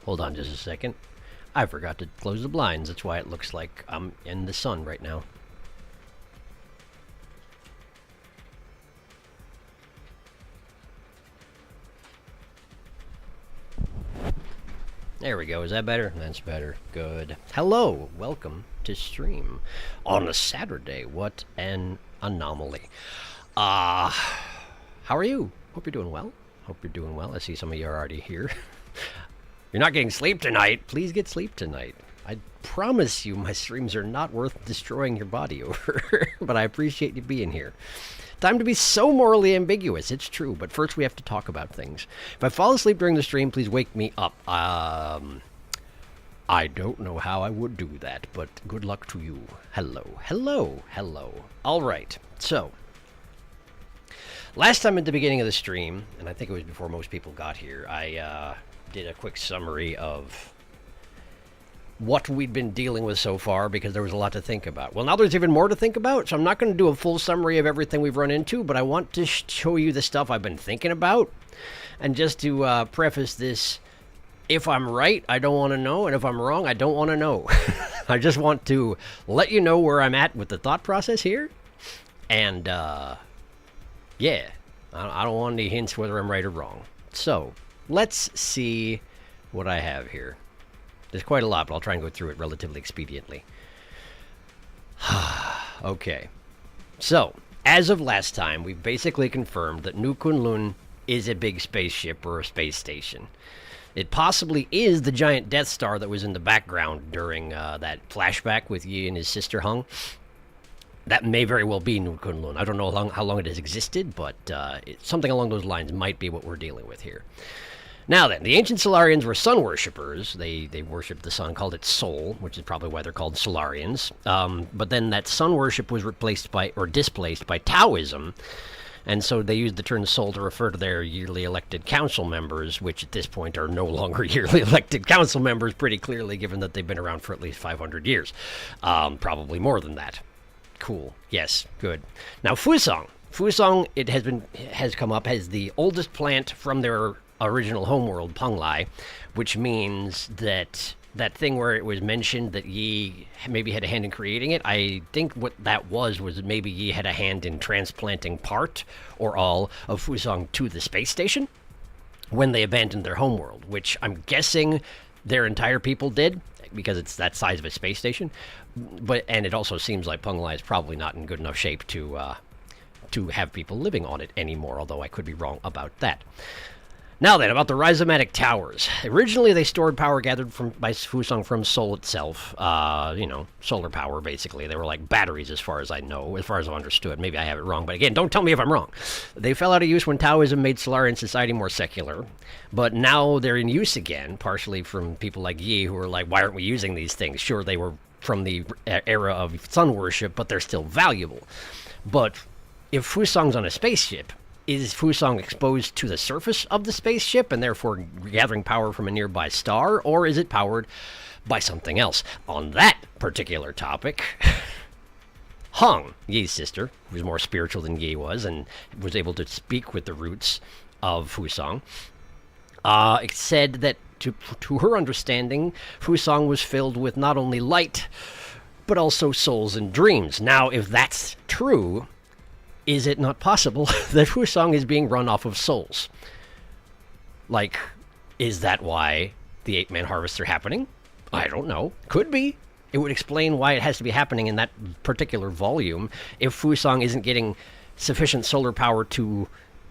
Hold on just a second. I forgot to close the blinds. That's why it looks like I'm in the sun right now. There we go. Is that better? That's better. Good. Hello. Welcome to stream on a Saturday. What an anomaly. How are you? Hope you're doing well. Hope you're doing well. I see some of you are already here. You're not getting sleep tonight. Please get sleep tonight. I promise you my streams are not worth destroying your body over, but I appreciate you being here. Time to be so morally ambiguous. It's true, but first we have to talk about things. If I fall asleep during the stream, please wake me up. I don't know how I would do that, but good luck to you. Hello, hello, hello. All right, so last time at the beginning of the stream, and I think it was before most people got here, I did a quick summary of what we'd been dealing with so far because there was a lot to think about. Well, now there's even more to think about, so I'm not going to do a full summary of everything we've run into, but I want to show you the stuff I've been thinking about. And just to preface this, if I'm right, I don't want to know, and if I'm wrong, I don't want to know. I just want to let you know where I'm at with the thought process here. And, yeah, I don't want any hints whether I'm right or wrong. So, let's see what I have here. There's quite a lot, but I'll try and go through it relatively expediently. Okay. So, as of last time, we've basically confirmed that New Kunlun is a big spaceship or a space station. It possibly is the giant Death Star that was in the background during that flashback with Yi and his sister Hung. That may very well be New Kunlun. I don't know how long it has existed, but something along those lines might be what we're dealing with here. Now then, the ancient Solarians were sun worshippers. They worshipped the sun, called it Sol, which is probably why they're called Solarians. But then that sun worship was replaced by, or displaced by Taoism, and so they used the term Sol to refer to their yearly elected council members, which at this point are no longer yearly elected council members, pretty clearly, given that they've been around for at least 500 years. Probably more than that. Cool. Yes, good. Now, Fusang. Fusang, it has come up as the oldest plant from their original homeworld, Penglai, which means that thing where it was mentioned that Yi maybe had a hand in creating it, I think what that was maybe Yi had a hand in transplanting part or all of Fusang to the space station when they abandoned their homeworld, which I'm guessing their entire people did, because it's that size of a space station. And it also seems like Penglai is probably not in good enough shape to have people living on it anymore, although I could be wrong about that. Now then, about the rhizomatic towers. Originally, they stored power gathered by Fusang from Sol itself. Solar power, basically. They were like batteries, as far as I know, as far as I've understood. Maybe I have it wrong, but again, don't tell me if I'm wrong. They fell out of use when Taoism made Solarian society more secular, but now they're in use again, partially from people like Yi, who are like, why aren't we using these things? Sure, they were from the era of sun worship, but they're still valuable. But if Fusang's on a spaceship, is Fusang exposed to the surface of the spaceship and therefore gathering power from a nearby star, or is it powered by something else? On that particular topic, Hung, Yi's sister, who was more spiritual than Yi was and was able to speak with the roots of Fusang, said that to her understanding, Fusang was filled with not only light, but also souls and dreams. Now, if that's true, is it not possible that Fusang is being run off of souls? Like, is that why the 8-man harvests are happening? I don't know. Could be. It would explain why it has to be happening in that particular volume if Fusang isn't getting sufficient solar power to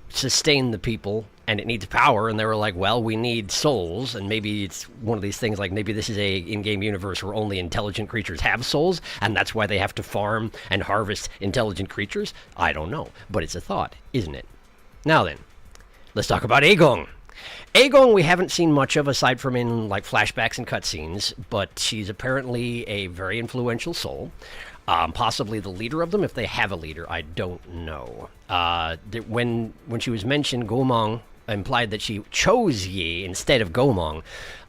sustain the people, and it needs power, and they were like, well, we need souls, and maybe it's one of these things like maybe this is a in-game universe where only intelligent creatures have souls, and that's why they have to farm and harvest intelligent creatures. I don't know, but it's a thought, isn't it? Now then, let's talk about Aegong. Aegong we haven't seen much of aside from in like flashbacks and cutscenes, but she's apparently a very influential soul. Possibly the leader of them, if they have a leader, I don't know. When she was mentioned, Gomong implied that she chose Yi instead of Gomong.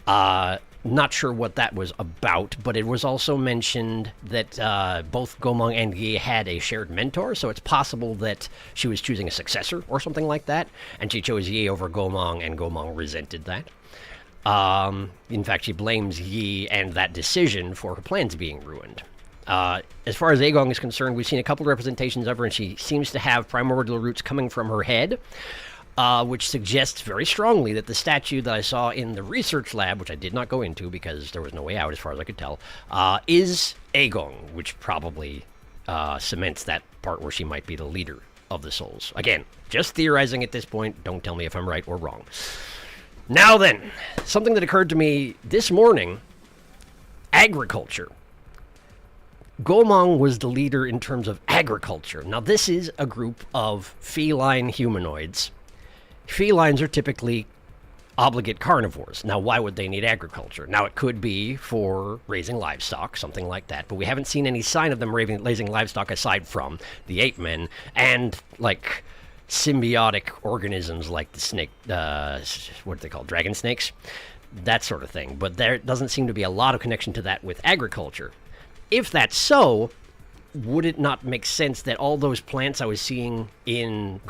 Not sure what that was about, but it was also mentioned that both Gomong and Yi had a shared mentor, so it's possible that she was choosing a successor or something like that, and she chose Yi over Gomong, and Gomong resented that. In fact, she blames Yi and that decision for her plans being ruined. As far as Aegong is concerned, we've seen a couple of representations of her, and she seems to have primordial roots coming from her head, which suggests very strongly that the statue that I saw in the research lab, which I did not go into because there was no way out as far as I could tell, is Aegong, which probably cements that part where she might be the leader of the souls. Again, just theorizing at this point. Don't tell me if I'm right or wrong. Now then, something that occurred to me this morning, agriculture. Gomang was the leader in terms of agriculture. Now, this is a group of feline humanoids. Felines are typically obligate carnivores. Now, why would they need agriculture? Now, it could be for raising livestock, something like that, but we haven't seen any sign of them raising livestock aside from the ape men and, like, symbiotic organisms like the snake, what are they called, dragon snakes? That sort of thing. But there doesn't seem to be a lot of connection to that with agriculture. If that's so, would it not make sense that all those plants I was seeing in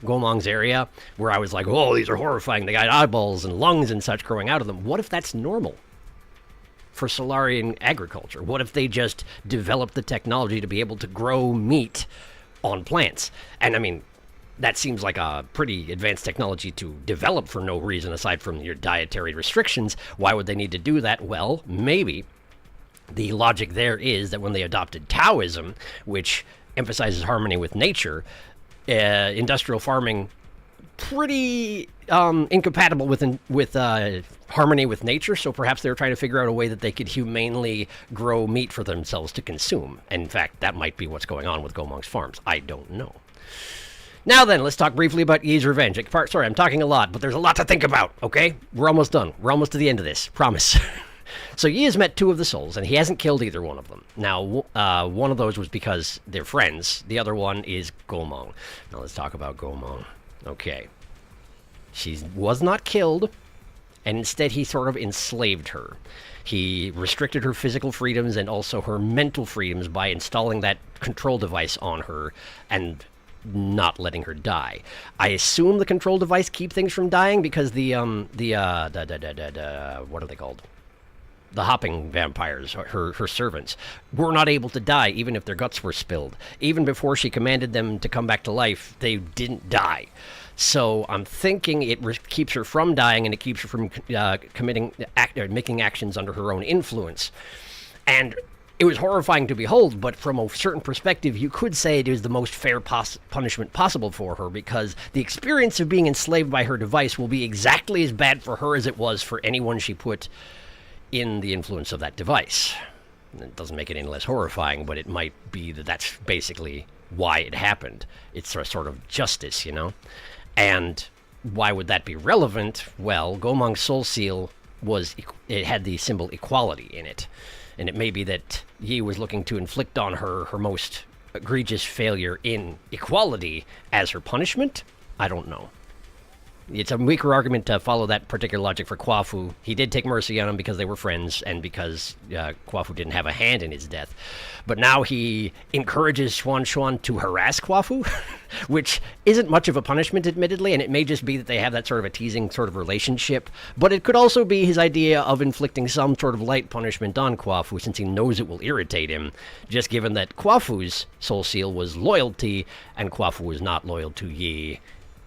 Gomang's area, where I was like, oh, these are horrifying, they got eyeballs and lungs and such growing out of them, what if that's normal for Solarian agriculture? What if they just developed the technology to be able to grow meat on plants? And I mean, that seems like a pretty advanced technology to develop for no reason aside from your dietary restrictions. Why would they need to do that? Well, maybe the logic there is that when they adopted Taoism, which emphasizes harmony with nature, industrial farming pretty incompatible with harmony with nature, so perhaps they were trying to figure out a way that they could humanely grow meat for themselves to consume. And in fact, that might be what's going on with Gomang's farms. I don't know. Now then, let's talk briefly about Yi's revenge. Sorry, I'm talking a lot, but there's a lot to think about, okay? We're almost done. We're almost to the end of this. Promise. So Yi has met two of the souls, and he hasn't killed either one of them. Now, one of those was because they're friends. The other one is Gomang. Now, let's talk about Gomang. Okay. She was not killed, and instead he sort of enslaved her. He restricted her physical freedoms and also her mental freedoms by installing that control device on her and not letting her die. I assume the control device keep things from dying because what are they called? The hopping vampires, her servants, were not able to die even if their guts were spilled. Even before she commanded them to come back to life, they didn't die. So I'm thinking it keeps her from dying and it keeps her from making actions under her own influence. And it was horrifying to behold, but from a certain perspective, you could say it is the most fair punishment possible for her, because the experience of being enslaved by her device will be exactly as bad for her as it was for anyone she put in the influence of that device. It doesn't make it any less horrifying, but it might be that that's basically why it happened. It's a sort of justice, you know? And why would that be relevant? Well, Gomang's soul seal it had the symbol equality in it. And it may be that Yi was looking to inflict on her most egregious failure in equality as her punishment? I don't know. It's a weaker argument to follow that particular logic for Kwafu. He did take mercy on him because they were friends and because Kwafu didn't have a hand in his death. But now he encourages Xuan to harass Kwafu, which isn't much of a punishment, admittedly, and it may just be that they have that sort of a teasing sort of relationship. But it could also be his idea of inflicting some sort of light punishment on Kwafu, since he knows it will irritate him, just given that Kwafu's soul seal was loyalty, and Kwafu was not loyal to Yi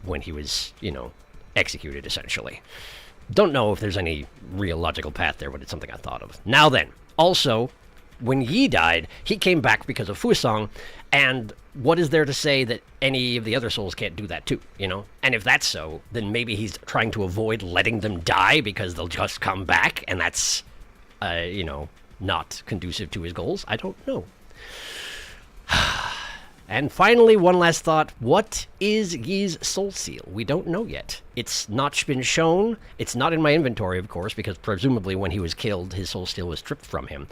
when he was, executed, essentially. Don't know if there's any real logical path there, but it's something I thought of. Now then, also, when Yi died, he came back because of Fusang, and what is there to say that any of the other souls can't do that too, And if that's so, then maybe he's trying to avoid letting them die because they'll just come back, and that's, not conducive to his goals. I don't know. And finally, one last thought. What is Yi's soul seal? We don't know yet. It's not been shown. It's not in my inventory, of course, because presumably when he was killed, his soul seal was stripped from him.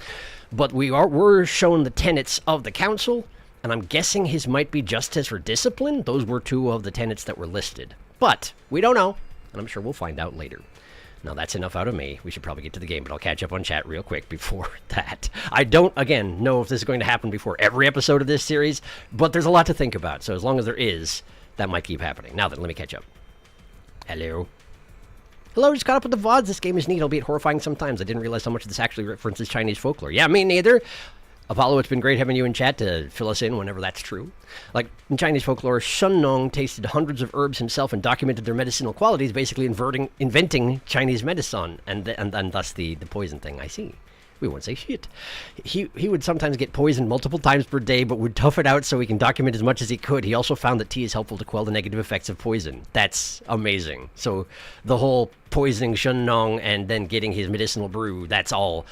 But we're shown the tenets of the council, and I'm guessing his might be justice or discipline. Those were two of the tenets that were listed. But we don't know, and I'm sure we'll find out later. Now, that's enough out of me. We should probably get to the game, but I'll catch up on chat real quick before that. I don't, again, know if this is going to happen before every episode of this series, but there's a lot to think about. So as long as there is, that might keep happening. Now then, let me catch up. Hello. Hello, just caught up with the VODs. This game is neat, albeit horrifying sometimes. I didn't realize how much of this actually references Chinese folklore. Yeah, me neither. Apollo, it's been great having you in chat to fill us in whenever that's true. Like, in Chinese folklore, Shen Nong tasted hundreds of herbs himself and documented their medicinal qualities, basically inventing Chinese medicine, and thus the poison thing. I see. We won't say shit. He would sometimes get poisoned multiple times per day, but would tough it out so he can document as much as he could. He also found that tea is helpful to quell the negative effects of poison. That's amazing. So the whole poisoning Shen Nong and then getting his medicinal brew, that's all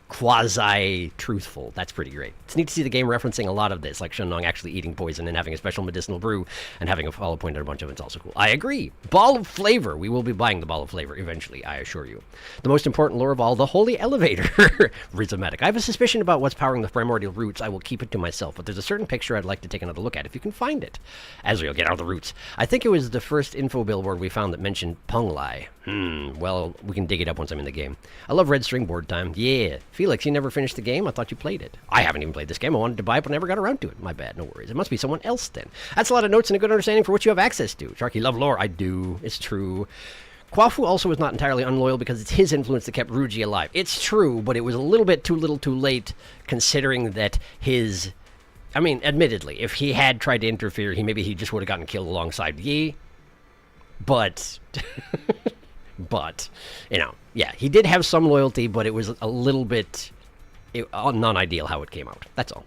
quasi-truthful. That's pretty great. It's neat to see the game referencing a lot of this, like Shen Nong actually eating poison and having a special medicinal brew and having a follow point at a bunch of it's also cool. I agree. Ball of Flavor. We will be buying the Ball of Flavor eventually, I assure you. The most important lore of all, the Holy Elevator. Rhizomatic. I have a suspicion about what's powering the primordial roots. I will keep it to myself, but there's a certain picture I'd like to take another look at if you can find it. Azrael, get out of the roots. I think it was the first info billboard we found that mentioned Penglai. Well, we can dig it up once I'm in the game. I love Red String board time. Yeah. Felix, you never finished the game? I thought you played it. I haven't even played this game. I wanted to buy it, but never got around to it. My bad. No worries. It must be someone else then. That's a lot of notes and a good understanding for what you have access to. Sharky, love lore. I do. It's true. Kwafu also was not entirely unloyal because it's his influence that kept Ruji alive. It's true, but it was a little bit too little too late considering that his... I mean, admittedly, if he had tried to interfere, he just would have gotten killed alongside Yi. But... But, you know, yeah, he did have some loyalty, but it was a little bit non-ideal how it came out. That's all.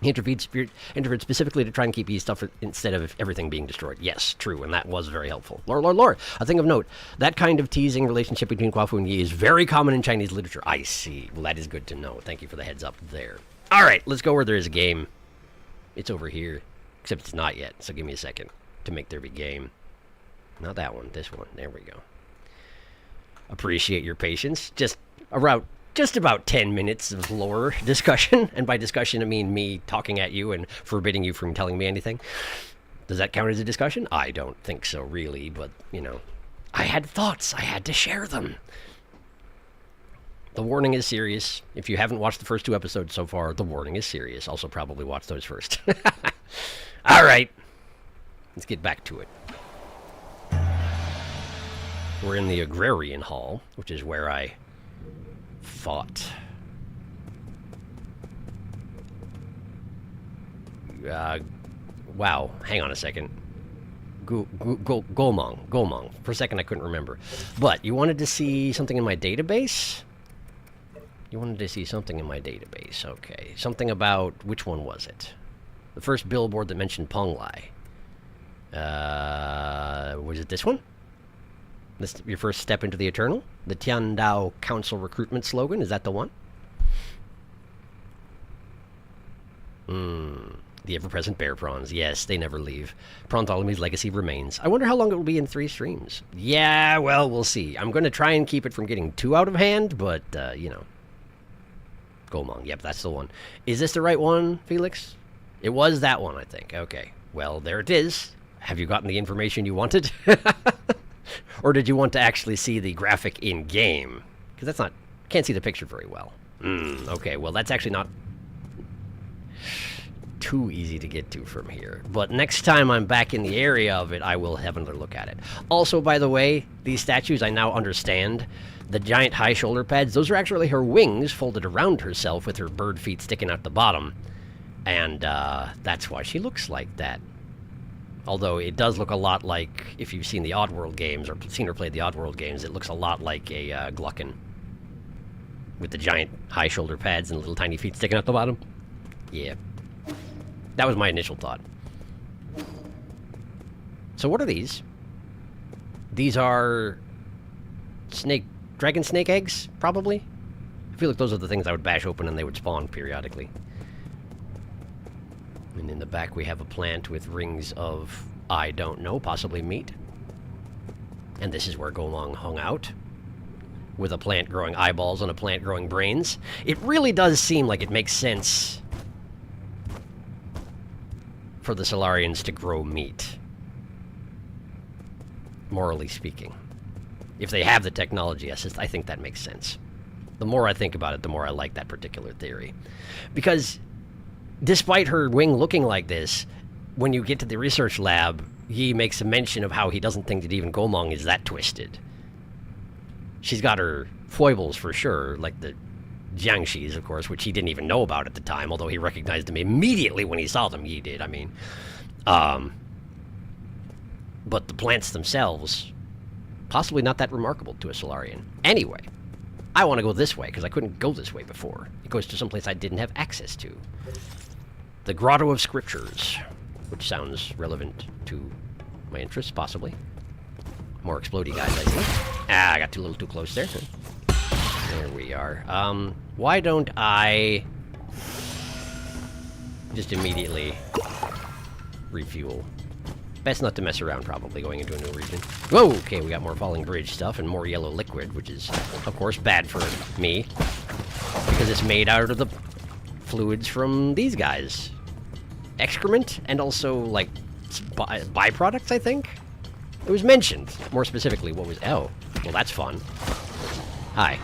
He interfered specifically to try and keep Yi stuff instead of everything being destroyed. Yes, true, and that was very helpful. Lore. A thing of note, that kind of teasing relationship between Kwafu and Yi is very common in Chinese literature. I see. Well, that is good to know. Thank you for the heads up there. All right, let's go where there is a game. It's over here, except it's not yet, so give me a second to make there be game. Not that one, this one. There we go. Appreciate your patience. Just about 10 minutes of lore discussion. And by discussion, I mean me talking at you and forbidding you from telling me anything. Does that count as a discussion? I don't think so, really. But, you know, I had thoughts. I had to share them. The warning is serious. If you haven't watched the first 2 episodes so far, the warning is serious. Also probably watch those first. All right. Let's get back to it. We're in the Agrarian Hall, which is where I fought. Wow, hang on a second. Gomong. For a second I couldn't remember. But you wanted to see something in my database? Okay. Something about, which one was it? The first billboard that mentioned Penglai. Was it this one? This your first step into the Eternal? The Tiandao Council recruitment slogan? Is that the one? The ever-present bear prawns. Yes, they never leave. Prawntolommy's legacy remains. I wonder how long it will be in 3 streams. Yeah, well, we'll see. I'm going to try and keep it from getting too out of hand, but, you know. Gomong. Yep, that's the one. Is this the right one, Felix? It was that one, I think. Okay. Well, there it is. Have you gotten the information you wanted? Or did you want to actually see the graphic in-game? Because that's not... Can't see the picture very well. Okay, well, that's actually not too easy to get to from here. But next time I'm back in the area of it, I will have another look at it. Also, by the way, these statues, I now understand. The giant high shoulder pads, those are actually her wings folded around herself with her bird feet sticking out the bottom. And that's why she looks like that. Although it does look a lot like, if you've seen the Oddworld games, or seen her play the Oddworld games, it looks a lot like a Gluckin. With the giant high shoulder pads and little tiny feet sticking out the bottom. Yeah. That was my initial thought. So what are these? These are dragon snake eggs, probably? I feel like those are the things I would bash open and they would spawn periodically. And in the back we have a plant with rings of, I don't know, possibly meat. And this is where Golong hung out. With a plant growing eyeballs and a plant growing brains. It really does seem like it makes sense for the Solarians to grow meat. Morally speaking. If they have the technology, yes, I think that makes sense. The more I think about it, the more I like that particular theory. Because despite her wing looking like this, when you get to the research lab, he makes a mention of how he doesn't think that even Gomong is that twisted. She's got her foibles for sure, like the Jiangxis, of course, which he didn't even know about at the time, although he recognized them immediately when he saw them. He did, I mean. But the plants themselves, possibly not that remarkable to a Solarian. Anyway, I want to go this way, because I couldn't go this way before. It goes to someplace I didn't have access to. The Grotto of Scriptures, which sounds relevant to my interests, possibly. More explodey guys, I think. Ah, I got a little too close there. There we are. Why don't I just immediately refuel? Best not to mess around, probably, going into a new region. Whoa! Okay, we got more falling bridge stuff and more yellow liquid, which is, of course, bad for me. Because it's made out of the fluids from these guys. Excrement, and also, like, byproducts, I think? It was mentioned. More specifically, what was... Oh, well, that's fun. Hi.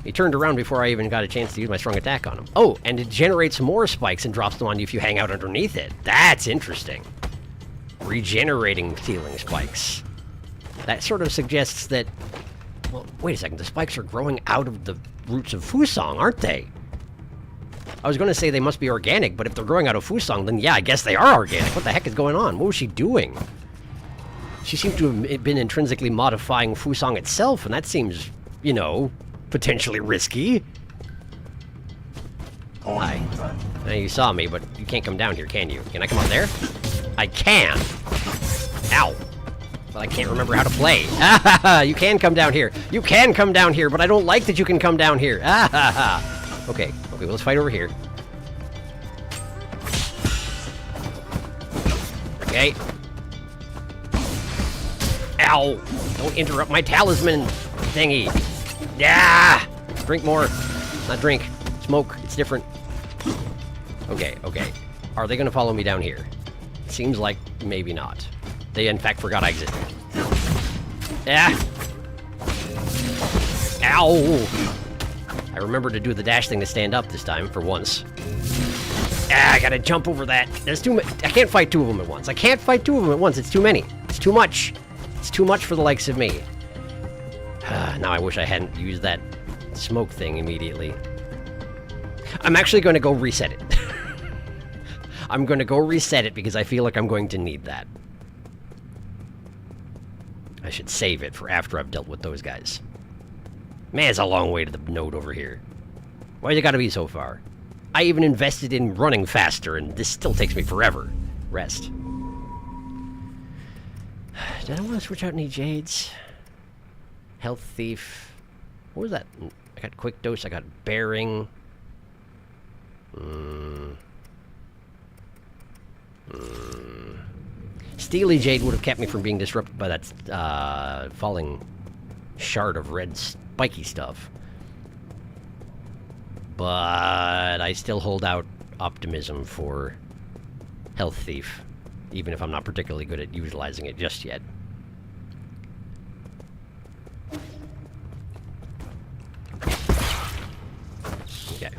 He turned around before I even got a chance to use my strong attack on him. Oh, and it generates more spikes and drops them on you if you hang out underneath it. That's interesting. Regenerating healing spikes. That sort of suggests that... Well, wait a second. The spikes are growing out of the roots of Fusang, aren't they? I was going to say they must be organic, but if they're growing out of Fusang, then yeah, I guess they are organic. What the heck is going on? What was she doing? She seemed to have been intrinsically modifying Fusang itself, and that seems, you know, potentially risky. Hi. Now, you saw me, but you can't come down here, can you? Can I come up there? I can! Ow! But I can't remember how to play. Ah ha ha! You can come down here. You can come down here, but I don't like that you can come down here. Ah ha ha! Okay, well, let's fight over here. Okay. Ow! Don't interrupt my talisman thingy. Yeah! Drink more. Not drink. Smoke. It's different. Okay, okay. Are they gonna follow me down here? Seems like maybe not. They, in fact, forgot I existed. Ah! Ow! I remember to do the dash thing to stand up this time, for once. Ah, I gotta jump over that. There's too many. I can't fight two of them at once. I can't fight two of them at once. It's too many. It's too much. It's too much for the likes of me. Now I wish I hadn't used that smoke thing immediately. I'm actually going to go reset it. I'm going to go reset it because I feel like I'm going to need that. I should save it for after I've dealt with those guys. Man, it's a long way to the node over here. Why's it got to be so far? I even invested in running faster, and this still takes me forever. Rest. Did I want to switch out any Jades? Health Thief. What was that? I got Quick Dose, I got Bearing. Steely Jade would have kept me from being disrupted by that falling shard of red spiky stuff. But I still hold out optimism for Health Thief, even if I'm not particularly good at utilizing it just yet. Okay.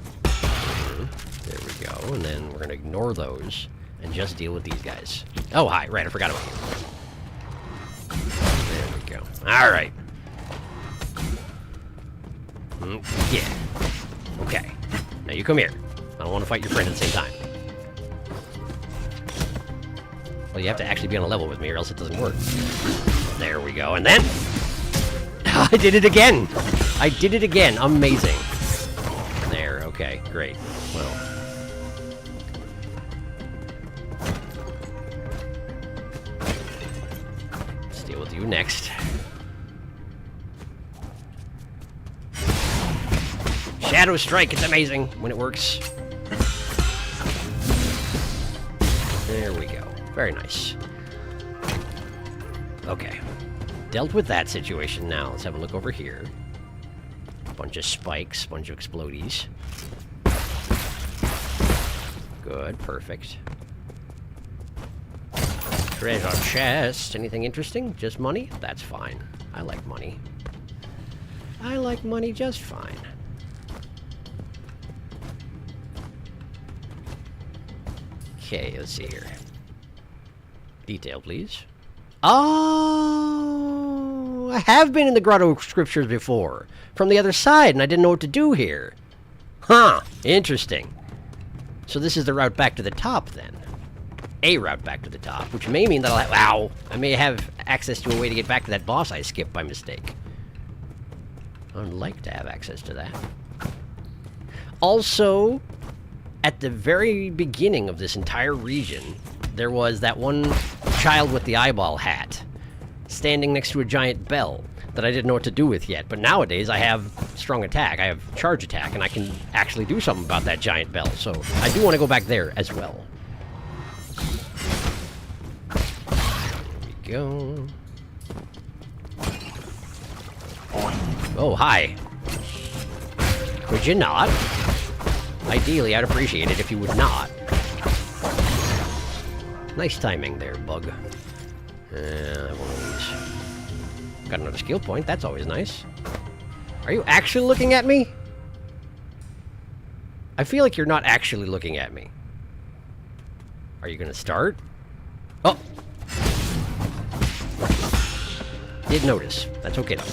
There we go, and then we're gonna ignore those and just deal with these guys. Oh, hi, right, I forgot about you. There we go. Alright. Yeah. Okay. Now you come here. I don't want to fight your friend at the same time. Well, you have to actually be on a level with me or else it doesn't work. There we go, and then... I did it again! I did it again! Amazing. There, okay, great. Well... let's deal with you next. Shadow Strike, it's amazing when it works. There we go. Very nice. Okay. Dealt with that situation. Now, let's have a look over here. Bunch of spikes, bunch of explodies. Good, perfect. Treasure chest. Anything interesting? Just money? That's fine. I like money. I like money just fine. Okay, let's see here. Detail, please. Oh, I have been in the Grotto Scriptures before. From the other side, and I didn't know what to do here. Huh. Interesting. So this is the route back to the top, then. A route back to the top, which may mean that I'll have... Wow! I may have access to a way to get back to that boss I skipped by mistake. I'd like to have access to that. Also, at the very beginning of this entire region, there was that one child with the eyeball hat standing next to a giant bell that I didn't know what to do with yet. But nowadays, I have strong attack, I have charge attack, and I can actually do something about that giant bell. So I do want to go back there as well. There we go. Oh, hi. Could you not? Ideally, I'd appreciate it if you would not. Nice timing there, bug. One of these. Got another skill point. That's always nice. Are you actually looking at me? I feel like you're not actually looking at me. Are you gonna start? Oh! Did notice. That's okay, though.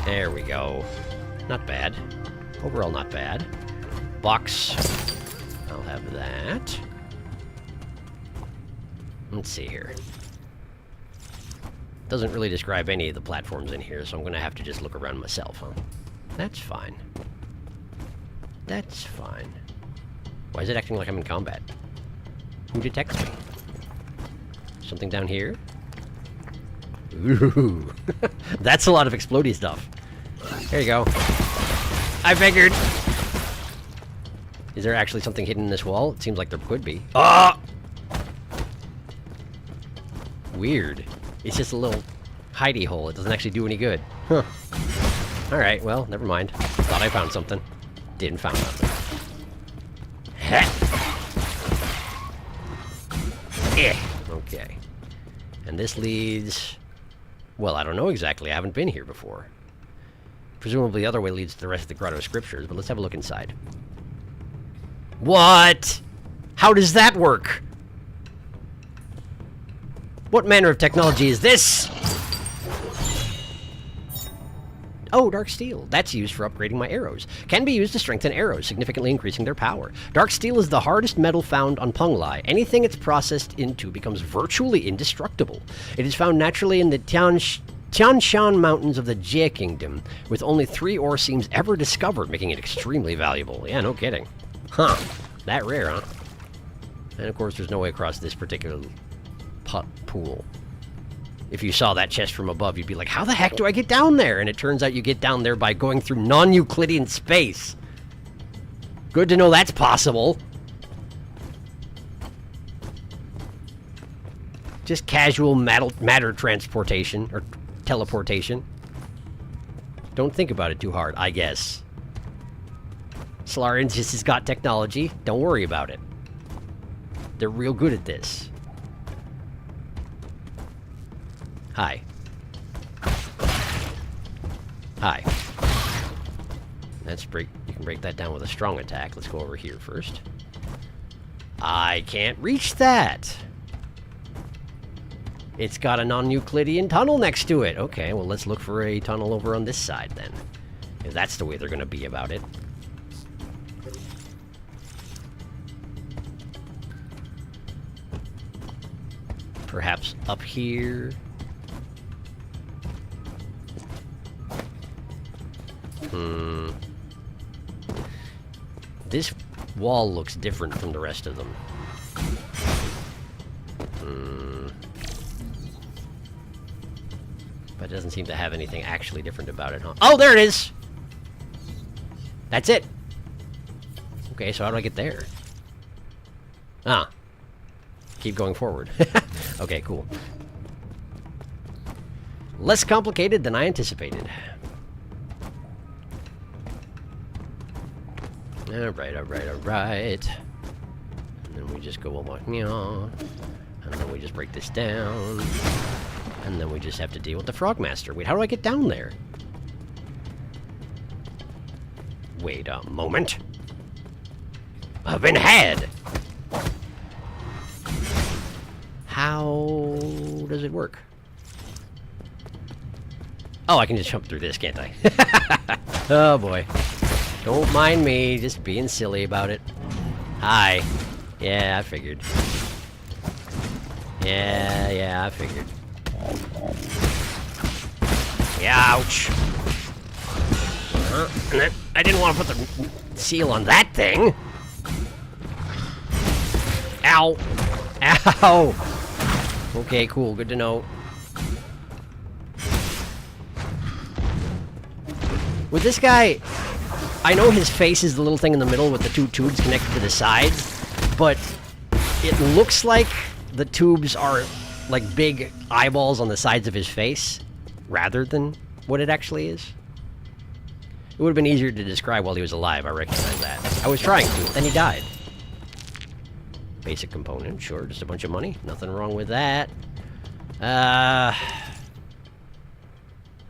There we go. Not bad. Overall, not bad. Box. I'll have that. Let's see here. Doesn't really describe any of the platforms in here, so I'm gonna have to just look around myself, huh? That's fine. That's fine. Why is it acting like I'm in combat? Who detects me? Something down here? Ooh. That's a lot of explodey stuff. There you go. I figured! Is there actually something hidden in this wall? It seems like there could be. Ah! Weird. It's just a little hidey hole. It doesn't actually do any good. Huh. Alright, well, never mind. Thought I found something. Didn't find nothing. Okay. And this leads... Well, I don't know exactly. I haven't been here before. Presumably the other way leads to the rest of the Grotto Scriptures, but let's have a look inside. What? How does that work? What manner of technology is this? Oh, Dark Steel. That's used for upgrading my arrows. Can be used to strengthen arrows, significantly increasing their power. Dark Steel is the hardest metal found on Penglai. Anything it's processed into becomes virtually indestructible. It is found naturally in the Tian Shan Mountains of the Jie Kingdom, with only 3 ore seams ever discovered, making it extremely valuable. Yeah, no kidding. Huh. That rare, huh? And of course, there's no way across this particular pool. If you saw that chest from above, you'd be like, how the heck do I get down there? And it turns out you get down there by going through non-Euclidean space. Good to know that's possible. Just casual matter transportation, or teleportation. Don't think about it too hard, I guess. Solarians just has got technology. Don't worry about it. They're real good at this. Hi. Hi. Let's break... You can break that down with a strong attack. Let's go over here first. I can't reach that! It's got a non-Euclidean tunnel next to it. Okay, well, let's look for a tunnel over on this side, then. If that's the way they're gonna be about it. Perhaps up here... This wall looks different from the rest of them. But it doesn't seem to have anything actually different about it, huh? Oh, there it is! That's it! Okay, so how do I get there? Ah. Keep going forward. Okay, cool. Less complicated than I anticipated. Alright. And then we just go along, and then we just break this down. And then we just have to deal with the Frogmaster. Wait, how do I get down there? Wait a moment. I've been had! How does it work? Oh, I can just jump through this, can't I? Oh, boy. Don't mind me, just being silly about it. Hi. Yeah, I figured. Yeah, I figured. Ouch. And then I didn't want to put the seal on that thing. Ow. Ow. Okay, cool. Good to know. With this guy, I know his face is the little thing in the middle with the two tubes connected to the sides, but it looks like the tubes are like big eyeballs on the sides of his face, rather than what it actually is. It would have been easier to describe while he was alive, I recognize that. I was trying to, then he died. Basic component, sure, just a bunch of money. Nothing wrong with that.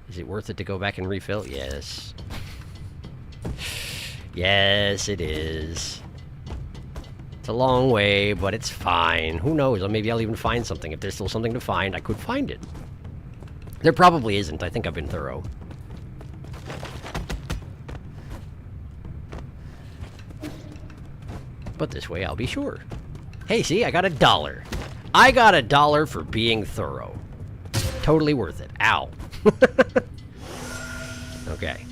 Is it worth it to go back and refill? Yes. Yes, it is. It's a long way, but it's fine. Who knows? Or maybe I'll even find something. If there's still something to find, I could find it. There probably isn't. I think I've been thorough. But this way, I'll be sure. Hey, see? I got $1. I got $1 for being thorough. Totally worth it. Ow. Okay.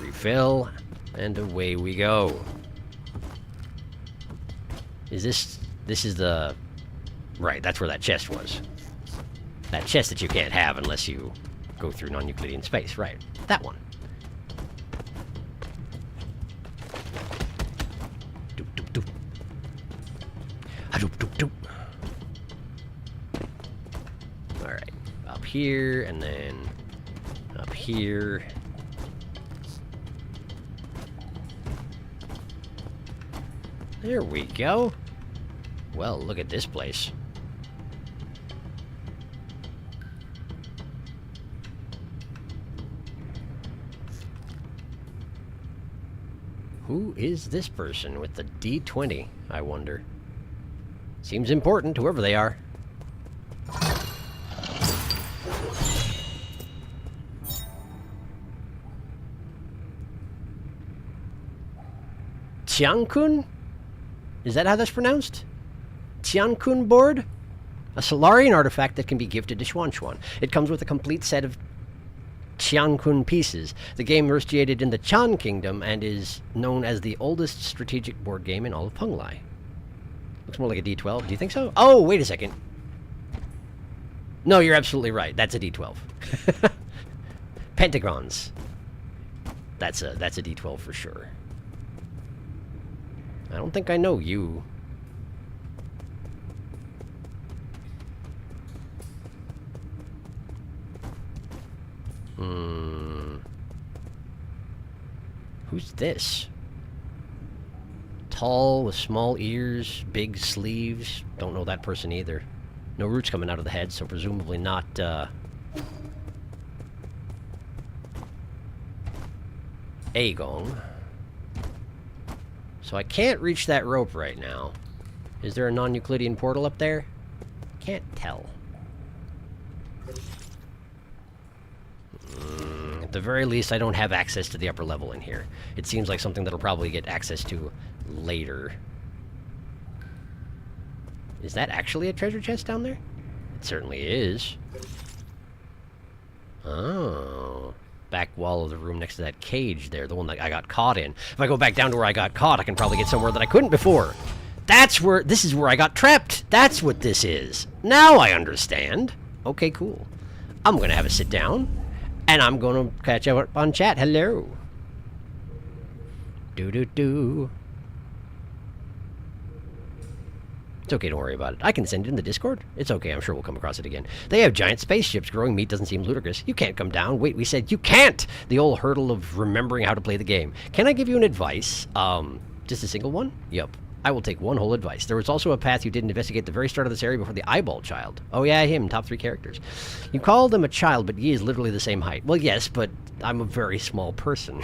Refill, and away we go. Is this is the... Right, that's where that chest was. That chest that you can't have unless you go through non-Euclidean space. Right, that one. Doop, doop, doop. Doop, doop, doop. Alright, up here, and then up here. There we go. Well, look at this place. Who is this person with the D20, I wonder? Seems important, whoever they are. Tiankun? Is that how that's pronounced? Tiankun board? A Solarian artifact that can be gifted to Xuan. It comes with a complete set of Tiankun pieces. The game originated in the Chan Kingdom and is known as the oldest strategic board game in all of Penglai. Looks more like a D12. Do you think so? Oh, wait a second. No, you're absolutely right. That's a D12. Pentagons. That's a D12 for sure. I don't think I know you. Who's this? Tall with small ears, big sleeves. Don't know that person either. No roots coming out of the head, so presumably not, Agong. So I can't reach that rope right now. Is there a non-Euclidean portal up there? Can't tell. At the very least, I don't have access to the upper level in here. It seems like something that'll probably get access to later. Is that actually a treasure chest down there? It certainly is. Oh. Back wall of the room next to that cage there, the one that I got caught in. If I go back down to where I got caught, I can probably get somewhere that I couldn't before. That's where... This is where I got trapped. That's what this is. Now I understand. Okay, cool. I'm going to have a sit down, and I'm going to catch up on chat. Hello. Do-do-do. It's okay, don't worry about it. I can send it in the Discord. It's okay, I'm sure we'll come across it again. They have giant spaceships. Growing meat doesn't seem ludicrous. You can't come down. Wait, we said you can't! The old hurdle of remembering how to play the game. Can I give you an advice? Just a single one? Yup. I will take one whole advice. There was also a path you didn't investigate at the very start of this area before the eyeball child. Oh yeah, him, top 3 characters. You called him a child, but he is literally the same height. Well, yes, but I'm a very small person.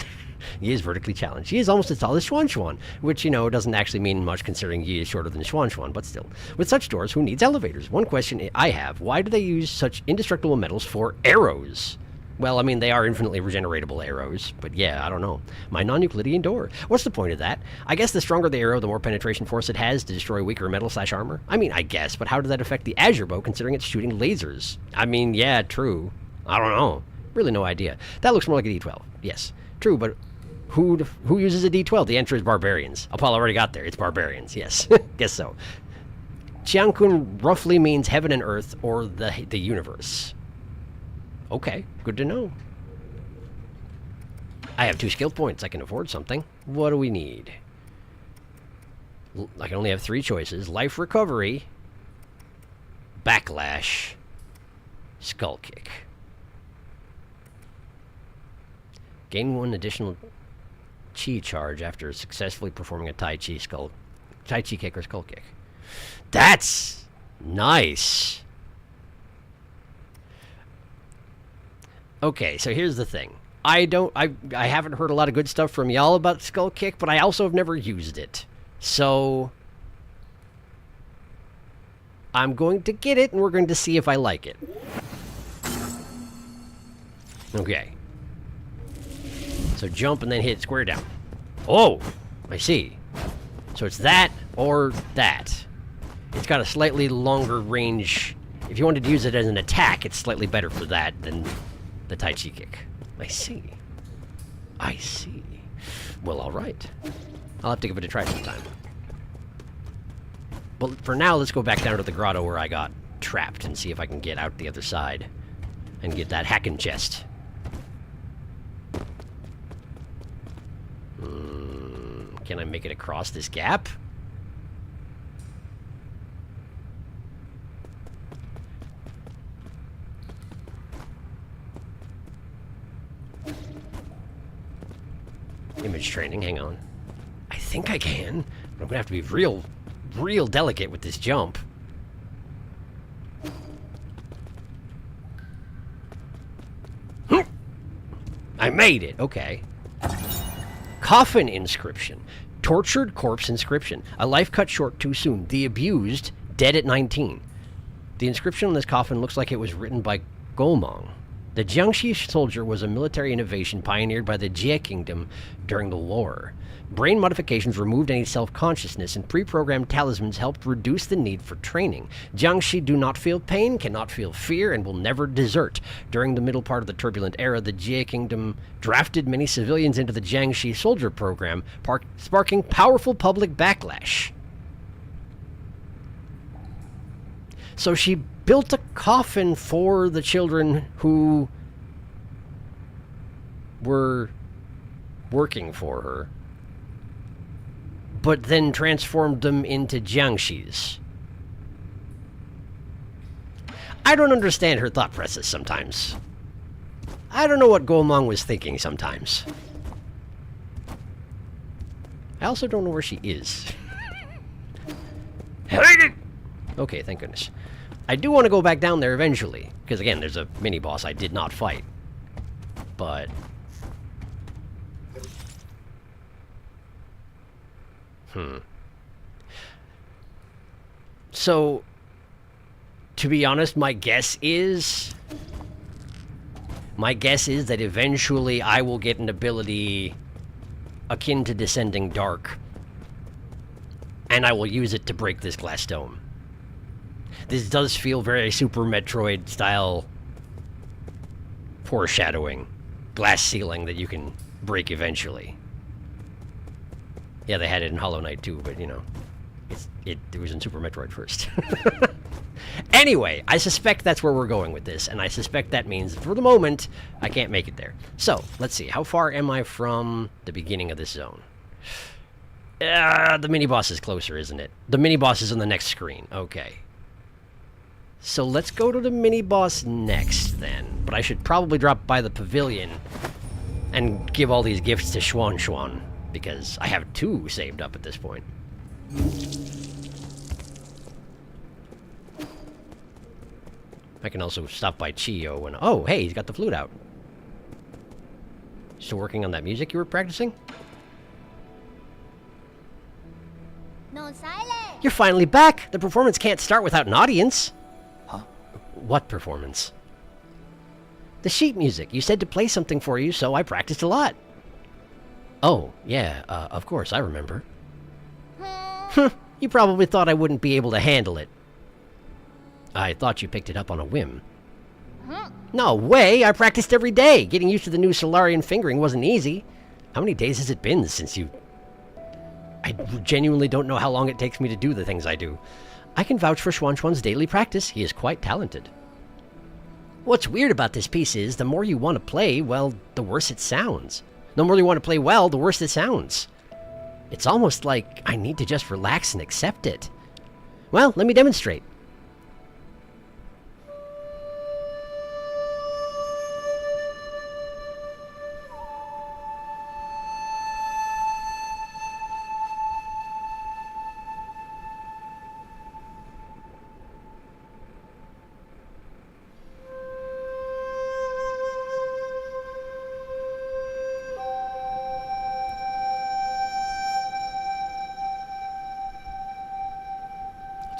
Yi is vertically challenged. Yi is almost as tall as Xuan Xuan, which, you know, doesn't actually mean much considering Yi is shorter than Xuan Xuan, but still. With such doors, who needs elevators? One question I have, why do they use such indestructible metals for arrows? Well, I mean, they are infinitely regeneratable arrows, but yeah, I don't know. My non-Euclidean door. What's the point of that? I guess the stronger the arrow, the more penetration force it has to destroy weaker metal/armor. I mean, I guess, but how does that affect the Azure bow considering it's shooting lasers? I mean, yeah, true. I don't know. Really no idea. That looks more like a D12. Yes, true, but who uses a D12? The answer is barbarians. Oh, Paul already got there. It's barbarians, yes. Guess so. Qiankun roughly means heaven and earth, or the universe. Okay, good to know. I have 2 skill points. I can afford something. What do we need? I can only have 3 choices. Life recovery, backlash, skull kick. Gain 1 additional chi charge after successfully performing a Tai Chi kick or skull kick. That's nice. Okay, so here's the thing. I haven't heard a lot of good stuff from y'all about Skull Kick, but I also have never used it. So I'm going to get it, and we're going to see if I like it. Okay. So jump and then hit square down. Oh, I see. So it's that or that. It's got a slightly longer range. If you wanted to use it as an attack, it's slightly better for that than the Tai Chi kick. I see. I see. Well, all right. I'll have to give it a try sometime. But for now, let's go back down to the grotto where I got trapped and see if I can get out the other side and get that hacking chest. Can I make it across this gap? Image training, hang on. I think I can, but I'm gonna have to be real delicate with this jump. I made it, okay. Coffin inscription. Tortured corpse inscription. A life cut short too soon. The abused, dead at 19. The inscription on this coffin looks like it was written by Golmong. The Jiangxi soldier was a military innovation pioneered by the Jie Kingdom during the war. Brain modifications removed any self-consciousness, and pre-programmed talismans helped reduce the need for training. Jiangxi do not feel pain, cannot feel fear, and will never desert. During the middle part of the turbulent era, the Jie Kingdom drafted many civilians into the Jiangxi soldier program, sparking powerful public backlash. So she built a coffin for the children who were working for her, but then transformed them into Jiangxis. I don't understand her thought process sometimes. I don't know what Golmong was thinking sometimes. I also don't know where she is. Okay, thank goodness. I do want to go back down there eventually, because again, there's a mini-boss I did not fight. But... So, to be honest, my guess is that eventually I will get an ability akin to Descending Dark, and I will use it to break this glass dome. This does feel very Super Metroid style foreshadowing. Glass ceiling that you can break eventually. Yeah, they had it in Hollow Knight too, but you know, it was in Super Metroid first. Anyway, I suspect that's where we're going with this, and I suspect that means, for the moment, I can't make it there. So, let's see, how far am I from the beginning of this zone? The mini-boss is closer, isn't it? The mini-boss is on the next screen, okay. So let's go to the mini-boss next, then. But I should probably drop by the pavilion and give all these gifts to Xuan Xuan, because I have 2 saved up at this point. I can also stop by Chio and... Oh, hey, he's got the flute out. to working on that music you were practicing? No silence. You're finally back! The performance can't start without an audience! Huh? What performance? The sheet music. You said to play something for you, so I practiced a lot. Oh, yeah, of course, I remember. You probably thought I wouldn't be able to handle it. I thought you picked it up on a whim. No way! I practiced every day! Getting used to the new Solarian fingering wasn't easy. How many days has it been since you... I genuinely don't know how long it takes me to do the things I do. I can vouch for Xuanxuan's daily practice. He is quite talented. What's weird about this piece is, the more you want to play, well, the worse it sounds. The more you want to play well, the worse it sounds. It's almost like I need to just relax and accept it. Well, let me demonstrate.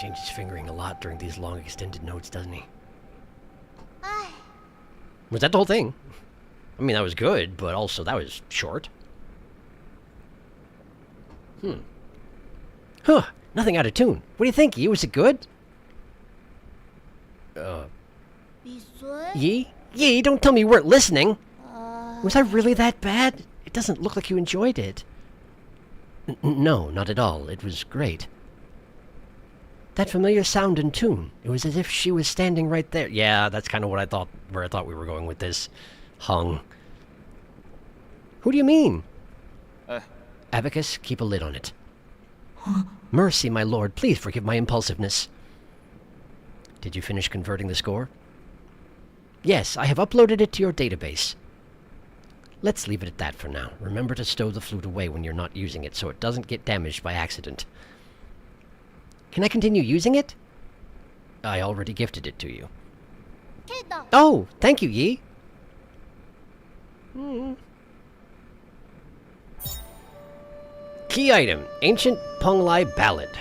Changes fingering a lot during these long extended notes, doesn't he? Was that the whole thing? I mean, that was good, but also that was short. Huh, nothing out of tune. What do you think, Yi? Was it good? Yi? Yi, don't tell me you weren't listening! Was I really that bad? It doesn't look like you enjoyed it. No, not at all. It was great. That familiar sound and tune. It was as if she was standing right there. Yeah, that's kind of what I thought, where I thought we were going with this. Hung. Who do you mean? Abacus, keep a lid on it. Mercy, my lord, please forgive my impulsiveness. Did you finish converting the score? Yes, I have uploaded it to your database. Let's leave it at that for now. Remember to stow the flute away when you're not using it so it doesn't get damaged by accident. Can I continue using it? I already gifted it to you. Oh, thank you, Yi. Key item, Ancient Penglai Ballad.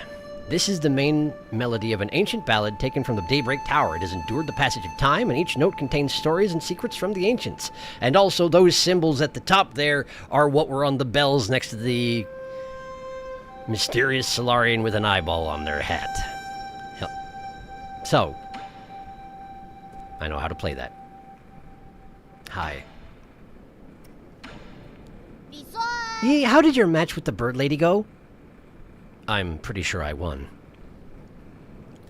This is the main melody of an ancient ballad taken from the Daybreak Tower. It has endured the passage of time, and each note contains stories and secrets from the ancients. And also, those symbols at the top there are what were on the bells next to the mysterious Solarian with an eyeball on their hat. So, I know how to play that. Hi. Yi, how did your match with the bird lady go? I'm pretty sure I won.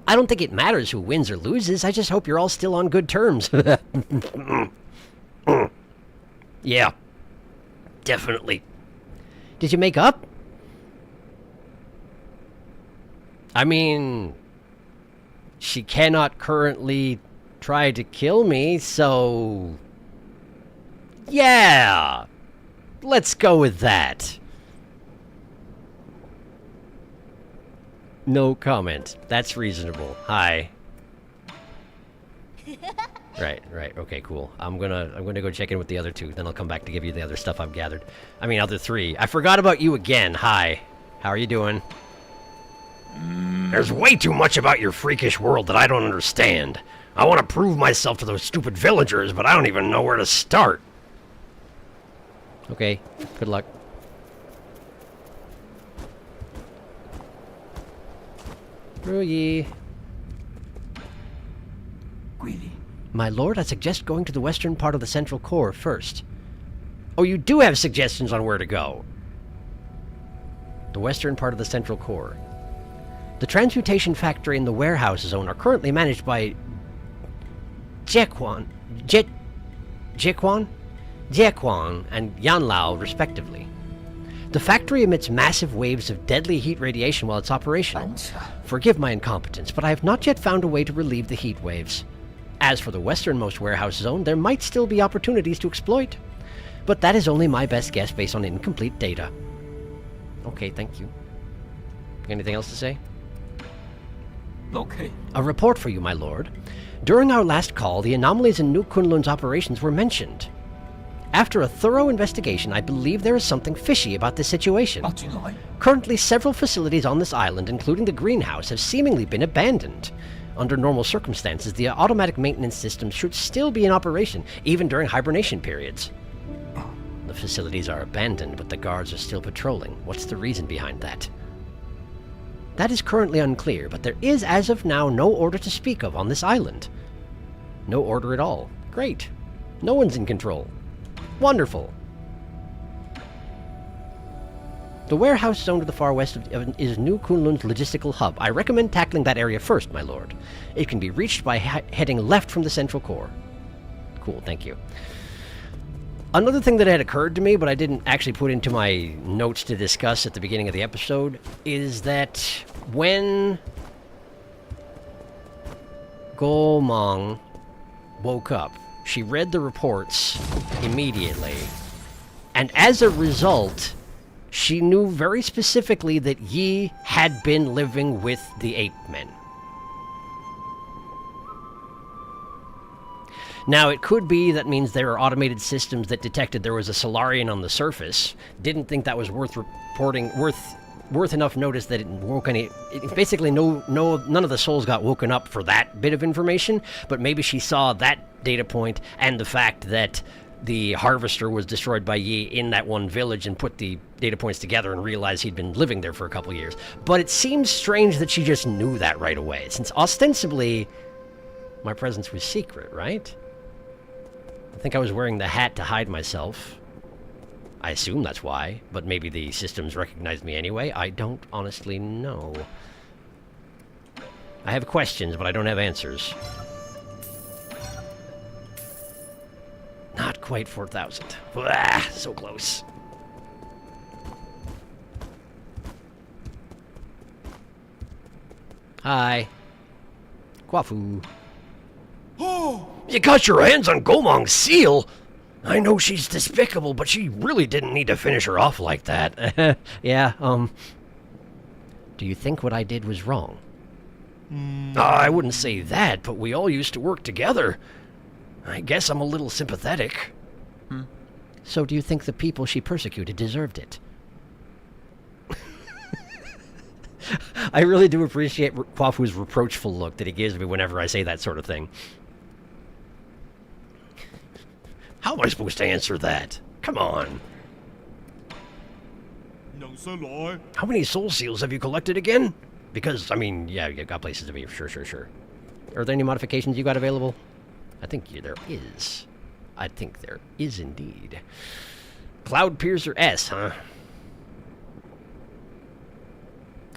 I don't think it matters who wins or loses. I just hope you're all still on good terms. Yeah. Definitely. Did you make up? I mean, she cannot currently try to kill me, so... yeah! Let's go with that. No comment. That's reasonable. Hi. Right. Okay, cool. I'm gonna go check in with the other two, then I'll come back to give you the other stuff I've gathered. I mean, other three. I forgot about you again. Hi. How are you doing? There's way too much about your freakish world that I don't understand. I want to prove myself to those stupid villagers, but I don't even know where to start. Okay, good luck. Ruyi. My lord, I suggest going to the western part of the central core first. Oh, you do have suggestions on where to go. The western part of the central core. The transmutation factory and the warehouse zone are currently managed by Jiequan and Yanlao, respectively. The factory emits massive waves of deadly heat radiation while it's operational. Forgive my incompetence, but I have not yet found a way to relieve the heat waves. As for the westernmost warehouse zone, there might still be opportunities to exploit. But that is only my best guess based on incomplete data. Okay, thank you. Anything else to say? Okay. A report for you, my lord. During our last call, the anomalies in New Kunlun's operations were mentioned. After a thorough investigation, I believe there is something fishy about this situation. 啊，轉來 Currently, several facilities on this island, including the greenhouse, have seemingly been abandoned. Under normal circumstances, the automatic maintenance system should still be in operation, even during hibernation periods. The facilities are abandoned, but the guards are still patrolling. What's the reason behind that? That is currently unclear, but there is, as of now, no order to speak of on this island. No order at all. Great. No one's in control. Wonderful. The warehouse zone to the far west is New Kunlun's logistical hub. I recommend tackling that area first, my lord. It can be reached by heading left from the central core. Cool, thank you. Another thing that had occurred to me, but I didn't actually put into my notes to discuss at the beginning of the episode, is that when Golmong woke up, she read the reports immediately, and as a result, she knew very specifically that Yi had been living with the ape men. Now, it could be that means there are automated systems that detected there was a Solarian on the surface, didn't think that was worth reporting, worth enough notice that it woke any... basically, none of the souls got woken up for that bit of information, but maybe she saw that data point and the fact that the harvester was destroyed by Yi in that one village and put the data points together and realized he'd been living there for a couple years. But it seems strange that she just knew that right away, since ostensibly my presence was secret, right? I think I was wearing the hat to hide myself. I assume that's why, but maybe the systems recognized me anyway. I don't honestly know. I have questions, but I don't have answers. Not quite 4,000. Ah, so close. Hi. Kwafu. Oh! You got your hands on Golmong's seal? I know she's despicable, but she really didn't need to finish her off like that. Yeah, do you think what I did was wrong? I wouldn't say that, but we all used to work together. I guess I'm a little sympathetic. So do you think the people she persecuted deserved it? I really do appreciate Kwafu's reproachful look that he gives me whenever I say that sort of thing. How am I supposed to answer that? Come on. How many soul seals have you collected again? Because, I mean, yeah, you got places to be. Sure. Are there any modifications you got available? I think there is. I think there is indeed. Cloud Piercer S, huh?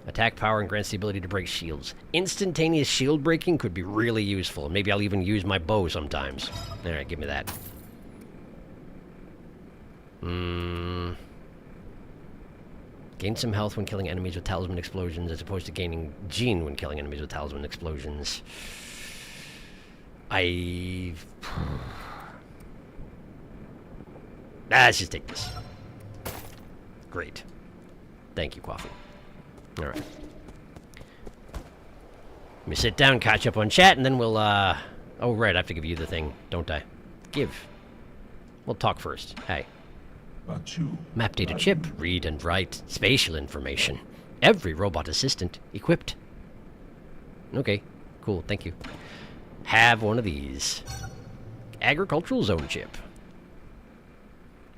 Attack power and grants the ability to break shields. Instantaneous shield breaking could be really useful. Maybe I'll even use my bow sometimes. Alright, give me that. Gain some health when killing enemies with talisman explosions, as opposed to gaining Gene when killing enemies with talisman explosions. Let's just take this. Great. Thank you, Kwafu. Alright. Let me sit down, catch up on chat, and then we'll, oh, right, I have to give you the thing, don't I? Give. We'll talk first. Hey. Map data chip, read and write spatial information. Every robot assistant equipped. Okay, cool, thank you. Have one of these. Agricultural zone chip.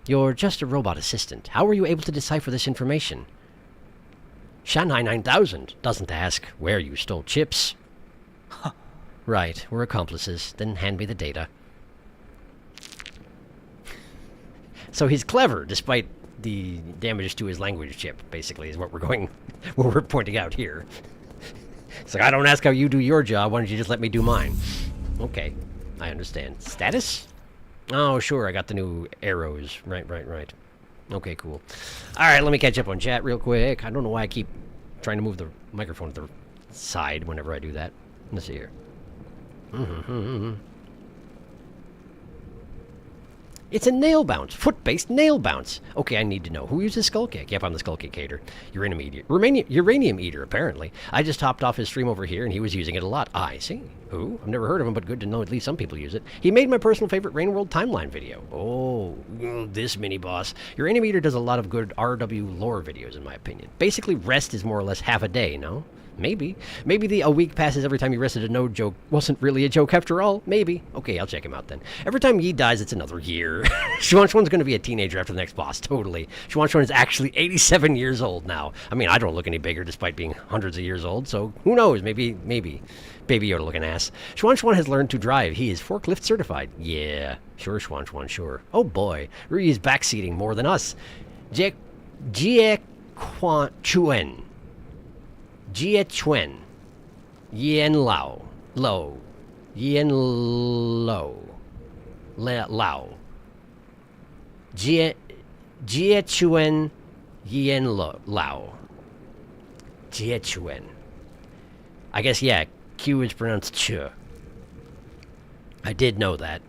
You're just a robot assistant. How were you able to decipher this information? Shanghai 9000 doesn't ask where you stole chips. Huh. Right, we're accomplices. Then hand me the data. So he's clever, despite the damage to his language chip, basically, is what we're pointing out here. It's like, I don't ask how you do your job, why don't you just let me do mine? Okay, I understand. Status? Oh, sure, I got the new arrows. Right. Okay, cool. Alright, let me catch up on chat real quick. I don't know why I keep trying to move the microphone to the side whenever I do that. Let's see here. It's a nail bounce, foot-based nail bounce. Okay, I need to know. Who uses Skull Cake? Yep, I'm the Skull Cake hater. Uranium eater, apparently. I just hopped off his stream over here, and he was using it a lot. Ah, I see. Who? I've never heard of him, but good to know at least some people use it. He made my personal favorite Rain World timeline video. Oh, this mini-boss. Uranium eater does a lot of good RW lore videos, in my opinion. Basically, rest is more or less half a day, no? Maybe. Maybe a week passes every time he rested a no joke wasn't really a joke after all. Maybe. Okay, I'll check him out then. Every time Yi dies, it's another year. Xuanxuan's going to be a teenager after the next boss, totally. Xuanxuan is actually 87 years old now. I mean, I don't look any bigger despite being hundreds of years old, so who knows? Maybe. Baby Yoda looking ass. Xuanxuan has learned to drive. He is forklift certified. Yeah, sure, Xuanxuan, sure. Oh boy, Rui is backseating more than us. Jie Chuen. Jie Chuen. Yen Lao. Lo. Yen Lo. Lao. Jie Chuen. Yen Lao. Jie Chuen. I guess, yeah, Q is pronounced Ch. I did know that.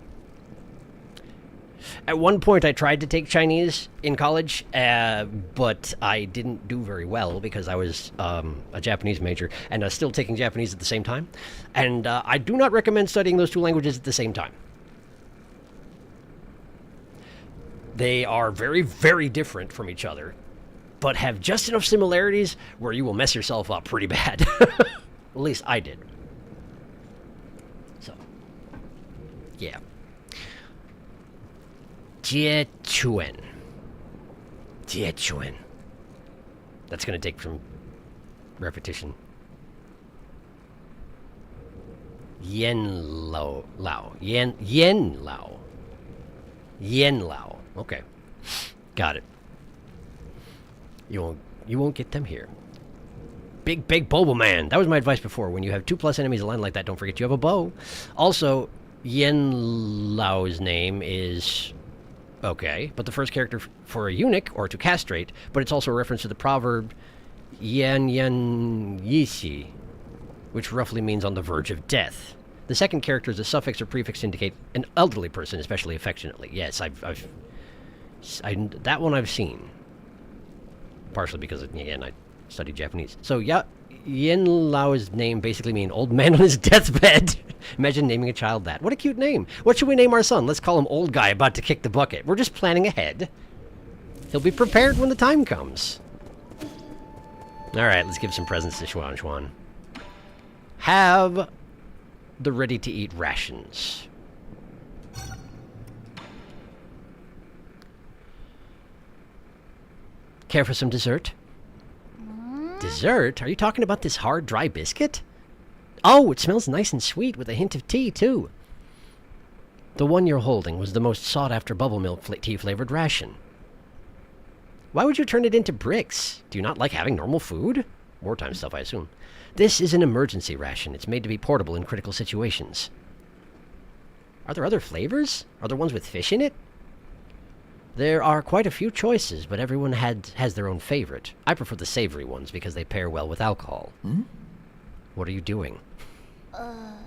At one point, I tried to take Chinese in college, but I didn't do very well because I was a Japanese major and still taking Japanese at the same time. And I do not recommend studying those two languages at the same time. They are very, very different from each other, but have just enough similarities where you will mess yourself up pretty bad. At least I did. So, yeah. Jie Chuen. Jie Chuen. That's going to take some repetition. Yen Lao. Yen Lao. Yen Lao. Okay. Got it. You won't get them here. Big Bobo Man. That was my advice before. When you have 2+ enemies aligned like that, don't forget you have a bow. Also, Yen Lao's name is... okay, but the first character for a eunuch, or to castrate, but it's also a reference to the proverb Yan Yisi, which roughly means on the verge of death. The second character is a suffix or prefix to indicate an elderly person, especially affectionately. Yes, that one I've seen. Partially because, again, I studied Japanese. So, yeah, Yen Lao's name basically means old man on his deathbed. Imagine naming a child that. What a cute name. What should we name our son? Let's call him Old Guy About to Kick the Bucket. We're just planning ahead. He'll be prepared when the time comes. Alright, let's give some presents to Xuanxuan. Have the ready-to-eat rations. Care for some dessert? Dessert? Are you talking about this hard, dry biscuit? Oh, it smells nice and sweet with a hint of tea, too. The one you're holding was the most sought-after bubble milk tea-flavored ration. Why would you turn it into bricks? Do you not like having normal food? Wartime stuff, I assume. This is an emergency ration. It's made to be portable in critical situations. Are there other flavors? Are there ones with fish in it? There are quite a few choices, but everyone has their own favorite. I prefer the savory ones because they pair well with alcohol. What are you doing?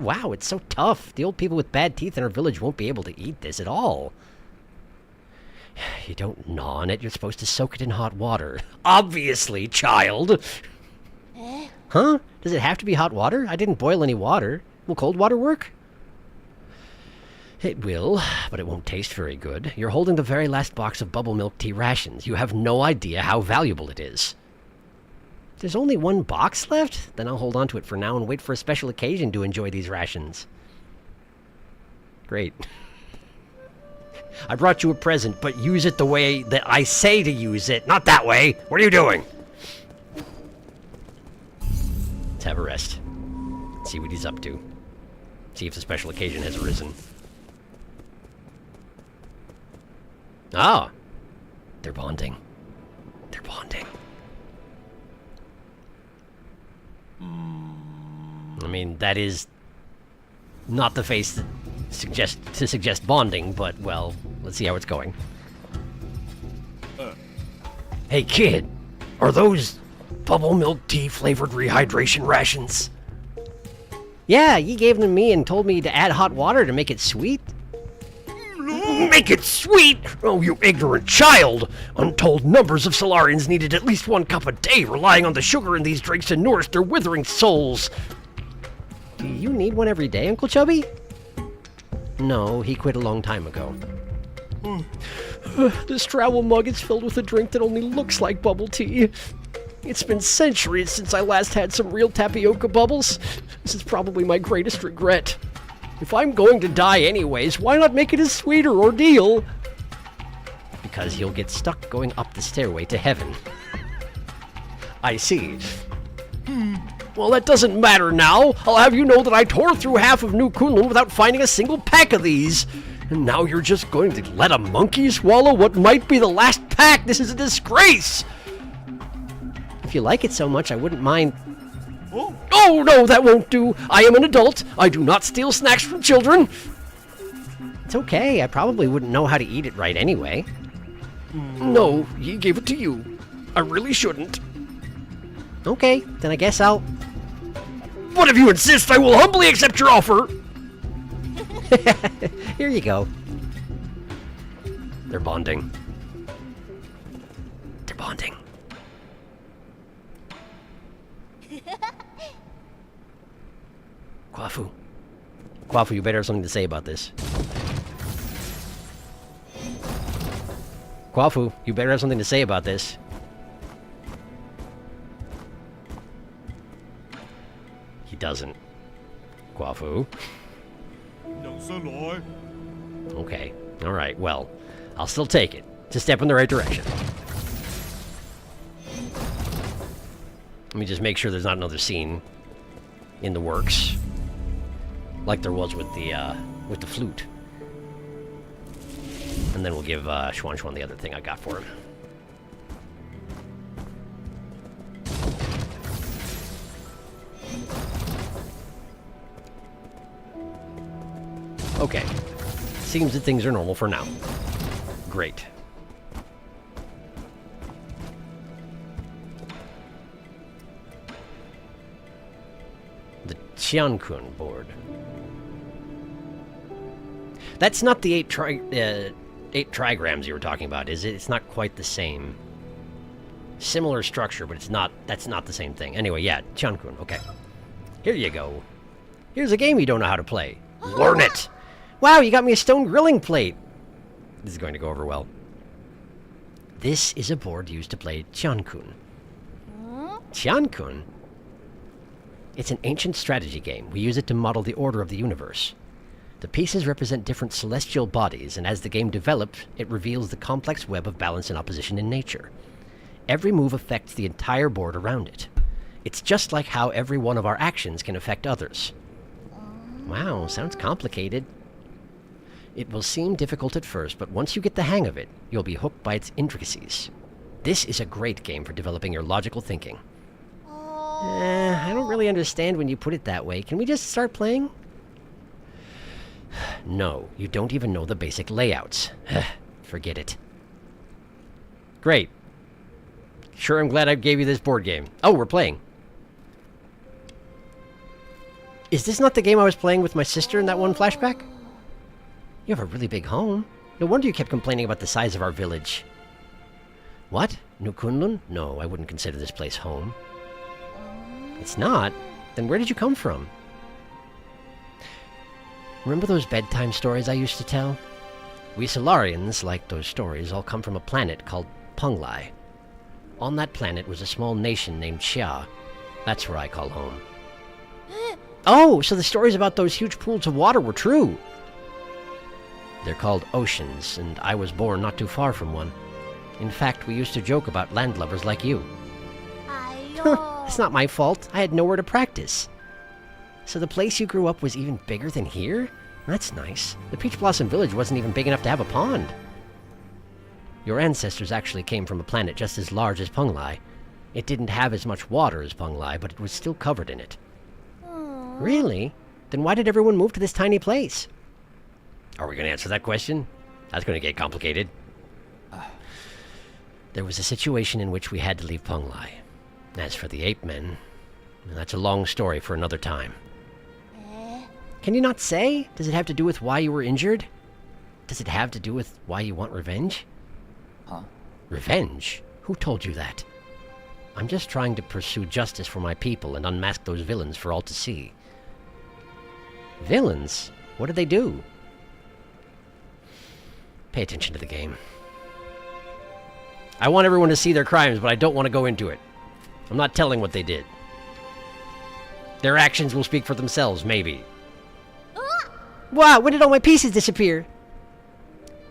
Wow, it's so tough. The old people with bad teeth in our village won't be able to eat this at all. You don't gnaw on it. You're supposed to soak it in hot water. Obviously, child. Huh? Does it have to be hot water? I didn't boil any water. Will cold water work? It will, but it won't taste very good. You're holding the very last box of bubble milk tea rations. You have no idea how valuable it is. There's only one box left? Then I'll hold on to it for now and wait for a special occasion to enjoy these rations. Great. I brought you a present, but use it the way that I say to use it, not that way. What are you doing? Let's have a rest. See what he's up to. See if the special occasion has arisen. Ah! They're bonding. They're bonding. I mean, that is not the face that suggest bonding, but, well, let's see how it's going. Hey, kid! Are those bubble milk tea flavored rehydration rations? Yeah, you gave them to me and told me to add hot water to make it sweet. Make it sweet? Oh, you ignorant child! Untold numbers of Solarians needed at least 1 cup a day, relying on the sugar in these drinks to nourish their withering souls. Do you need one every day, Uncle Chubby? No, he quit a long time ago. This travel mug is filled with a drink that only looks like bubble tea. It's been centuries since I last had some real tapioca bubbles. This is probably my greatest regret. If I'm going to die anyways, why not make it a sweeter ordeal? Because you'll get stuck going up the stairway to heaven. I see. Well, that doesn't matter now. I'll have you know that I tore through half of New Kunlun without finding a single pack of these. And now you're just going to let a monkey swallow what might be the last pack? This is a disgrace! If you like it so much, I wouldn't mind... Oh, no, that won't do. I am an adult. I do not steal snacks from children. It's okay. I probably wouldn't know how to eat it right anyway. No, he gave it to you. I really shouldn't. Okay, then I guess I'll... But if you insist, I will humbly accept your offer. Here you go. They're bonding. They're bonding. Kwafu. Kwafu, you better have something to say about this. Kwafu, you better have something to say about this. He doesn't. Kwafu. Okay. Alright, well, I'll still take it. It's a step in the right direction. Let me just make sure there's not another scene in the works. Like there was with the flute. And then we'll give Xuan Xuan the other thing I got for him. Okay. Seems that things are normal for now. Great. The Qiankun board. That's not the 8 trigrams you were talking about, is it? It's not quite the same. Similar structure, but that's not the same thing. Anyway, yeah, Qiankun, okay. Here you go. Here's a game you don't know how to play. Learn it! Wow, you got me a stone grilling plate! This is going to go over well. This is a board used to play Qiankun. Qiankun? It's an ancient strategy game. We use it to model the order of the universe. The pieces represent different celestial bodies, and as the game develops, it reveals the complex web of balance and opposition in nature. Every move affects the entire board around it. It's just like how every one of our actions can affect others. Wow, sounds complicated. It will seem difficult at first, but once you get the hang of it, you'll be hooked by its intricacies. This is a great game for developing your logical thinking. I don't really understand when you put it that way. Can we just start playing? No, you don't even know the basic layouts. Forget it. Great. Sure, I'm glad I gave you this board game. Oh, we're playing. Is this not the game I was playing with my sister in that one flashback? You have a really big home. No wonder you kept complaining about the size of our village. What? New Kunlun? No, I wouldn't consider this place home. It's not? Then where did you come from? Remember those bedtime stories I used to tell? We Solarians, like those stories, all come from a planet called Penglai. On that planet was a small nation named Xia. That's where I call home. Oh, so the stories about those huge pools of water were true! They're called oceans, and I was born not too far from one. In fact, we used to joke about landlubbers like you. It's not my fault. I had nowhere to practice. So the place you grew up was even bigger than here? That's nice. The Peach Blossom Village wasn't even big enough to have a pond. Your ancestors actually came from a planet just as large as Penglai. It didn't have as much water as Penglai, but it was still covered in it. Really? Then why did everyone move to this tiny place? Are we going to answer that question? That's going to get complicated. There was a situation in which we had to leave Penglai. As for the ape men, that's a long story for another time. Can you not say? Does it have to do with why you were injured? Does it have to do with why you want revenge? Huh? Revenge? Who told you that? I'm just trying to pursue justice for my people and unmask those villains for all to see. Villains? What did they do? Pay attention to the game. I want everyone to see their crimes, but I don't want to go into it. I'm not telling what they did. Their actions will speak for themselves, maybe. Wow, when did all my pieces disappear?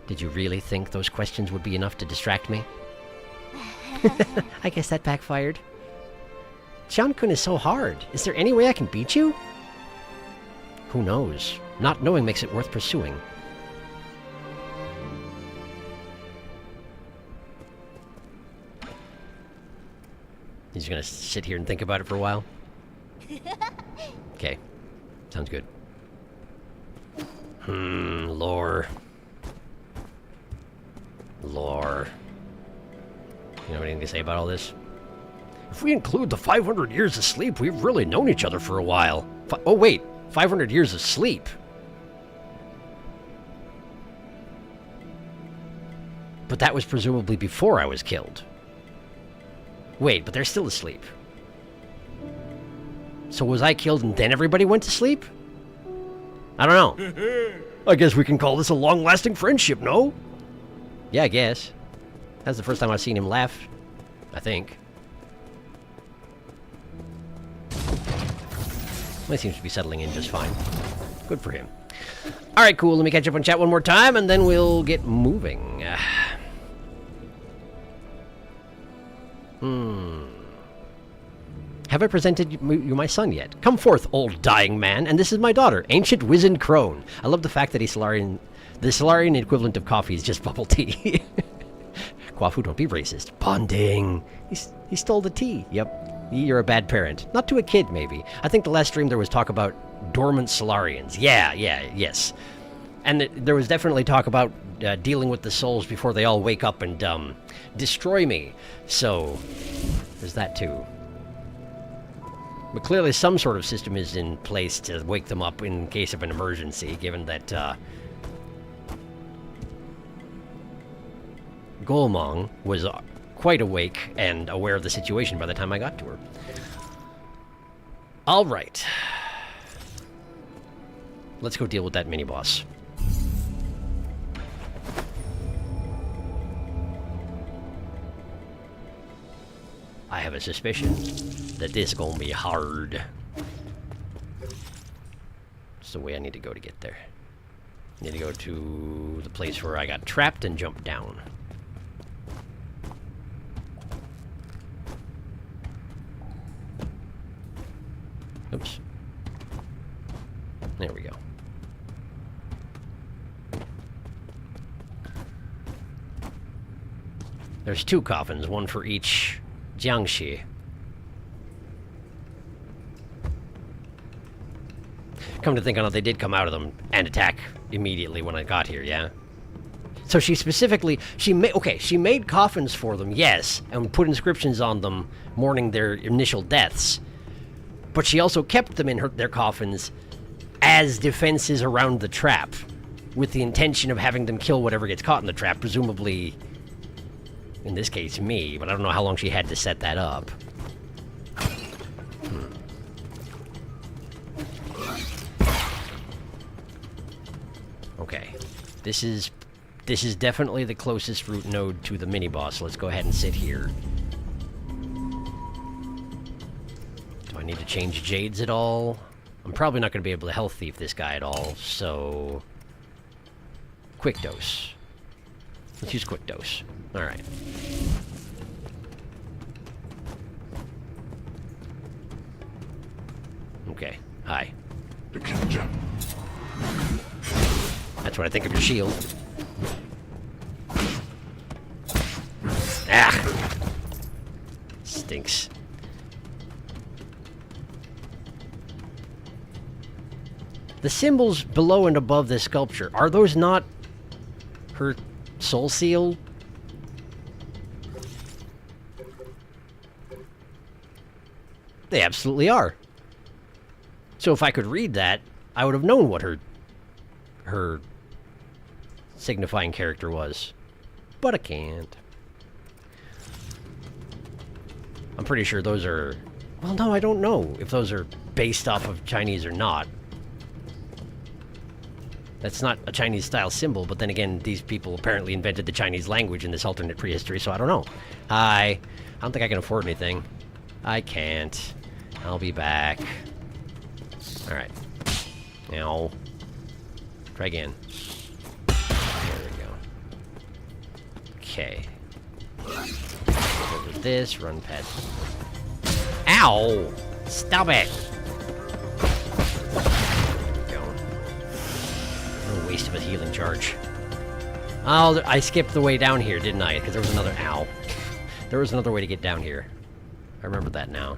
Did you really think those questions would be enough to distract me? I guess that backfired. Xian-kun is so hard. Is there any way I can beat you? Who knows? Not knowing makes it worth pursuing. He's gonna sit here and think about it for a while? Okay. Sounds good. Lore. Lore. You have anything to say about all this? If we include the 500 years of sleep, we've really known each other for a while. Oh wait, 500 years of sleep. But that was presumably before I was killed. Wait, but they're still asleep. So was I killed and then everybody went to sleep? I don't know. I guess we can call this a long-lasting friendship, no? Yeah, I guess. That's the first time I've seen him laugh, I think. Well, he seems to be settling in just fine. Good for him. Alright, cool. Let me catch up on chat one more time, and then we'll get moving. Have I presented you my son yet? Come forth, old dying man, and this is my daughter, ancient wizened crone. I love the fact that the Solarian equivalent of coffee is just bubble tea. Kwafu, don't be racist. Bonding. He stole the tea. Yep. You're a bad parent. Not to a kid, maybe. I think the last stream there was talk about dormant Solarians. Yes. And there was definitely talk about dealing with the souls before they all wake up and destroy me. So, there's that too. But clearly some sort of system is in place to wake them up in case of an emergency, given that Golmong was quite awake and aware of the situation by the time I got to her. Alright. Let's go deal with that mini-boss. I have a suspicion that this is gonna be hard. It's the way I need to go to get there. I need to go to the place where I got trapped and jumped down. Oops. There we go. There's 2 coffins, one for each Jiangxi. Come to think on it, they did come out of them and attack immediately when I got here, yeah? So she specifically, she made coffins for them, yes, and put inscriptions on them mourning their initial deaths. But she also kept them in their coffins as defenses around the trap, with the intention of having them kill whatever gets caught in the trap, presumably, in this case, me, but I don't know how long she had to set that up. Okay. This is definitely the closest route node to the mini-boss, so let's go ahead and sit here. Do I need to change Jades at all? I'm probably not going to be able to health thief this guy at all, so... Quick dose. Let's use quick dose. Alright. Okay. Hi. That's what I think of your shield. Ah! Stinks. The symbols below and above this sculpture, are those not her soul seal? They absolutely are. So if I could read that, I would have known what her signifying character was. But I can't. I'm pretty sure those are... Well, no, I don't know if those are based off of Chinese or not. That's not a Chinese-style symbol, but then again, these people apparently invented the Chinese language in this alternate prehistory, so I don't know. Hi. I don't think I can afford anything. I can't. I'll be back. Alright. Now. Try again. There we go. Okay. Over this, run past. Ow! Stop it! Waste of a healing charge. Oh, I skipped the way down here, didn't I? Because there was another... Ow. There was another way to get down here. I remember that now.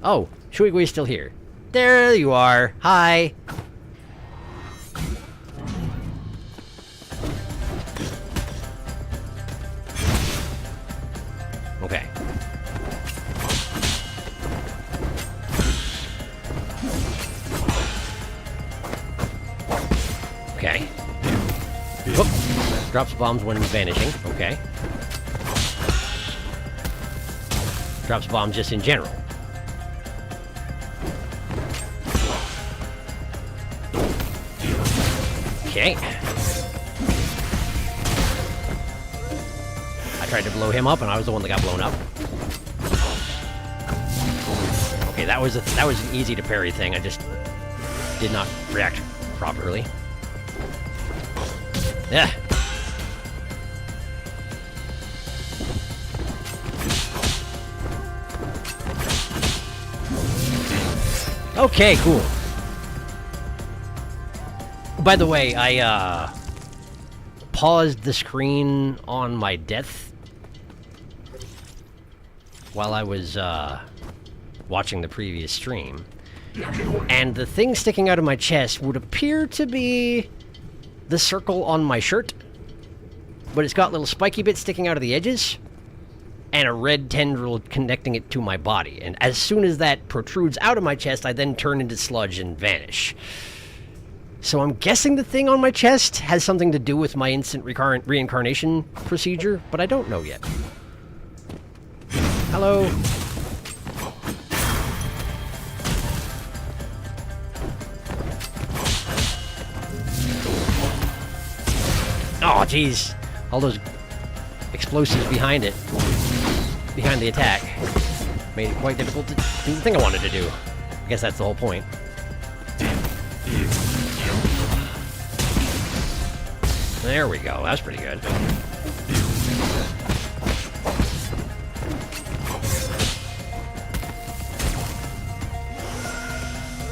Oh, Shuigui's still here. There you are. Hi. Okay. Okay. Whoop. Drops bombs when vanishing. Okay. Drops bombs just in general. Okay. I tried to blow him up, and I was the one that got blown up. Okay, that was an easy to parry thing. I just did not react properly. Yeah. Okay, cool. By the way, I paused the screen on my death while I was watching the previous stream, and the thing sticking out of my chest would appear to be the circle on my shirt, but it's got little spiky bits sticking out of the edges, and a red tendril connecting it to my body. And as soon as that protrudes out of my chest, I then turn into sludge and vanish. So I'm guessing the thing on my chest has something to do with my instant reincarnation procedure, but I don't know yet. Hello. Oh, jeez. All those explosives behind it. Behind the attack. Made it quite difficult to do the thing I wanted to do. I guess that's the whole point. There we go. That's pretty good.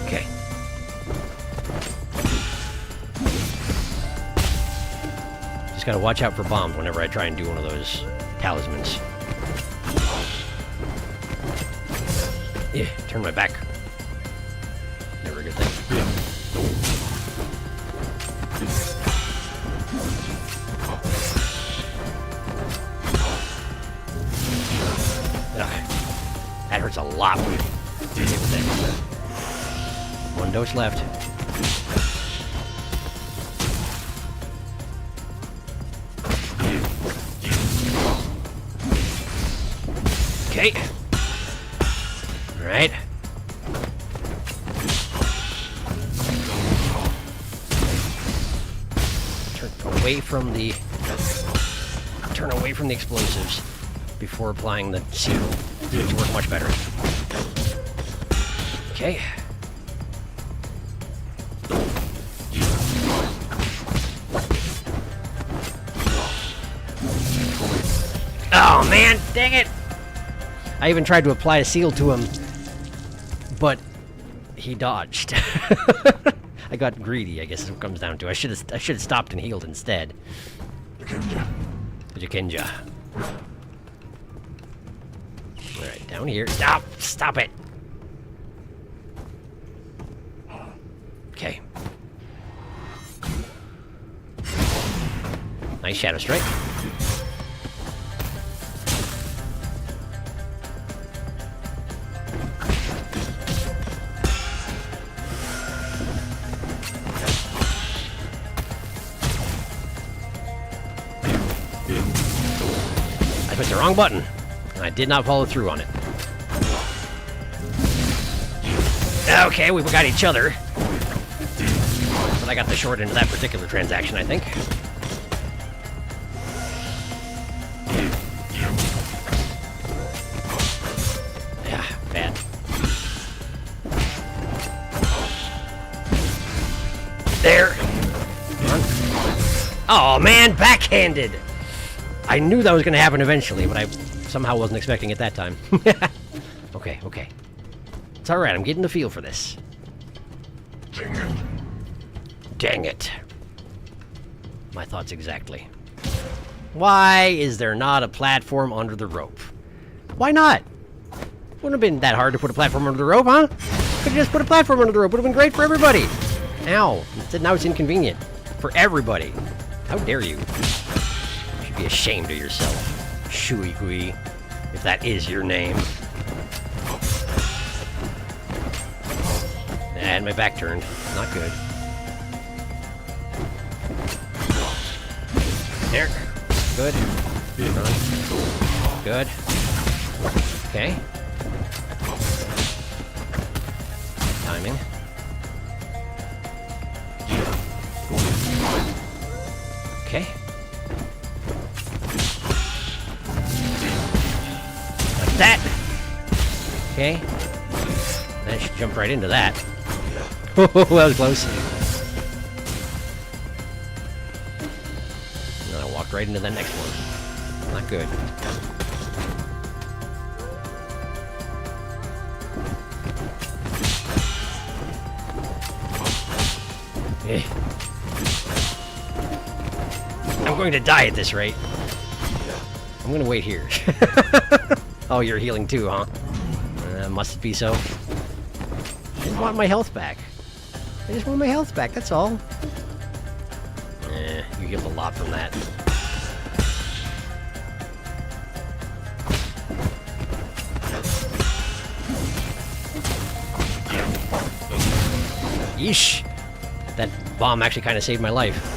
Okay. Just gotta watch out for bombs whenever I try and do one of those talismans. Yeah, turn my back. Never a good thing. That hurts a lot. One dose left. Okay. All right. Turn away from the explosives before applying the seal. It work much better. Okay. Oh man, dang it! I even tried to apply a seal to him, but he dodged. I got greedy, I guess is what it comes down to. I should have stopped and healed instead. Jakinja. Alright, down here. Stop it! Okay. Nice shadow strike. the wrong button. I did not follow through on it. Okay, we got each other. But I got the short end of that particular transaction, I think. Yeah, bad. There. Oh man, backhanded! I knew that was going to happen eventually, but I somehow wasn't expecting it that time. Okay, okay. It's alright, I'm getting the feel for this. Dang it. Dang it. My thoughts exactly. Why is there not a platform under the rope? Why not? Wouldn't have been that hard to put a platform under the rope, huh? Could have just put a platform under the rope. Would have been great for everybody. Ow. Instead, now it's inconvenient. For everybody. How dare you? You should be ashamed of yourself. Shui Gui. If that is your name. And my back turned. Not good. There. Good. Run. Good. Okay. Timing. Okay. Like that. Okay. That should jump right into that. Oh, that was close. And then I walked right into that next one. Not good. Eh. I'm going to die at this rate. I'm going to wait here. Oh, you're healing too, huh? Must be so. I just want my health back. I just want my health back, that's all. You healed a lot from that. Yeesh! That bomb actually kind of saved my life.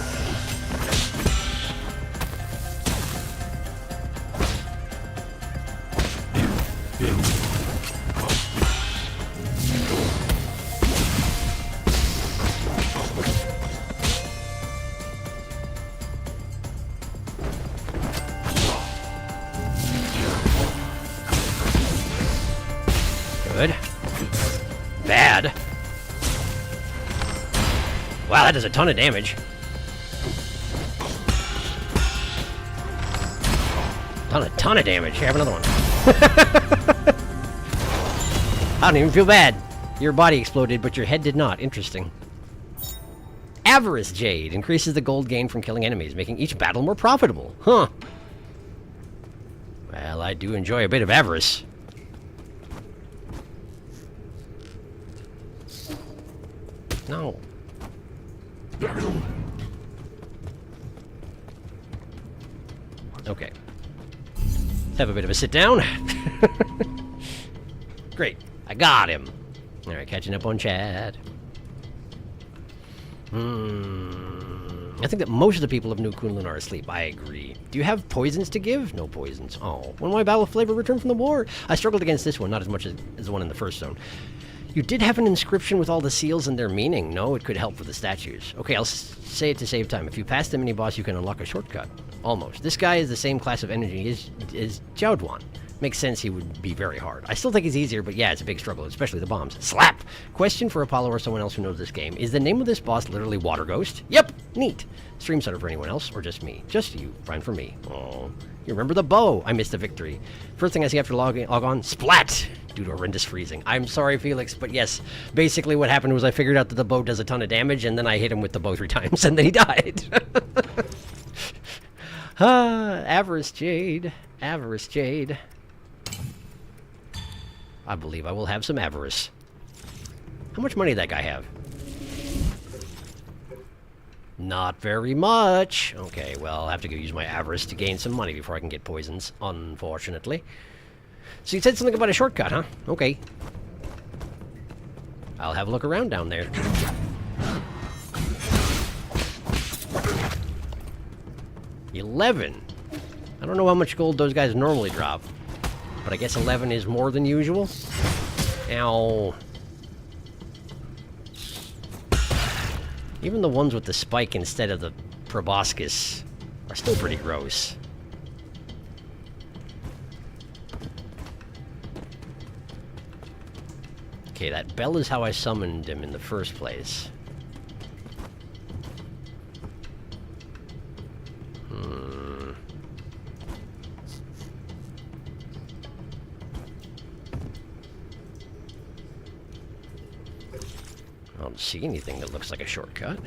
Good. Bad. Wow, that does a ton of damage. Ton of damage. Here, have another one. I don't even feel bad. Your body exploded, but your head did not. Interesting. Avarice Jade increases the gold gain from killing enemies, making each battle more profitable. Huh. Well, I do enjoy a bit of avarice. No. Okay. Let's have a bit of a sit down. Great. I got him. Alright, catching up on Chad. I think that most of the people of New Kunlun are asleep. I agree. Do you have poisons to give? No poisons. Oh. When my battle flavor returned from the war, I struggled against this one, not as much as the one in the first zone. You did have an inscription with all the seals and their meaning. No, it could help with the statues. Okay, I'll say it to save time. If you pass the mini-boss, you can unlock a shortcut. Almost. This guy is the same class of energy as Jiaoduan. Makes sense he would be very hard. I still think he's easier, but yeah, it's a big struggle, especially the bombs. Slap! Question for Apollo or someone else who knows this game. Is the name of this boss literally Water Ghost? Yep! Neat. Stream setup for anyone else, or just me? Just you. Fine for me. Oh. You remember the bow? I missed the victory. First thing I see after log on, splat! Due to horrendous freezing. I'm sorry, Felix, but yes, basically what happened was I figured out that the bow does a ton of damage, and then I hit him with the bow 3 times, and then he died. Avarice Jade. Avarice Jade. I believe I will have some avarice. How much money did that guy have? Not very much. Okay, well, I'll have to go use my avarice to gain some money before I can get poisons, unfortunately. So you said something about a shortcut, huh? Okay. I'll have a look around down there. $11. I don't know how much gold those guys normally drop, but I guess 11 is more than usual. Ow. Even the ones with the spike instead of the proboscis are still pretty gross. Okay, that bell is how I summoned him in the first place. I don't see anything that looks like a shortcut.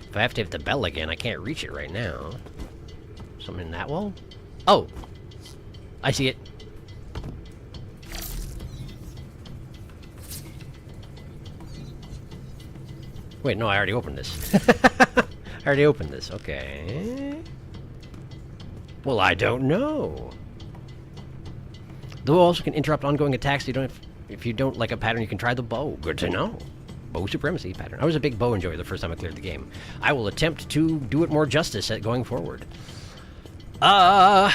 If I have to hit the bell again, I can't reach it right now. Something in that wall? Oh! I see it. Wait, no, I already opened this. I already opened this, okay. Well, I don't know. The bow also can interrupt ongoing attacks. So you don't if you don't like a pattern, you can try the bow. Good to know. Bow supremacy pattern. I was a big bow enjoyer the first time I cleared the game. I will attempt to do it more justice at going forward. Well,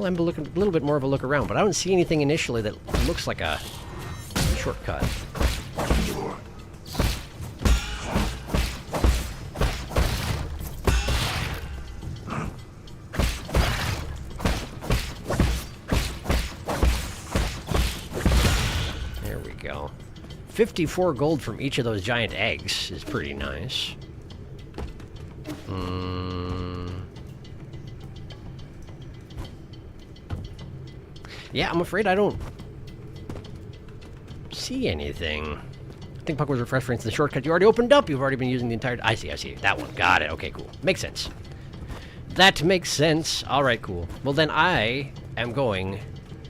I'm looking a little bit more of a look around, but I don't see anything initially that looks like a shortcut. There we go. 54 gold from each of those giant eggs is pretty nice. Yeah, I'm afraid I don't see anything. I think Puck was referring to the shortcut you already opened up. You've already been using the entire... I see. That one. Got it. Okay, cool. Makes sense. That makes sense. All right, cool. Well, then I am going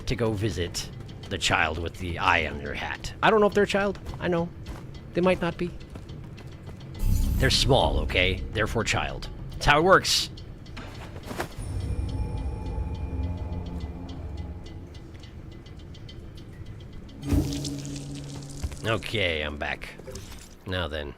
to go visit the child with the eye on their hat. I don't know if they're a child. I know. They might not be. They're small, okay? Therefore child. That's how it works. Okay, I'm back. Now then.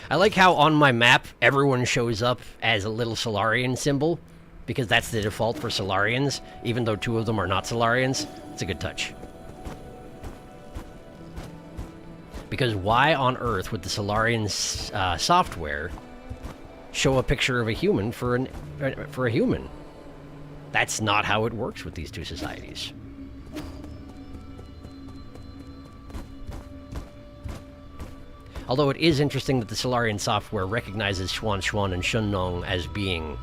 I like how on my map, everyone shows up as a little Solarian symbol, because that's the default for Solarians, even though two of them are not Solarians. It's a good touch. Because why on earth would the Solarian software show a picture of a human for a human? That's not how it works with these two societies. Although it is interesting that the Solarian software recognizes Xuan Xuan and Shun Nong as being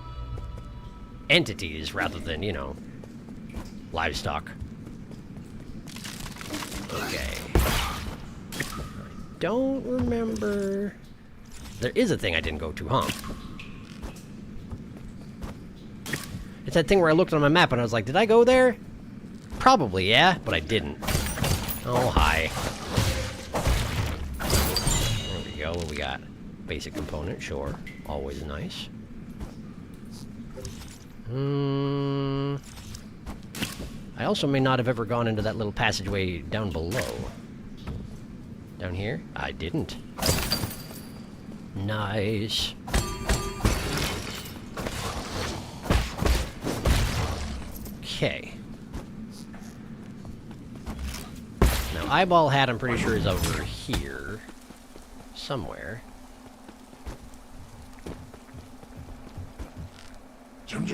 entities rather than, you know, livestock. Okay. I don't remember... There is a thing I didn't go to, huh? It's that thing where I looked on my map and I was like, did I go there? Probably, yeah, but I didn't. Oh, hi. What we got? Basic component, sure. Always nice. I also may not have ever gone into that little passageway down below. Down here? I didn't. Nice. Okay. Now, Eyeball Hat, I'm pretty sure, is over here. Somewhere. And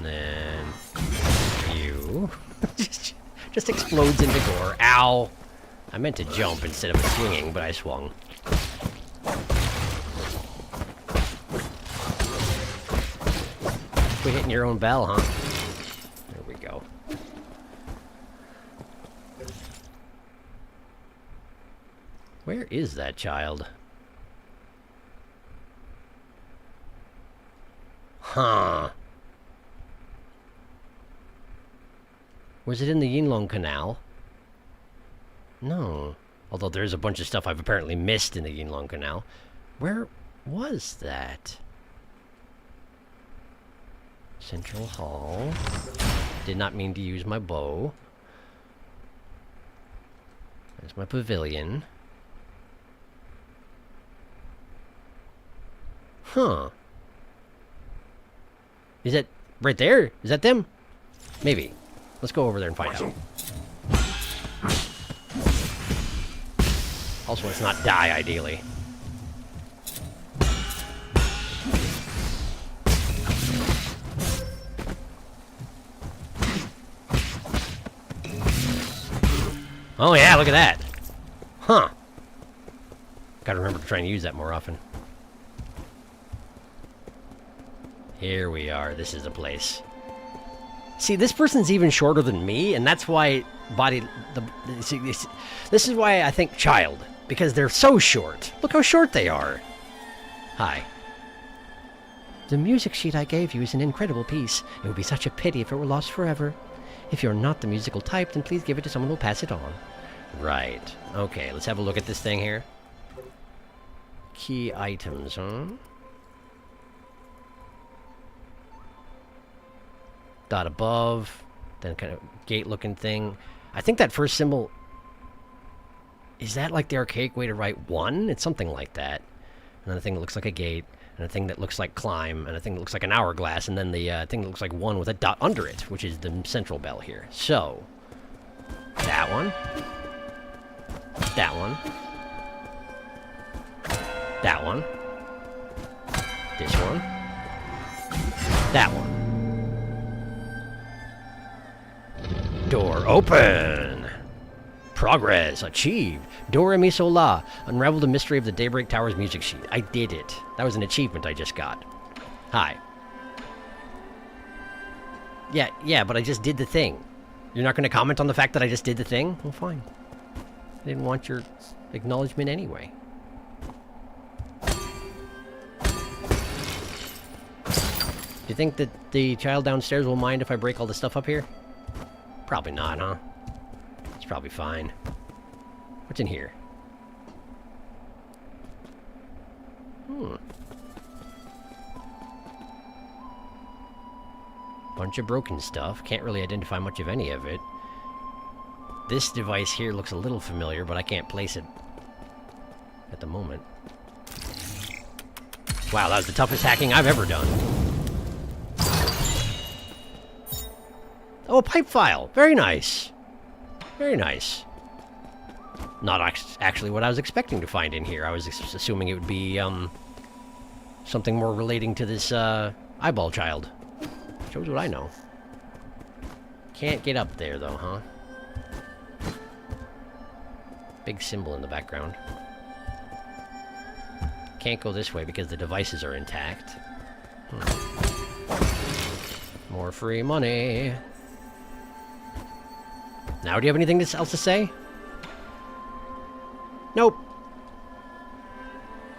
then you just explodes into gore. Ow! I meant to jump instead of swinging, but I swung. Quit hitting your own bell, huh? There we go. Where is that child? Huh. Was it in the Yinlong Canal? No. Although there's a bunch of stuff I've apparently missed in the Yinlong Canal. Where was that? Central Hall. Did not mean to use my bow. There's my pavilion. Huh. Is it right there? Is that them? Maybe. Let's go over there and find out. Also, let's not die, ideally. Oh yeah, look at that! Huh. Gotta remember to try and use that more often. Here we are. This is the place. See, this person's even shorter than me, and that's why this is why I think child. Because they're so short. Look how short they are. Hi. The music sheet I gave you is an incredible piece. It would be such a pity if it were lost forever. If you're not the musical type, then please give it to someone who'll pass it on. Right. Okay, let's have a look at this thing here. Key items, huh? Dot above. Then kind of gate-looking thing. I think that first symbol... Is that like the archaic way to write 1? It's something like that. Another thing that looks like a gate. And a thing that looks like climb. And a thing that looks like an hourglass. And then the thing that looks like 1 with a dot under it. Which is the central bell here. So... That one. That one. That one. This one. That one. Door open! Progress achieved. Do re mi so la. Unravel the mystery of the Daybreak Tower's music sheet. I did it. That was an achievement I just got. Hi. Yeah, but I just did the thing. You're not going to comment on the fact that I just did the thing? Well, fine. I didn't want your acknowledgement anyway. Do you think that the child downstairs will mind if I break all the stuff up here? Probably not, huh? It's probably fine. What's in here? Bunch of broken stuff. Can't really identify much of any of it. This device here looks a little familiar, but I can't place it at the moment. Wow, that was the toughest hacking I've ever done. Oh, a pipe file. Very nice. Very nice. Not actually what I was expecting to find in here. I was assuming it would be, something more relating to this, eyeball child. Shows what I know. Can't get up there, though, huh? Big symbol in the background. Can't go this way because the devices are intact. More free money. Now, do you have anything else to say? Nope.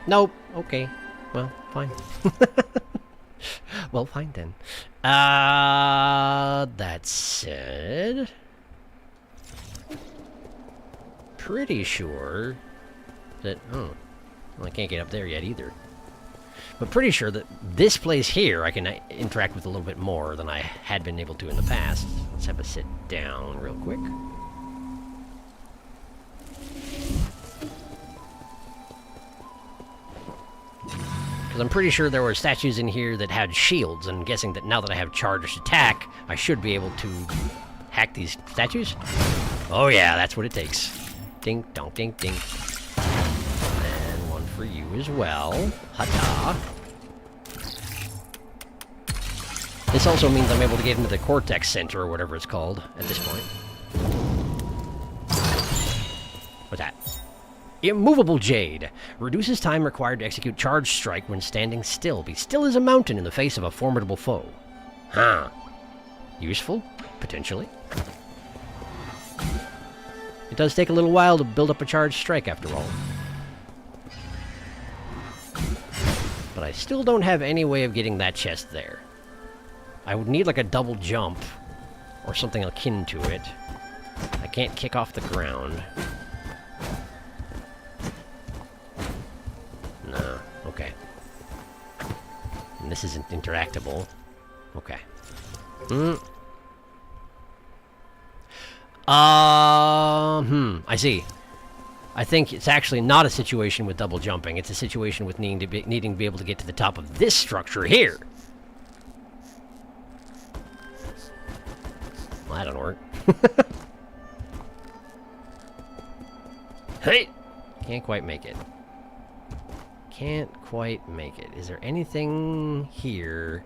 Nope. Okay. Well, fine. Well, fine then. That said... Pretty sure that... Oh. Well, I can't get up there yet either. But pretty sure that this place here I can interact with a little bit more than I had been able to in the past. Let's have a sit down real quick. Because I'm pretty sure there were statues in here that had shields, and I'm guessing that now that I have charged attack, I should be able to hack these statues. Oh yeah, that's what it takes. Ding, dong, ding, ding. And one for you as well. Ha-da. This also means I'm able to get into the Cortex Center, or whatever it's called, at this point. What's that? Immovable Jade. Reduces time required to execute Charge Strike when standing still. Be still as a mountain in the face of a formidable foe. Huh. Useful? Potentially. It does take a little while to build up a Charge Strike, after all. But I still don't have any way of getting that chest there. I would need like a double jump, or something akin to it. I can't kick off the ground. No, okay. And this isn't interactable. Okay. I see. I think it's actually not a situation with double jumping. It's a situation with needing to be able to get to the top of this structure here. Well, that don't work. Hey! Can't quite make it. Can't quite make it. Is there anything here?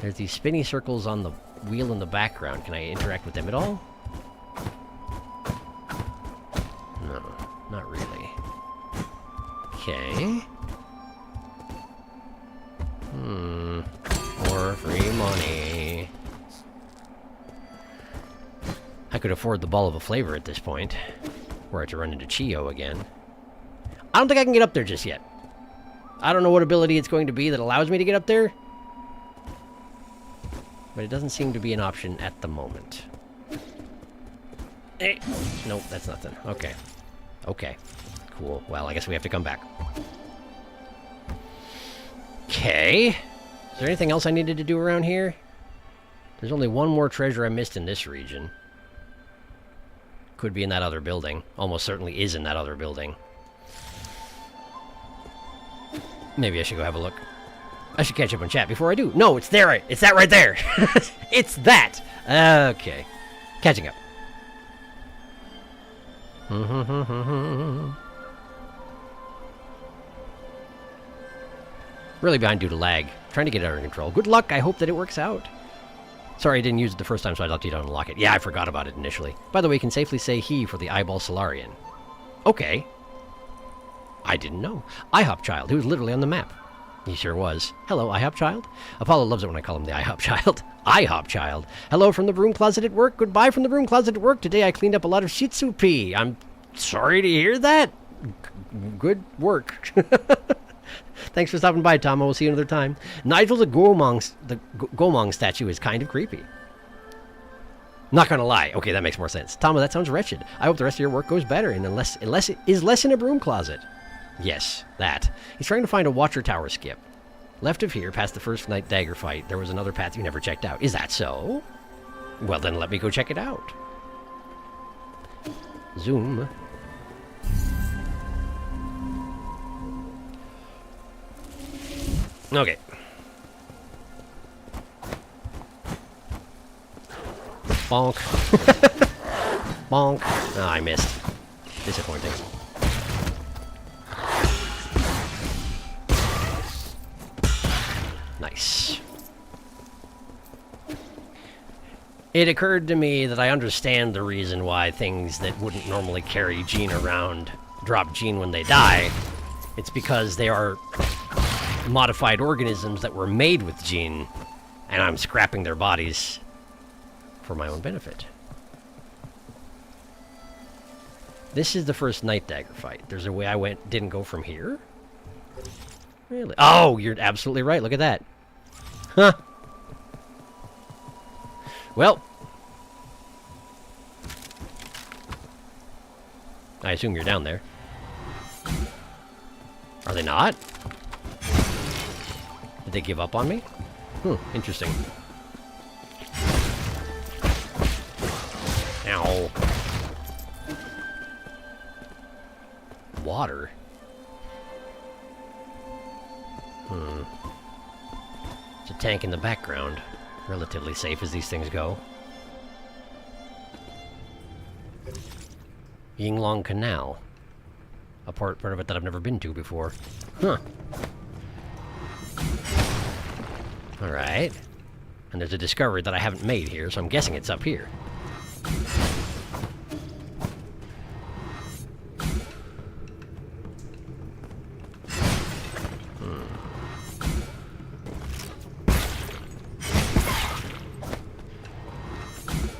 There's these spinny circles on the wheel in the background. Can I interact with them at all? No, not really. Okay. More free money. I could afford the ball of a flavor at this point. Were I to run into Chio again. I don't think I can get up there just yet. I don't know what ability it's going to be that allows me to get up there. But it doesn't seem to be an option at the moment. Eh. Nope, that's nothing. Okay. Okay. Cool. Well, I guess we have to come back. Okay. Is there anything else I needed to do around here? There's only one more treasure I missed in this region. Could be in that other building. Almost certainly is in that other building. Maybe I should go have a look. I should catch up on chat before I do. No, it's there. It's that right there. It's that. Okay. Catching up. Really behind due to lag. Trying to get it under control. Good luck. I hope that it works out. Sorry, I didn't use it the first time, so I'd left you to unlock it. Yeah, I forgot about it initially. By the way, you can safely say he for the eyeball Solarian. Okay. I didn't know. IHOP Child, he was literally on the map. He sure was. Hello, IHOP Child. Apollo loves it when I call him the IHOP Child. IHOP Child. Hello from the broom closet at work. Goodbye from the broom closet at work. Today I cleaned up a lot of Shih Tzu pee. I'm sorry to hear that. Good work. Thanks for stopping by, Tom. We'll see you another time. Nigel the Gomong statue is kind of creepy. Not gonna lie. Okay, that makes more sense. Tama, that sounds wretched. I hope the rest of your work goes better, and unless it is less in a broom closet. Yes, that. He's trying to find a watcher tower skip. Left of here, past the first night dagger fight, there was another path you never checked out. Is that so? Well, then let me go check it out. Zoom. Okay. Bonk. Bonk. Oh, I missed. Disappointing. Nice. It occurred to me that I understand the reason why things that wouldn't normally carry Gene around drop Gene when they die. It's because they are modified organisms that were made with Gene, and I'm scrapping their bodies for my own benefit. This is the first night dagger fight. There's a way I didn't go from here? Really? Oh, you're absolutely right. Look at that. Huh. Well. I assume you're down there. Are they not? Did they give up on me? Interesting. Ow. Water? It's a tank in the background. Relatively safe as these things go. Yinglong Canal. A part of it that I've never been to before. Huh. Alright. And there's a discovery that I haven't made here, so I'm guessing it's up here.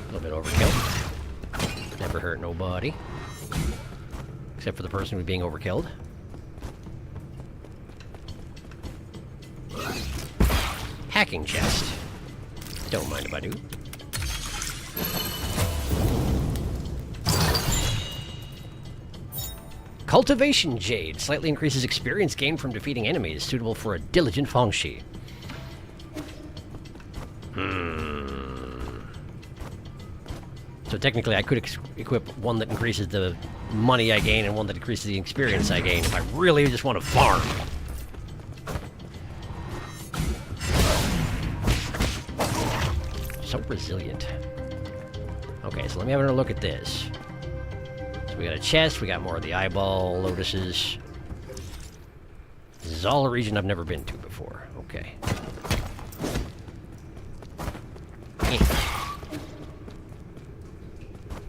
A little bit overkill. Never hurt nobody. Except for the person who's being overkilled. Hacking chest. Don't mind if I do. Cultivation Jade. Slightly increases experience gained from defeating enemies. Suitable for a diligent Fangshi. So technically, I could equip one that increases the money I gain and one that increases the experience I gain if I really just want to farm. So resilient. Okay, so let me have another look at this. So we got a chest, we got more of the eyeball lotuses. This is all a region I've never been to before. Okay.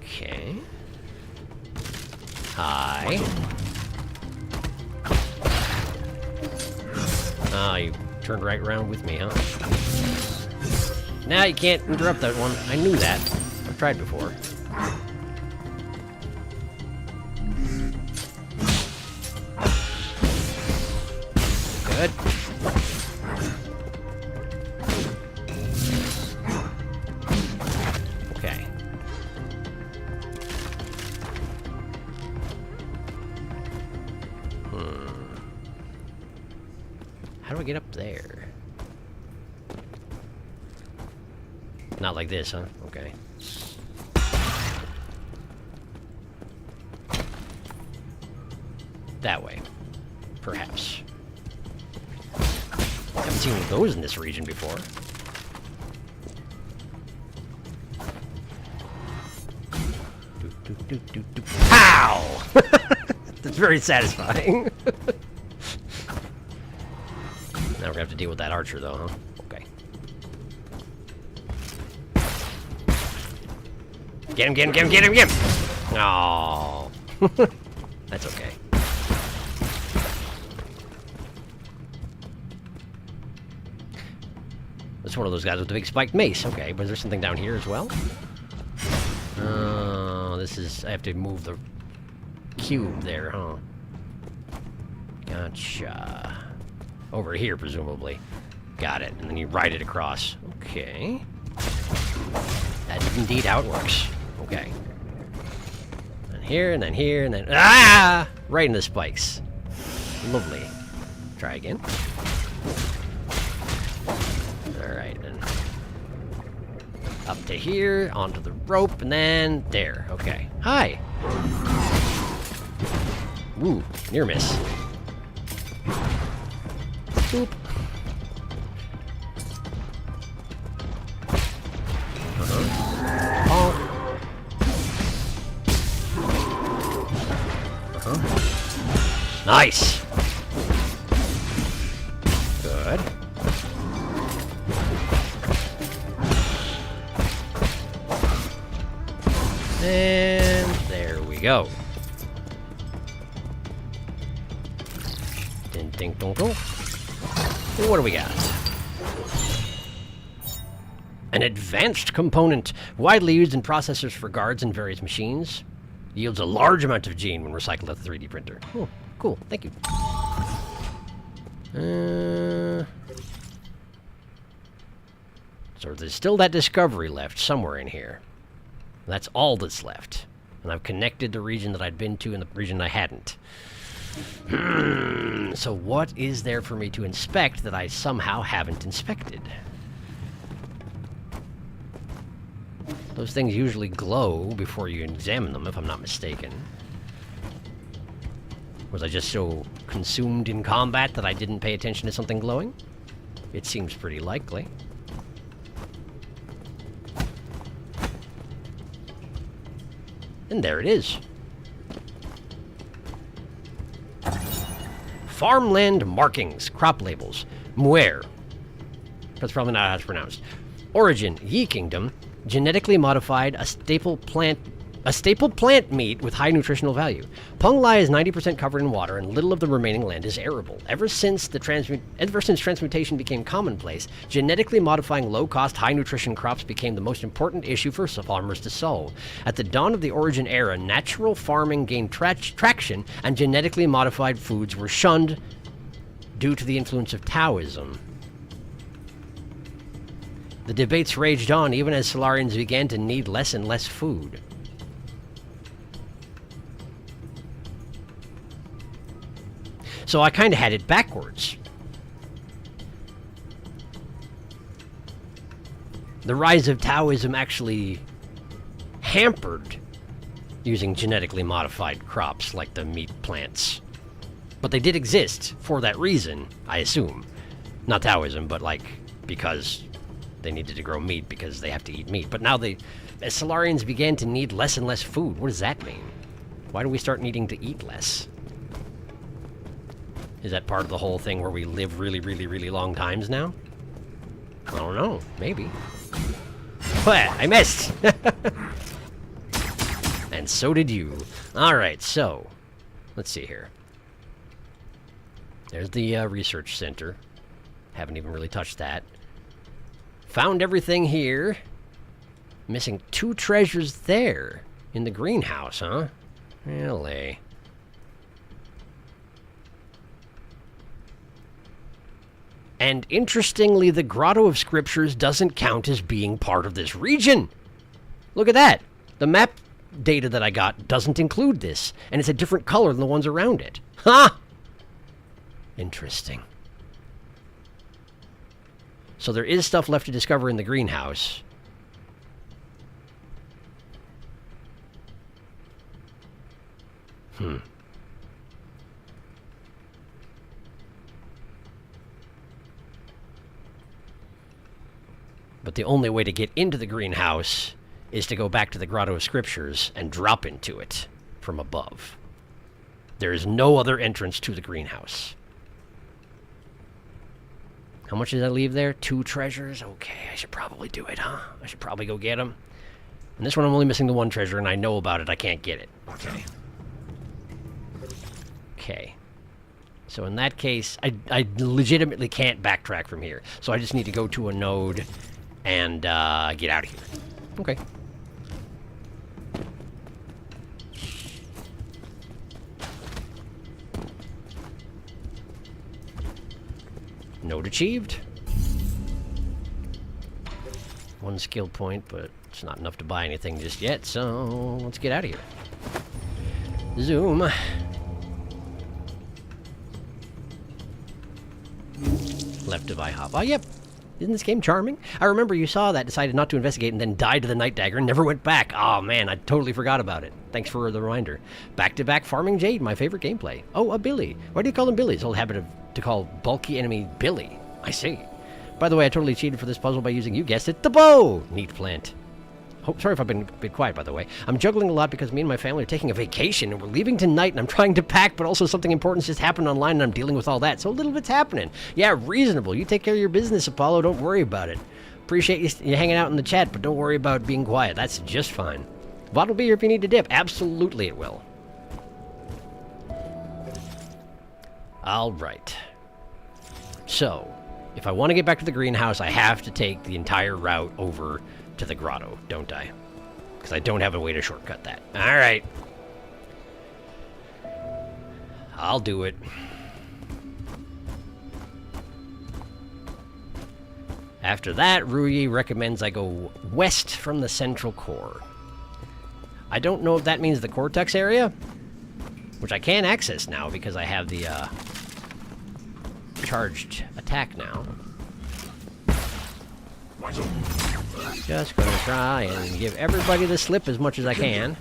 Okay. Hi. Ah, you turned right around with me, huh? Now you can't interrupt that one. I knew that. I've tried before. Good. Okay. How do I get up there? Not like this, huh? Okay. That way. Perhaps. Haven't seen one of those in this region before. Pow! That's very satisfying. Now we're gonna have to deal with that archer, though, huh? Okay. Get him, get him, get him, get him, get him! Oh, that's okay. That's one of those guys with the big spiked mace. Okay, but is there something down here as well? Oh, this is... I have to move the cube there, huh? Gotcha. Over here, presumably. Got it. And then you ride it across. Okay. That is indeed how it works. Okay. And here, and then here, and then... Ah! Right in the spikes. Lovely. Try again. Alright, and... up to here, onto the rope, and then... there. Okay. Hi! Ooh, near miss. Boop. Nice! Good. And there we go. Ding ding dong dong. What do we got? An advanced component, widely used in processors for guards and various machines. Yields a large amount of gene when recycled at the 3D printer. Oh, cool. Thank you. So there's still that discovery left somewhere in here. That's all that's left. And I've connected the region that I'd been to and the region I hadn't. So what is there for me to inspect that I somehow haven't inspected? Those things usually glow before you examine them, if I'm not mistaken. Was I just so consumed in combat that I didn't pay attention to something glowing? It seems pretty likely. And there it is. Farmland markings, crop labels. Muir. That's probably not how it's pronounced. Origin, Yi Kingdom. Genetically modified, a staple plant meat with high nutritional value. Peng Lai is 90% covered in water, and little of the remaining land is arable. Ever since transmutation became commonplace, genetically modifying low-cost, high-nutrition crops became the most important issue for farmers to solve. At the dawn of the Origin era, natural farming gained traction, and genetically modified foods were shunned due to the influence of Taoism. The debates raged on even as Solarians began to need less and less food. So I kind of had it backwards. the rise of Taoism actually hampered using genetically modified crops like the meat plants. But they did exist for that reason, I assume. Not Taoism, but like because they needed to grow meat because they have to eat meat. But now as Solarians began to need less and less food. What does that mean? Why do we start needing to eat less? Is that part of the whole thing where we live really, really, really long times now? I don't know. Maybe. What? I missed! And so did you. Alright, so let's see here. There's the research center. Haven't even really touched that. Found everything here. Missing 2 treasures there. In the greenhouse, huh? Really? And interestingly, the Grotto of Scriptures doesn't count as being part of this region. Look at that. The map data that I got doesn't include this. And it's a different color than the ones around it. Ha! Interesting. So there is stuff left to discover in the greenhouse. But the only way to get into the greenhouse is to go back to the Grotto of Scriptures and drop into it from above. There is no other entrance to the greenhouse. How much did I leave there? 2 treasures? Okay, I should probably do it, huh? I should probably go get them. And this one I'm only missing the 1 treasure, and I know about it. I can't get it. Okay. Okay. So in that case, I legitimately can't backtrack from here. So I just need to go to a node and get out of here. Okay. Node achieved. 1 skill point, but it's not enough to buy anything just yet, so let's get out of here. Zoom. Left if I hop. Oh, yep. Isn't this game charming? I remember you saw that, decided not to investigate, and then died to the Night Dagger and never went back. Oh, man, I totally forgot about it. Thanks for the reminder. Back-to-back farming Jade, my favorite gameplay. Oh, a Billy. Why do you call him Billy? His old habit to call bulky enemy Billy. I see. By the way, I totally cheated for this puzzle by using, you guessed it, the bow! Neat plant. Oh, sorry if I've been a bit quiet, by the way. I'm juggling a lot because me and my family are taking a vacation, and we're leaving tonight, and I'm trying to pack, but also something important's just happened online, and I'm dealing with all that, so a little bit's happening. Yeah, reasonable. You take care of your business, Apollo. Don't worry about it. Appreciate you hanging out in the chat, but don't worry about being quiet. That's just fine. VOD will be here if you need to dip. Absolutely it will. All right. So, if I want to get back to the greenhouse, I have to take the entire route over to the grotto, don't I? Because I don't have a way to shortcut that. Alright. I'll do it. After that, Ruyi recommends I go west from the central core. I don't know if that means the Cortex area, which I can access now because I have the charged attack now. Just gonna try and give everybody the slip as much as I can.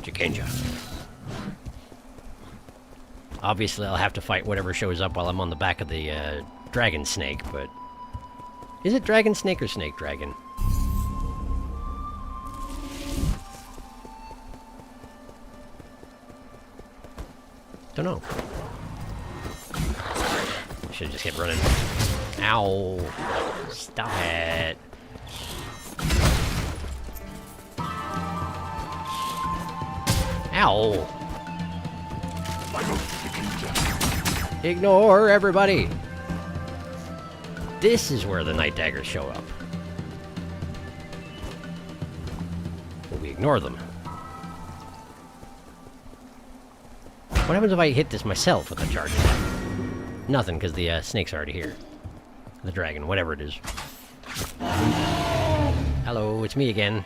Chikenja. Obviously, I'll have to fight whatever shows up while I'm on the back of the dragon snake, but... Is it dragon snake or snake dragon? Don't know. Should've just kept running. Ow. Stop it. Ow. Ignore everybody. This is where the Night Daggers show up. But we ignore them. What happens if I hit this myself with a charge attack? Nothing, because the snake's already here. The dragon, whatever it is. Hello, it's me again.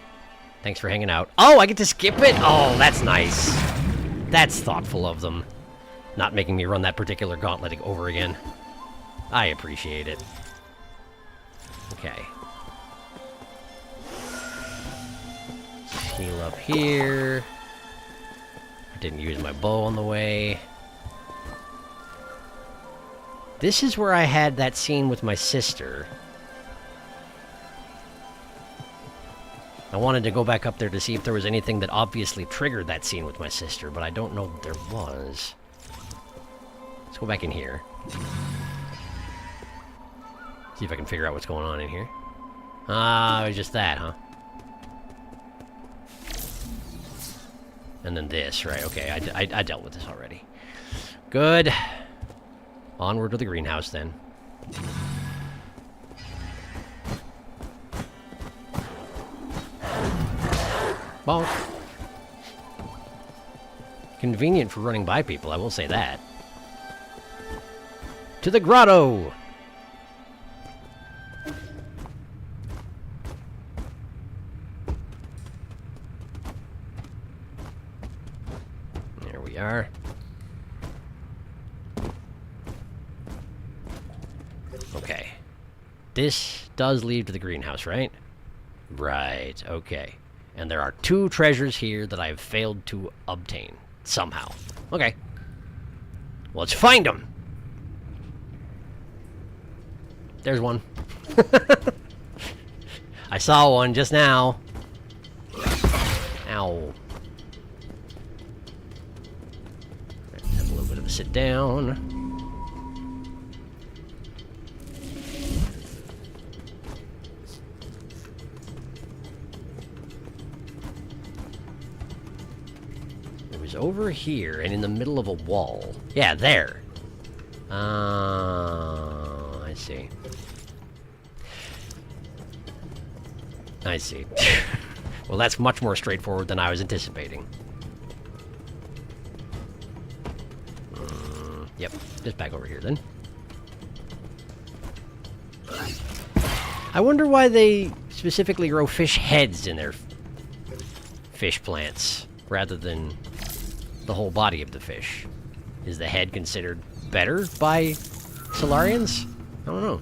Thanks for hanging out. Oh, I get to skip it? Oh, that's nice. That's thoughtful of them. Not making me run that particular gauntlet over again. I appreciate it. Okay. heal up here. I didn't use my bow on the way. This is where I had that scene with my sister. I wanted to go back up there to see if there was anything that obviously triggered that scene with my sister, but I don't know that there was. Let's go back in here. See if I can figure out what's going on in here. Ah, it was just that, huh? And then this, right? Okay, I dealt with this already. Good. Onward to the greenhouse, then. Bonk. Convenient for running by people, I will say that. To the grotto! There we are. Okay. This does lead to the greenhouse, right? Right, okay. And there are 2 treasures here that I have failed to obtain. Somehow. Okay. Well, let's find them! There's one. I saw one just now. Ow. Let's have a little bit of a sit down. It was over here and in the middle of a wall. Yeah, there. I see. I see. Well, that's much more straightforward than I was anticipating. Yep, just back over here then. I wonder why they specifically grow fish heads in their fish plants rather than the whole body of the fish. Is the head considered better by Solarians? I don't know.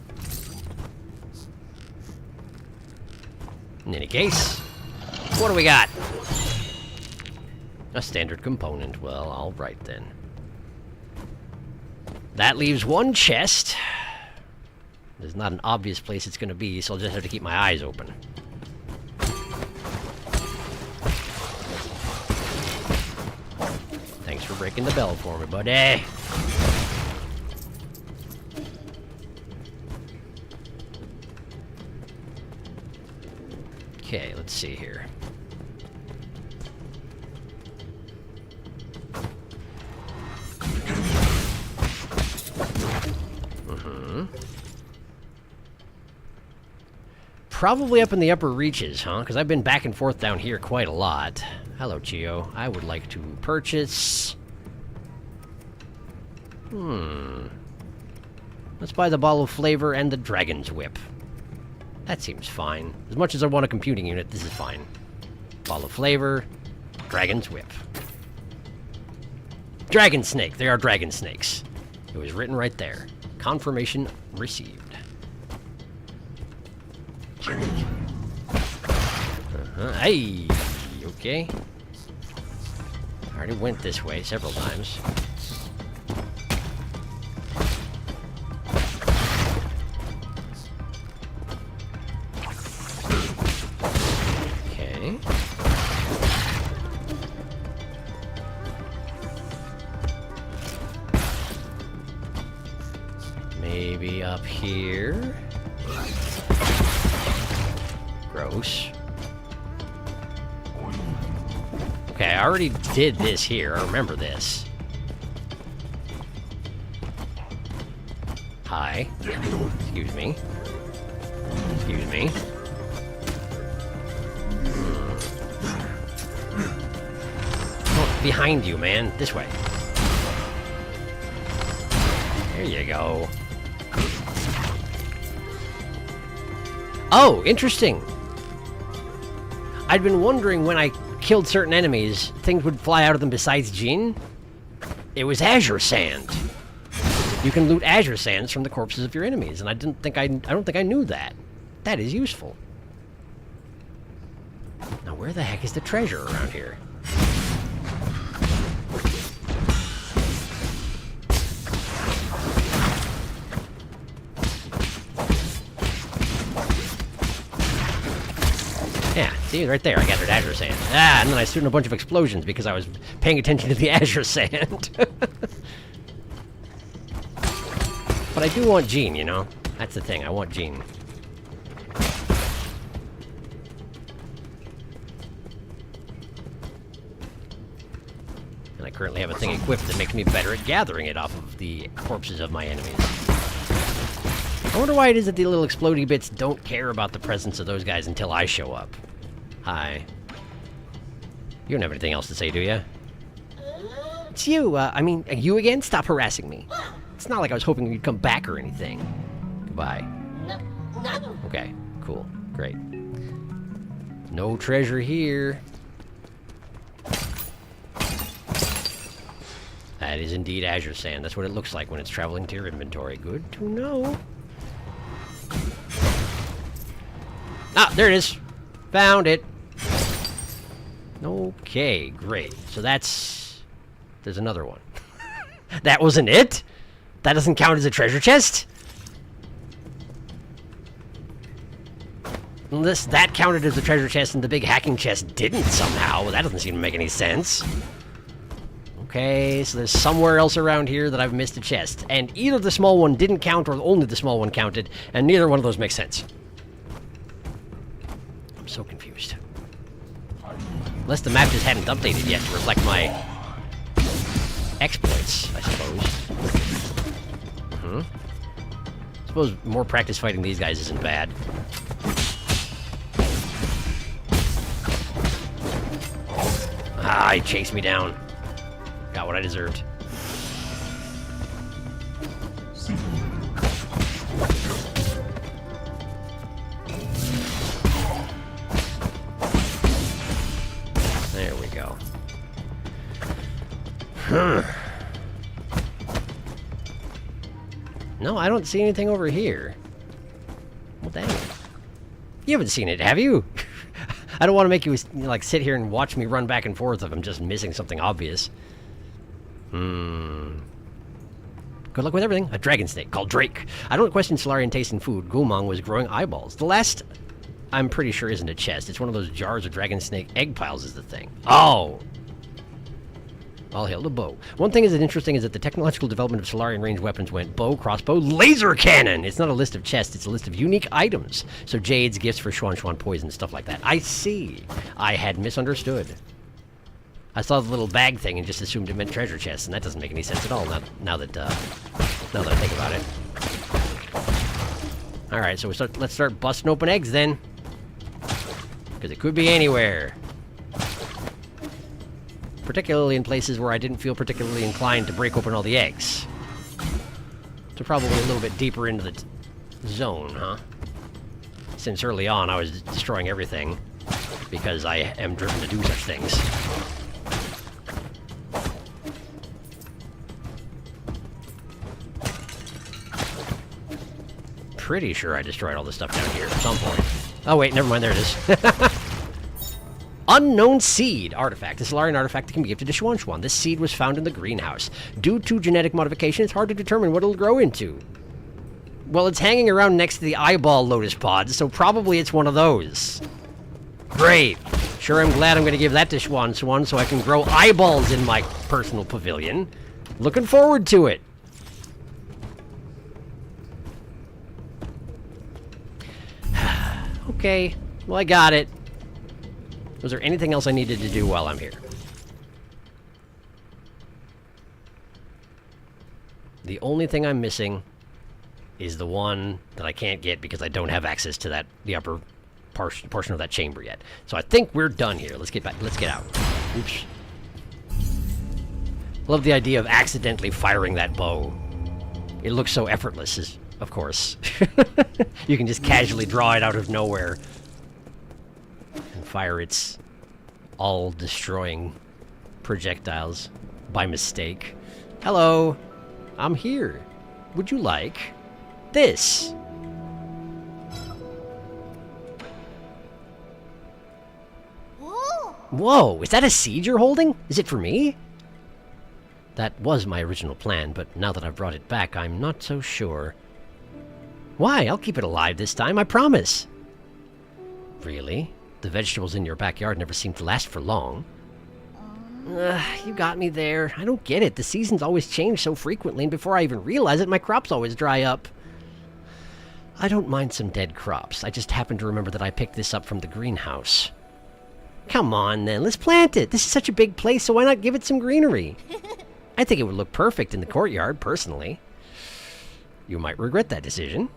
In any case, what do we got? A standard component. Well, alright then. That leaves one chest. There's not an obvious place it's going to be, so I'll just have to keep my eyes open. Thanks for breaking the bell for me, buddy. Okay, let's see here. Probably up in the upper reaches, huh? Because I've been back and forth down here quite a lot. Hello, Chio. I would like to purchase... Let's buy the bottle of flavor and the dragon's whip. That seems fine. As much as I want a computing unit, this is fine. Bottle of flavor, dragon's whip. Dragon snake. They are dragon snakes. It was written right there. Confirmation received. Hey! Okay. I already went this way several times. Okay. Maybe up here. Gross. Okay, I already did this here. I remember this. Hi. Excuse me. Excuse me. Oh, behind you, man. This way. There you go. Oh, interesting. I'd been wondering when I killed certain enemies, things would fly out of them besides Jinn. It was azure sand. You can loot azure sands from the corpses of your enemies, and I don't think I knew that. That is useful. Now where the heck is the treasure around here? Yeah, see, right there, I gathered azure sand. Ah, and then I stood in a bunch of explosions because I was paying attention to the azure sand. But I do want Jean, you know? That's the thing, I want Jean. And I currently have a thing equipped that makes me better at gathering it off of the corpses of my enemies. I wonder why it is that the little explodey bits don't care about the presence of those guys until I show up. Hi. You don't have anything else to say, do you? It's you, I mean, you again? Stop harassing me. It's not like I was hoping you'd come back or anything. Goodbye. Okay, cool, great. No treasure here. That is indeed azure sand. That's what it looks like when it's traveling to your inventory. Good to know. Ah, there it is. Found it. Okay, great. So that's... There's another one. That wasn't it? That doesn't count as a treasure chest? Unless that counted as a treasure chest and the big hacking chest didn't somehow. That doesn't seem to make any sense. Okay, so there's somewhere else around here that I've missed a chest. And either the small one didn't count or only the small one counted, and neither one of those makes sense. I'm so confused. Unless the map just hadn't updated yet to reflect my exploits, I suppose. I suppose more practice fighting these guys isn't bad. Ah, he chased me down. Got what I deserved. There we go. No, I don't see anything over here. Well, dang it. You haven't seen it, have you? I don't want to make you, like, sit here and watch me run back and forth if I'm just missing something obvious. Good luck with everything. A dragon snake called Drake. I don't question Solarian taste in food. Gulmong was growing eyeballs. The last, I'm pretty sure, isn't a chest. It's one of those jars of dragon snake egg piles is the thing. Oh! All hail the bow. One thing that's interesting is that the technological development of Solarian ranged weapons went bow, crossbow, laser cannon! It's not a list of chests, it's a list of unique items. So jades, gifts for Xuan poison, stuff like that. I see. I had misunderstood. I saw the little bag thing and just assumed it meant treasure chests, and that doesn't make any sense at all now that I think about it. Alright, so let's start busting open eggs then. Because it could be anywhere. Particularly in places where I didn't feel particularly inclined to break open all the eggs. So probably a little bit deeper into the zone, huh? Since early on I was destroying everything because I am driven to do such things. Pretty sure I destroyed all this stuff down here at some point. Oh wait, never mind, there it is. Unknown seed artifact. A Solarian artifact that can be gifted to Xuan. This seed was found in the greenhouse. Due to genetic modification, it's hard to determine what it'll grow into. Well, it's hanging around next to the eyeball lotus pods, so probably it's one of those. Great. Sure, I'm glad I'm going to give that to Xuan so I can grow eyeballs in my personal pavilion. Looking forward to it. Okay. Well, I got it. Was there anything else I needed to do while I'm here? The only thing I'm missing is the one that I can't get because I don't have access to the upper portion of that chamber yet. So I think we're done here. Let's get back. Let's get out. Oops. Love the idea of accidentally firing that bow. It looks so effortless, of course. You can just casually draw it out of nowhere and fire its all-destroying projectiles by mistake. Hello, I'm here. Would you like this? Whoa, is that a seed you're holding? Is it for me? That was my original plan, but now that I've brought it back, I'm not so sure. Why? I'll keep it alive this time, I promise. Really? The vegetables in your backyard never seem to last for long. You got me there. I don't get it. The seasons always change so frequently, and before I even realize it, my crops always dry up. I don't mind some dead crops. I just happen to remember that I picked this up from the greenhouse. Come on, then. Let's plant it. This is such a big place, so why not give it some greenery? I think it would look perfect in the courtyard, personally. You might regret that decision.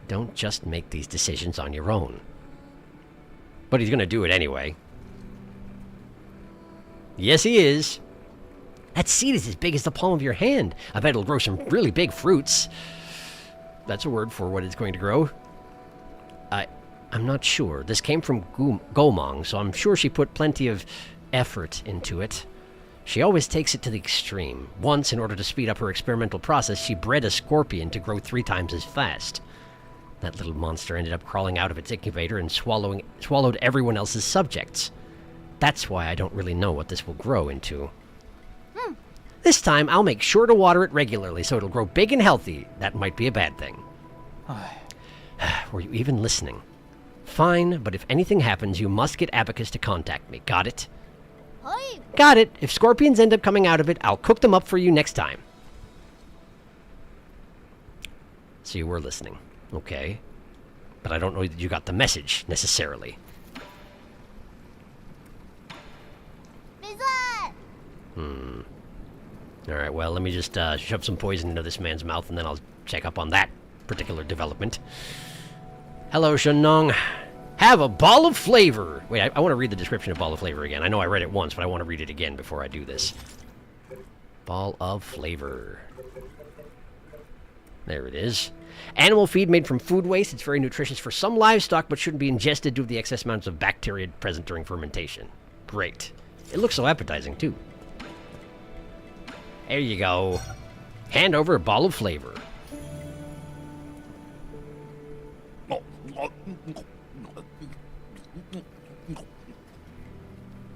Don't just make these decisions on your own. But he's going to do it anyway. Yes, he is. That seed is as big as the palm of your hand. I bet it'll grow some really big fruits. That's a word for what it's going to grow. I'm not sure. This came from Gomong, so I'm sure she put plenty of effort into it. She always takes it to the extreme. Once, in order to speed up her experimental process, she bred a scorpion to grow 3 times as fast. That little monster ended up crawling out of its incubator and swallowed everyone else's subjects. That's why I don't really know what this will grow into. This time, I'll make sure to water it regularly so it'll grow big and healthy. That might be a bad thing. Were you even listening? Fine, but if anything happens, you must get Abacus to contact me. Got it? Hey. Got it. If scorpions end up coming out of it, I'll cook them up for you next time. So you were listening. Okay. But I don't know that you got the message, necessarily. Alright, well, let me just shove some poison into this man's mouth, and then I'll check up on that particular development. Hello, Shenong. Have a ball of flavor. Wait, I want to read the description of ball of flavor again. I know I read it once, but I want to read it again before I do this. Ball of flavor. There it is. Animal feed made from food waste. It's very nutritious for some livestock, but shouldn't be ingested due to the excess amounts of bacteria present during fermentation. Great. It looks so appetizing, too. There you go. Hand over a ball of flavor.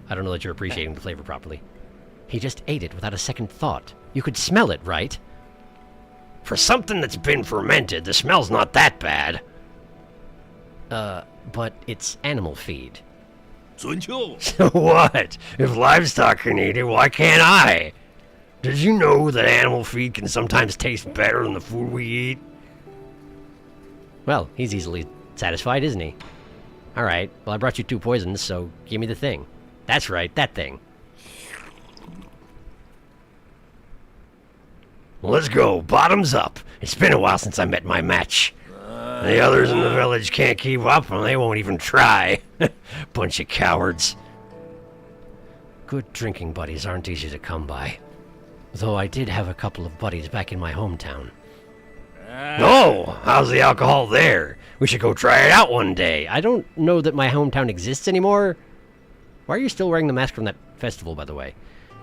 I don't know that you're appreciating the flavor properly. He just ate it without a second thought. You could smell it, right? For something that's been fermented, the smell's not that bad. But it's animal feed. So what? If livestock can eat it, why can't I? Did you know that animal feed can sometimes taste better than the food we eat? Well, he's easily satisfied, isn't he? Alright, well I brought you 2 poisons, so give me the thing. That's right, that thing. Well, let's go, bottoms up. It's been a while since I met my match. The others in the village can't keep up, and they won't even try. Bunch of cowards. Good drinking buddies aren't easy to come by. Though I did have a couple of buddies back in my hometown. Oh, how's the alcohol there? We should go try it out one day. I don't know that my hometown exists anymore. Why are you still wearing the mask from that festival, by the way?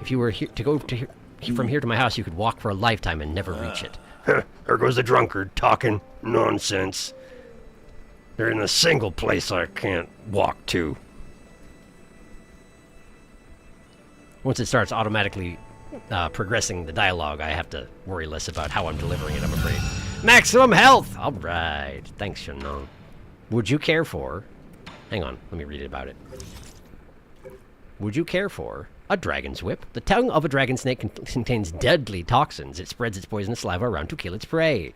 If you were here to go to from here to my house, you could walk for a lifetime and never reach it. There goes the drunkard talking nonsense. They're in a single place I can't walk to. Once it starts automatically progressing the dialogue, I have to worry less about how I'm delivering it, I'm afraid. Maximum health! Alright. Thanks, Shenong. Would you care for... Hang on, let me read about it. Would you care for a dragon's whip? The tongue of a dragon snake contains deadly toxins. It spreads its poisonous saliva around to kill its prey.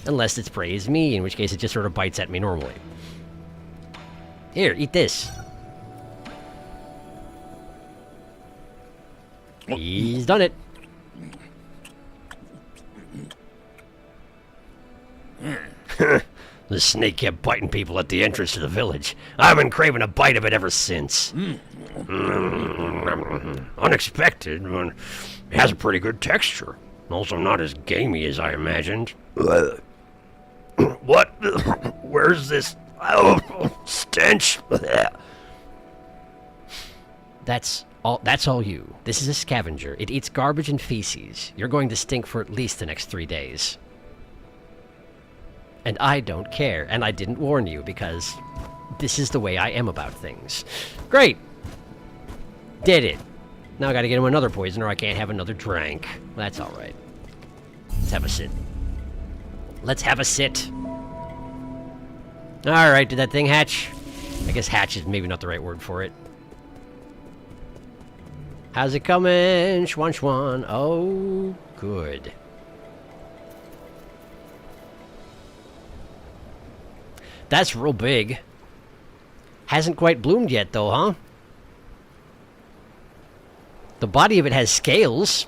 Unless its prey is me, in which case it just sort of bites at me normally. Here, eat this. He's done it. The snake kept biting people at the entrance to the village. I've been craving a bite of it ever since. Unexpected, but it has a pretty good texture. Also not as gamey as I imagined. What? Where's this stench? That's all you. This is a scavenger. It eats garbage and feces. You're going to stink for at least the next 3 days. And I don't care, and I didn't warn you because this is the way I am about things. Great! Did it. Now I gotta get him another poison or I can't have another drink. That's alright. Let's have a sit. Let's have a sit. Alright, did that thing hatch? I guess hatch is maybe not the right word for it. How's it coming? Schwan schwan. Oh, good. That's real big. Hasn't quite bloomed yet, though, huh? The body of it has scales.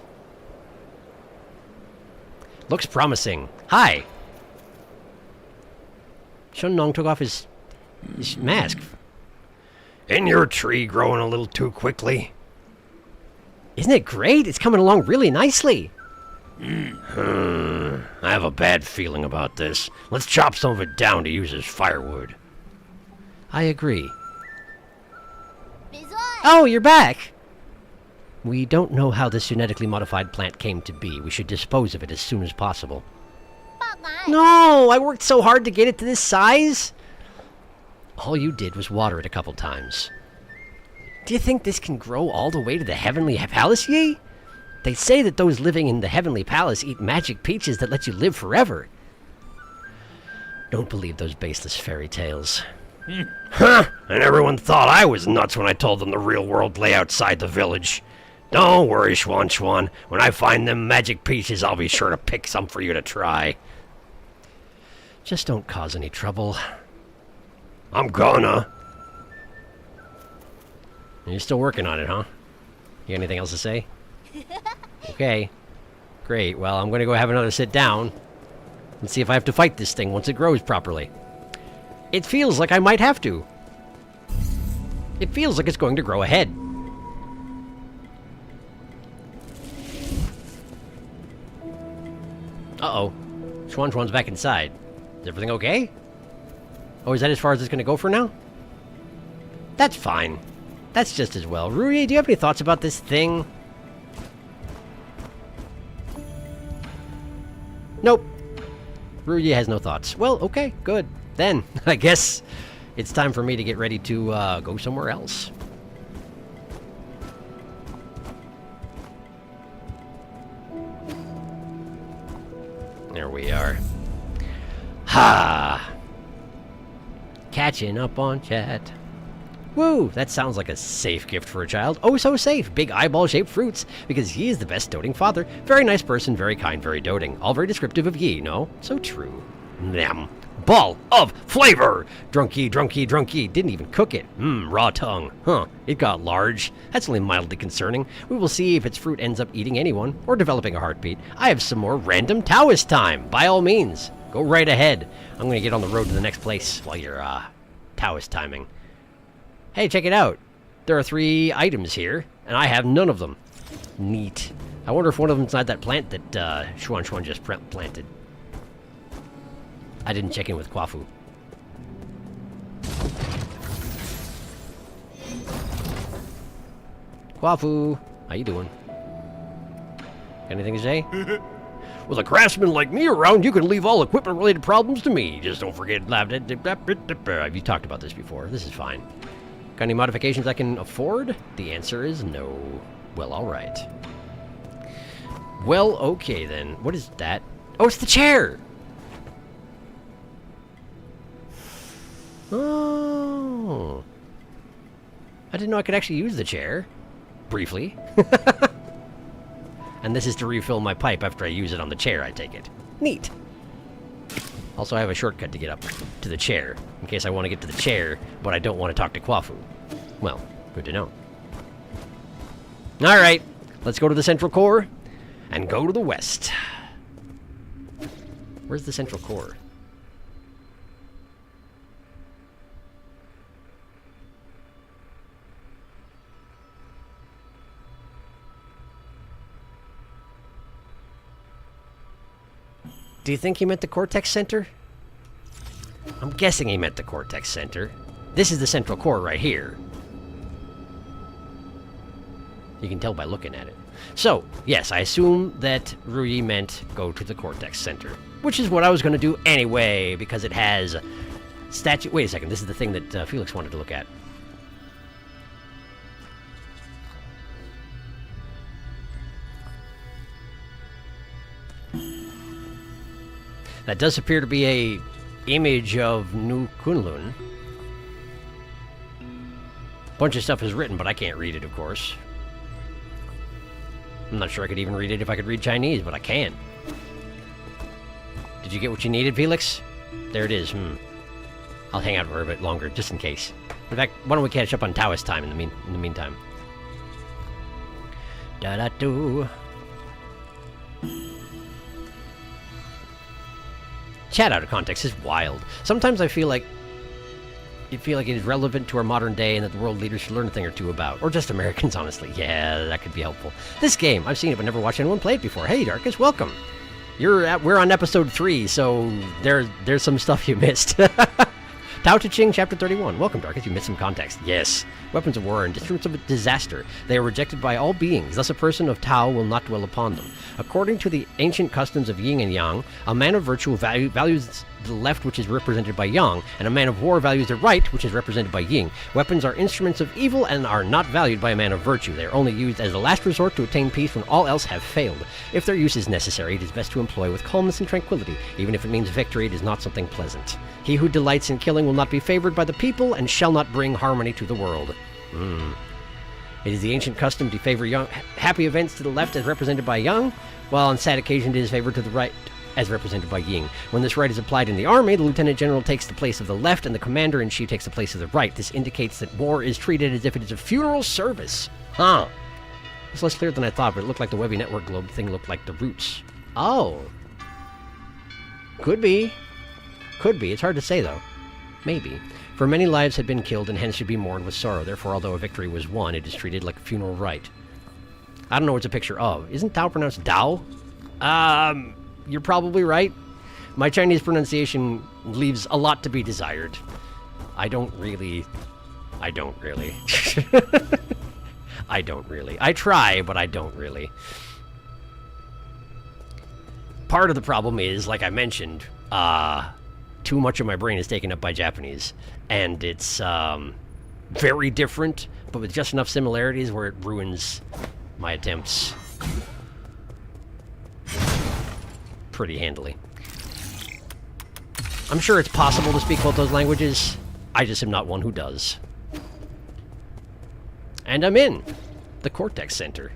Looks promising. Hi. Shun Nong took off his mask. In your tree growing a little too quickly? Isn't it great? It's coming along really nicely. I have a bad feeling about this. Let's chop some of it down to use as firewood. I agree. Bisoy! Oh, you're back! We don't know how this genetically modified plant came to be. We should dispose of it as soon as possible. No! I worked so hard to get it to this size! All you did was water it a couple times. Do you think this can grow all the way to the Heavenly Palace, ye? They say that those living in the Heavenly Palace eat magic peaches that let you live forever. Don't believe those baseless fairy tales. Huh! And everyone thought I was nuts when I told them the real world lay outside the village. Don't worry, Schwan Schwan. When I find them magic peaches, I'll be sure to pick some for you to try. Just don't cause any trouble. I'm gonna. You're still working on it, huh? You got anything else to say? Okay. Great. Well, I'm going to go have another sit down and see if I have to fight this thing once it grows properly. It feels like I might have to. It feels like it's going to grow ahead. Uh-oh. Schwan Schwan's back inside. Is everything okay? Oh, is that as far as it's going to go for now? That's fine. That's just as well. Rui, do you have any thoughts about this thing? Nope. Rui has no thoughts. Well, okay, good. Then, I guess it's time for me to get ready to go somewhere else. There we are. Ha! Catching up on chat. Woo! That sounds like a safe gift for a child. Oh, so safe! Big eyeball-shaped fruits, because he is the best doting father. Very nice person, very kind, very doting. All very descriptive of ye, no? So true. Nam. Ball of flavor! Drunky, drunky, drunky. Didn't even cook it. Raw tongue. Huh. It got large. That's only mildly concerning. We will see if its fruit ends up eating anyone, or developing a heartbeat. I have some more random Taoist time. By all means. Go right ahead. I'm gonna get on the road to the next place while you're, Taoist timing. Hey, check it out. There are 3 items here, and I have none of them. Neat. I wonder if one of them's not that plant that Schwan Schwan just planted. I didn't check in with Kwafu. Kwafu, how you doing? Got anything to say? With a craftsman like me around, you can leave all equipment-related problems to me. Just don't forget... You talked about this before. This is fine. Got any modifications I can afford? The answer is no. Well, alright. Well, okay then. What is that? Oh, it's the chair! Oh. I didn't know I could actually use the chair. Briefly. And this is to refill my pipe after I use it on the chair, I take it. Neat. Also, I have a shortcut to get up to the chair, in case I want to get to the chair, but I don't want to talk to Kwafu. Well, good to know. Alright, let's go to the central core, and go to the west. Where's the central core? Do you think he meant the Cortex Center? I'm guessing he meant the Cortex Center. This is the central core right here. You can tell by looking at it. So, yes, I assume that Rui meant go to the Cortex Center. Which is what I was going to do anyway, because it has statue... Wait a second, this is the thing that Felix wanted to look at. That does appear to be a image of New Kunlun. Bunch of stuff is written, but I can't read it, of course. I'm not sure I could even read it if I could read Chinese, but I can. Did you get what you needed, Felix? There it is. I'll hang out for a bit longer, just in case. In fact, why don't we catch up on Taoist time in the meantime? Da-da-doo. Chat out of context is wild. Sometimes I feel like it is relevant to our modern day and that the world leaders should learn a thing or two about. Or just Americans, honestly. Yeah, that could be helpful. This game, I've seen it but never watched anyone play it before. Hey, Darkus, welcome. We're on episode 3, so there's some stuff you missed. Tao Te Ching, Chapter 31. Welcome, Darkus. You missed some context. Yes. Weapons of war and instruments of disaster. They are rejected by all beings. Thus a person of Tao will not dwell upon them. According to the ancient customs of yin and yang, a man of virtue values the left, which is represented by yang, and a man of war values the right, which is represented by yin. Weapons are instruments of evil and are not valued by a man of virtue. They are only used as a last resort to attain peace when all else have failed. If their use is necessary, it is best to employ with calmness and tranquility. Even if it means victory, it is not something pleasant. He who delights in killing will not be favored by the people and shall not bring harmony to the world. It is the ancient custom to favor happy events to the left as represented by yang, while on sad occasion it is favored to the right as represented by yin. When this right is applied in the army, the lieutenant general takes the place of the left and the commander-in-chief takes the place of the right. This indicates that war is treated as if it is a funeral service. Huh. It's less clear than I thought, but it looked like the Webby Network globe thing looked like the roots. Oh. Could be. Could be. It's hard to say, though. Maybe. For many lives had been killed and hence should be mourned with sorrow. Therefore, although a victory was won, it is treated like a funeral rite. I don't know what it's a picture of. Isn't Tao pronounced Dao? You're probably right. My Chinese pronunciation leaves a lot to be desired. I don't really. I don't really. I try, but I don't really. Part of the problem is, like I mentioned, too much of my brain is taken up by Japanese. And it's very different, but with just enough similarities where it ruins my attempts pretty handily. I'm sure it's possible to speak both those languages. I just am not one who does. And I'm in the Cortex Center.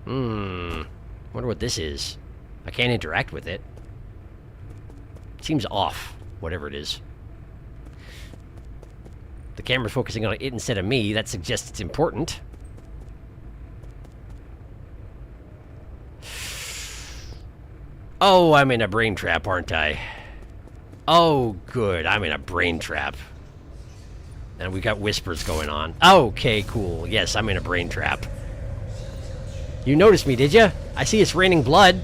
Wonder what this is. I can't interact with it. Seems off, whatever it is. The camera's focusing on it instead of me. That suggests it's important. Oh, I'm in a brain trap, aren't I? Oh, good. I'm in a brain trap. And we got whispers going on. Okay, cool. Yes, I'm in a brain trap. You noticed me, did you? I see it's raining blood.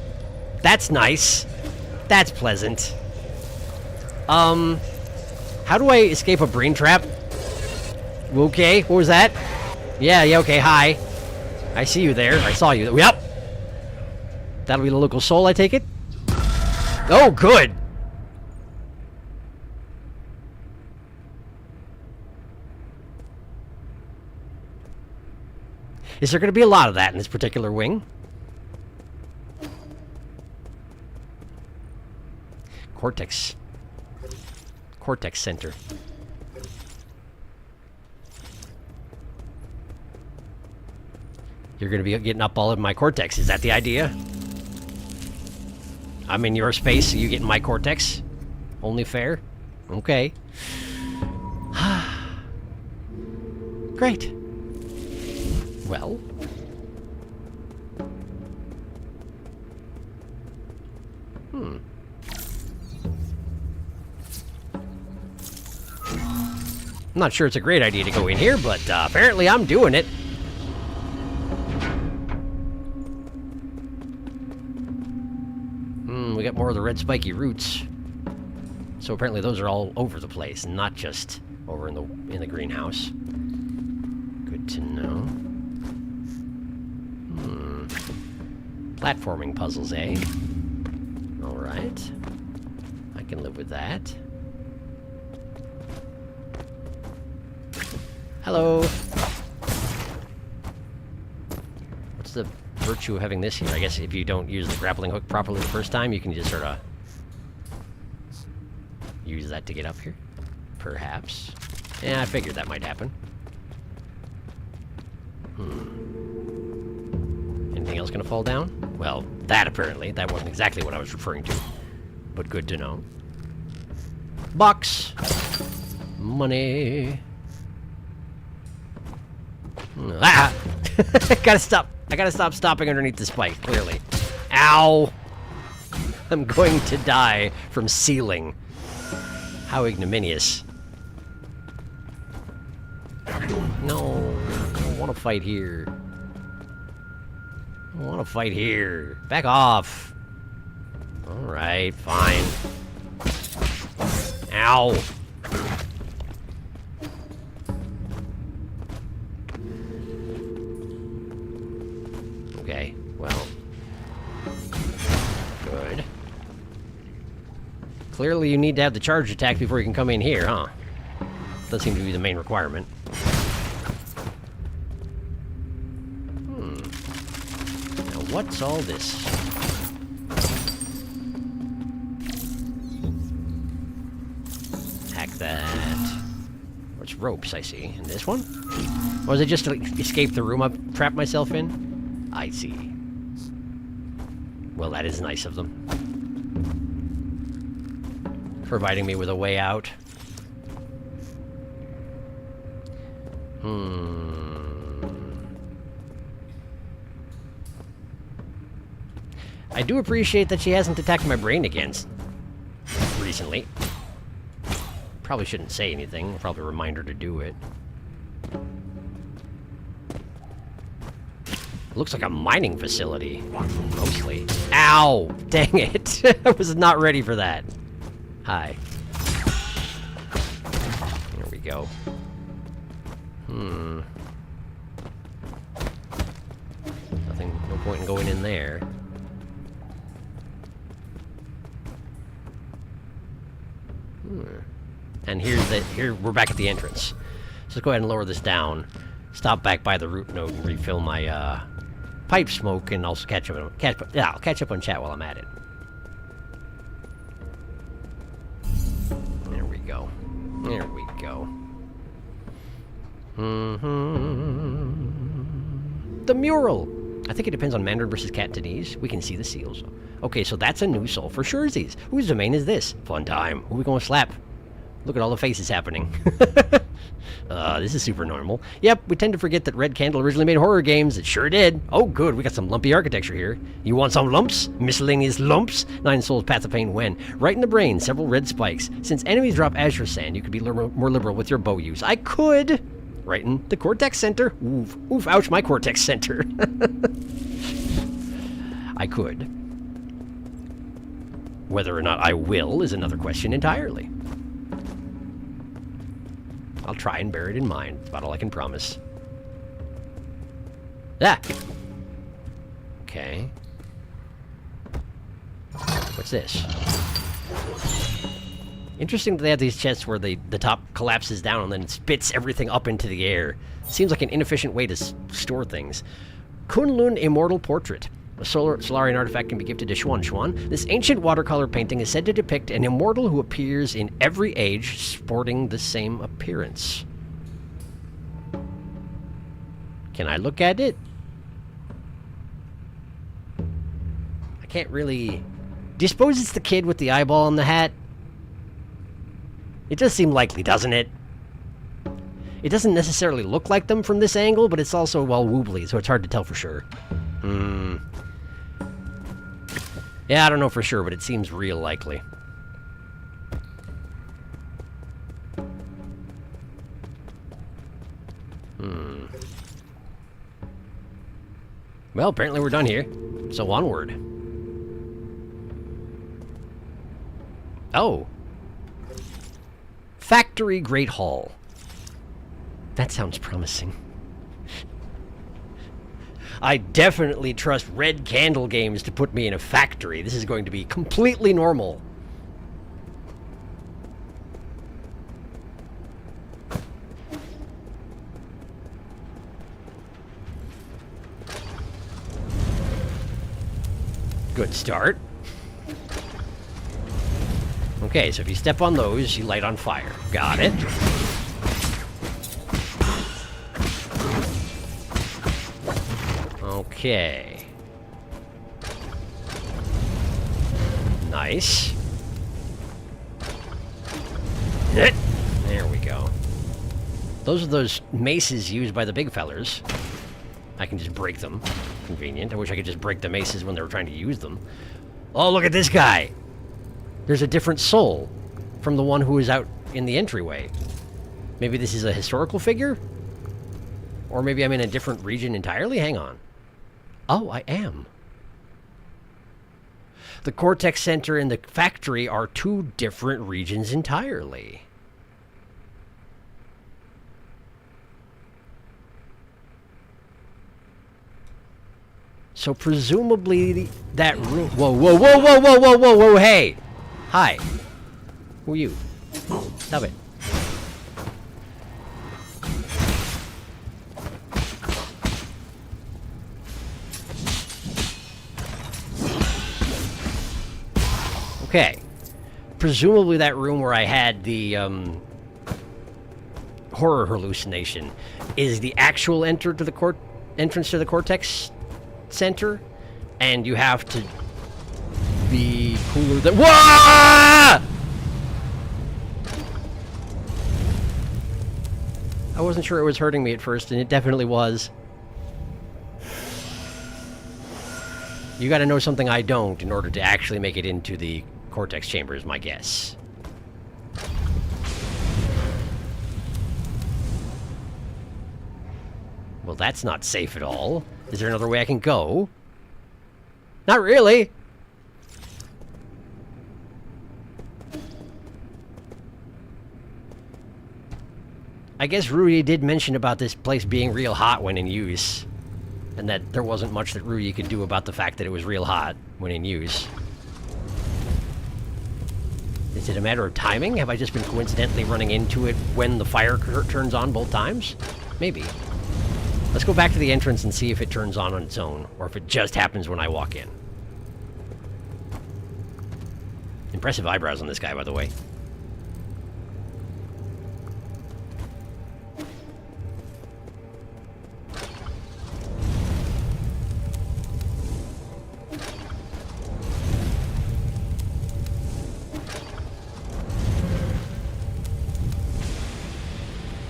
That's nice. That's pleasant. How do I escape a brain trap? Okay, what was that? Yeah, okay, hi. I see you there. I saw you. Yep. That'll be the local soul, I take it? Oh, good. Is there going to be a lot of that in this particular wing? Cortex Center. You're going to be getting up all of my cortex. Is that the idea? I'm in your space, so you get in my cortex? Only fair? Okay. Great. Well. I'm not sure it's a great idea to go in here, but apparently I'm doing it. We got more of the red spiky roots. So apparently those are all over the place, not just over in the greenhouse. Good to know. Platforming puzzles, eh? Alright. I can live with that. Hello. What's the virtue of having this here? I guess if you don't use the grappling hook properly the first time, you can just sort of use that to get up here. Perhaps. Yeah, I figured that might happen. Anything else gonna fall down? Well, that apparently. That wasn't exactly what I was referring to. But good to know. Box! Money! Ah! Gotta stop! I gotta stop stopping underneath the spike, clearly. Ow! I'm going to die from ceiling. How ignominious. No, I don't want to fight here. I don't want to fight here. Back off. Alright, fine. Ow! Okay, well. Good. Clearly you need to have the charge attack before you can come in here, huh? Does seem to be the main requirement. Now what's all this? Hack that. What's ropes, I see. And this one? Or is it just to escape the room I've trapped myself in? I see. Well, that is nice of them. Providing me with a way out. I do appreciate that she hasn't attacked my brain again recently. Probably shouldn't say anything. Probably remind her to do it. Looks like a mining facility, mostly. Ow! Dang it! I was not ready for that. Hi. There we go. Nothing, no point in going in there. And here we're back at the entrance. So let's go ahead and lower this down. Stop back by the root node and refill my pipe smoke, and also I'll catch up on chat while I'm at it. There we go. There we go. The mural! I think it depends on Mandarin versus Cantonese. We can see the seals. Okay, so that's a new soul for Sherzies. Whose domain is this? Fun time. Who are we going to slap? Look at all the faces happening. This is super normal. Yep, we tend to forget that Red Candle originally made horror games. It sure did. Oh, good. We got some lumpy architecture here. You want some lumps? Miscellaneous lumps? 9 souls, path of pain when? Right in the brain, several red spikes. Since enemies drop azure sand, you could be more liberal with your bow use. I could! Right in the cortex center. Oof. Oof, ouch, my cortex center. I could. Whether or not I will is another question entirely. I'll try and bear it in mind. That's about all I can promise. Ah! Okay. What's this? Interesting that they have these chests where the top collapses down and then spits everything up into the air. Seems like an inefficient way to store things. Kunlun Immortal Portrait. A Solarian artifact can be gifted to Xuan Xuan. This ancient watercolor painting is said to depict an immortal who appears in every age, sporting the same appearance. Can I look at it? I can't really... Do you suppose it's the kid with the eyeball on the hat? It does seem likely, doesn't it? It doesn't necessarily look like them from this angle, but it's also, well, woobly, so it's hard to tell for sure. Yeah, I don't know for sure, but it seems real likely. Well, apparently we're done here. So onward. Oh. Factory Great Hall. That sounds promising. I definitely trust Red Candle Games to put me in a factory. This is going to be completely normal. Good start. Okay, so if you step on those, you light on fire. Got it. Okay. Nice. There we go. Those are those maces used by the big fellers. I can just break them. Convenient. I wish I could just break the maces when they were trying to use them. Oh, look at this guy! There's a different soul from the one who is out in the entryway. Maybe this is a historical figure? Or maybe I'm in a different region entirely? Hang on. Oh, I am. The Cortex Center and the factory are two different regions entirely. So presumably that room... Whoa, whoa, whoa, whoa, whoa, whoa, whoa, whoa, hey! Hi. Who are you? Stop it. Okay. Presumably that room where I had the horror hallucination is the actual entrance to the Cortex Center, and you have to be cooler than... Whoa! I wasn't sure it was hurting me at first, and it definitely was. You gotta know something I don't in order to actually make it into the Cortex Chamber, is my guess. Well, that's not safe at all. Is there another way I can go? Not really! I guess Ruyi did mention about this place being real hot when in use. And that there wasn't much that Ruyi could do about the fact that it was real hot when in use. Is it a matter of timing? Have I just been coincidentally running into it when the fire turns on both times? Maybe. Let's go back to the entrance and see if it turns on its own, or if it just happens when I walk in. Impressive eyebrows on this guy, by the way.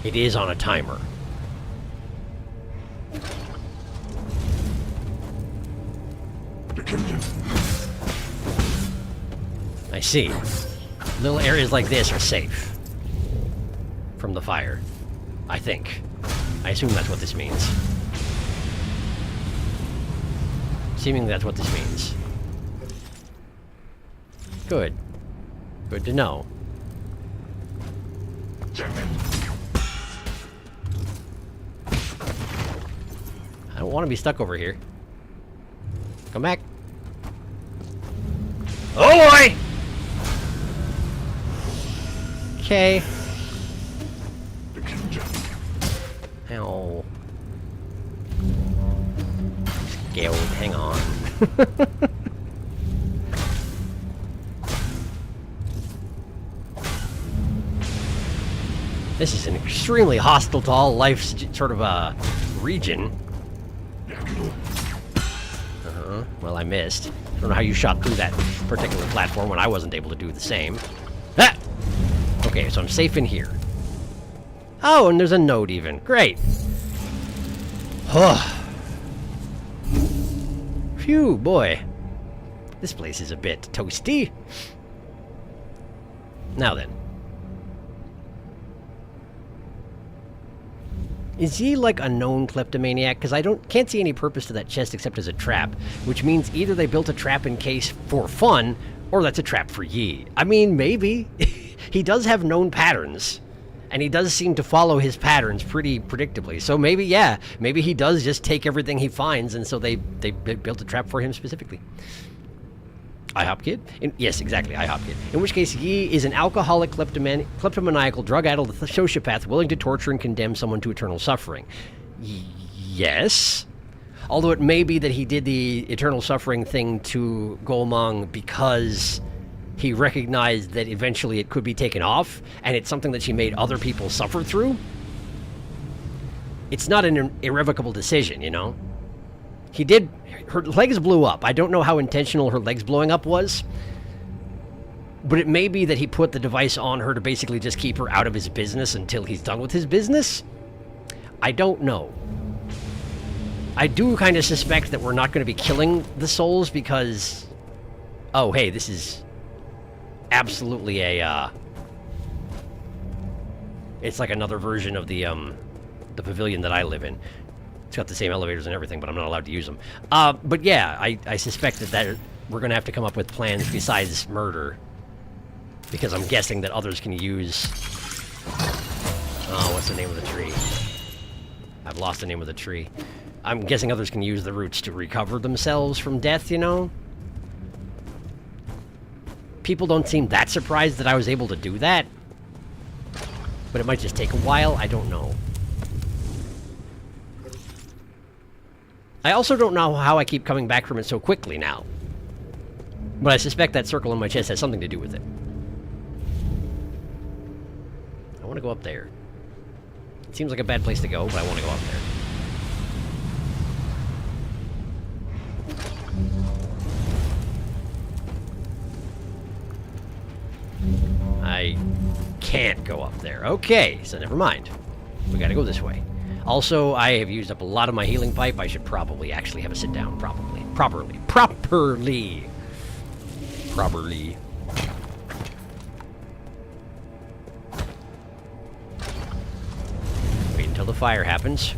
It is on a timer. I see. Little areas like this are safe from the fire, I think. I assume that's what this means. Seemingly that's what this means. Good. Good to know. I don't want to be stuck over here. Come back. Oh boy! Okay. Ow. Scared. Hang on. This is an extremely hostile to all life sort of a region. Well, I missed. I don't know how you shot through that particular platform when I wasn't able to do the same. Ah! Okay, so I'm safe in here. Oh, and there's a note even. Great. Phew, boy. This place is a bit toasty. Now then. Is he like a known kleptomaniac? Because I can't see any purpose to that chest except as a trap, which means either they built a trap in case for fun, or that's a trap for Yi. I mean, maybe. He does have known patterns, and he does seem to follow his patterns pretty predictably. So maybe, yeah, maybe he does just take everything he finds, and so they built a trap for him specifically. IHOP Kid? Yes, exactly, IHOP Kid. In which case, Yi is an alcoholic, kleptomaniacal, drug-addled sociopath willing to torture and condemn someone to eternal suffering. Yes? Although it may be that he did the eternal suffering thing to Golmong because he recognized that eventually it could be taken off, and it's something that she made other people suffer through. It's not an irrevocable decision, you know? He did... Her legs blew up. I don't know how intentional her legs blowing up was. But it may be that he put the device on her to basically just keep her out of his business until he's done with his business. I don't know. I do kind of suspect that we're not going to be killing the souls because... Oh, hey, this is absolutely a... It's like another version of the pavilion that I live in. It's got the same elevators and everything, but I'm not allowed to use them. But yeah, I suspect that we're going to have to come up with plans besides murder. Because I'm guessing that others can use... Oh, what's the name of the tree? I've lost the name of the tree. I'm guessing others can use the roots to recover themselves from death, you know? People don't seem that surprised that I was able to do that. But it might just take a while, I don't know. I also don't know how I keep coming back from it so quickly now. But I suspect that circle on my chest has something to do with it. I want to go up there. It seems like a bad place to go, but I want to go up there. I can't go up there. Okay, so never mind. We gotta go this way. Also, I have used up a lot of my healing pipe. I should probably actually have a sit down properly. Properly. Wait until the fire happens.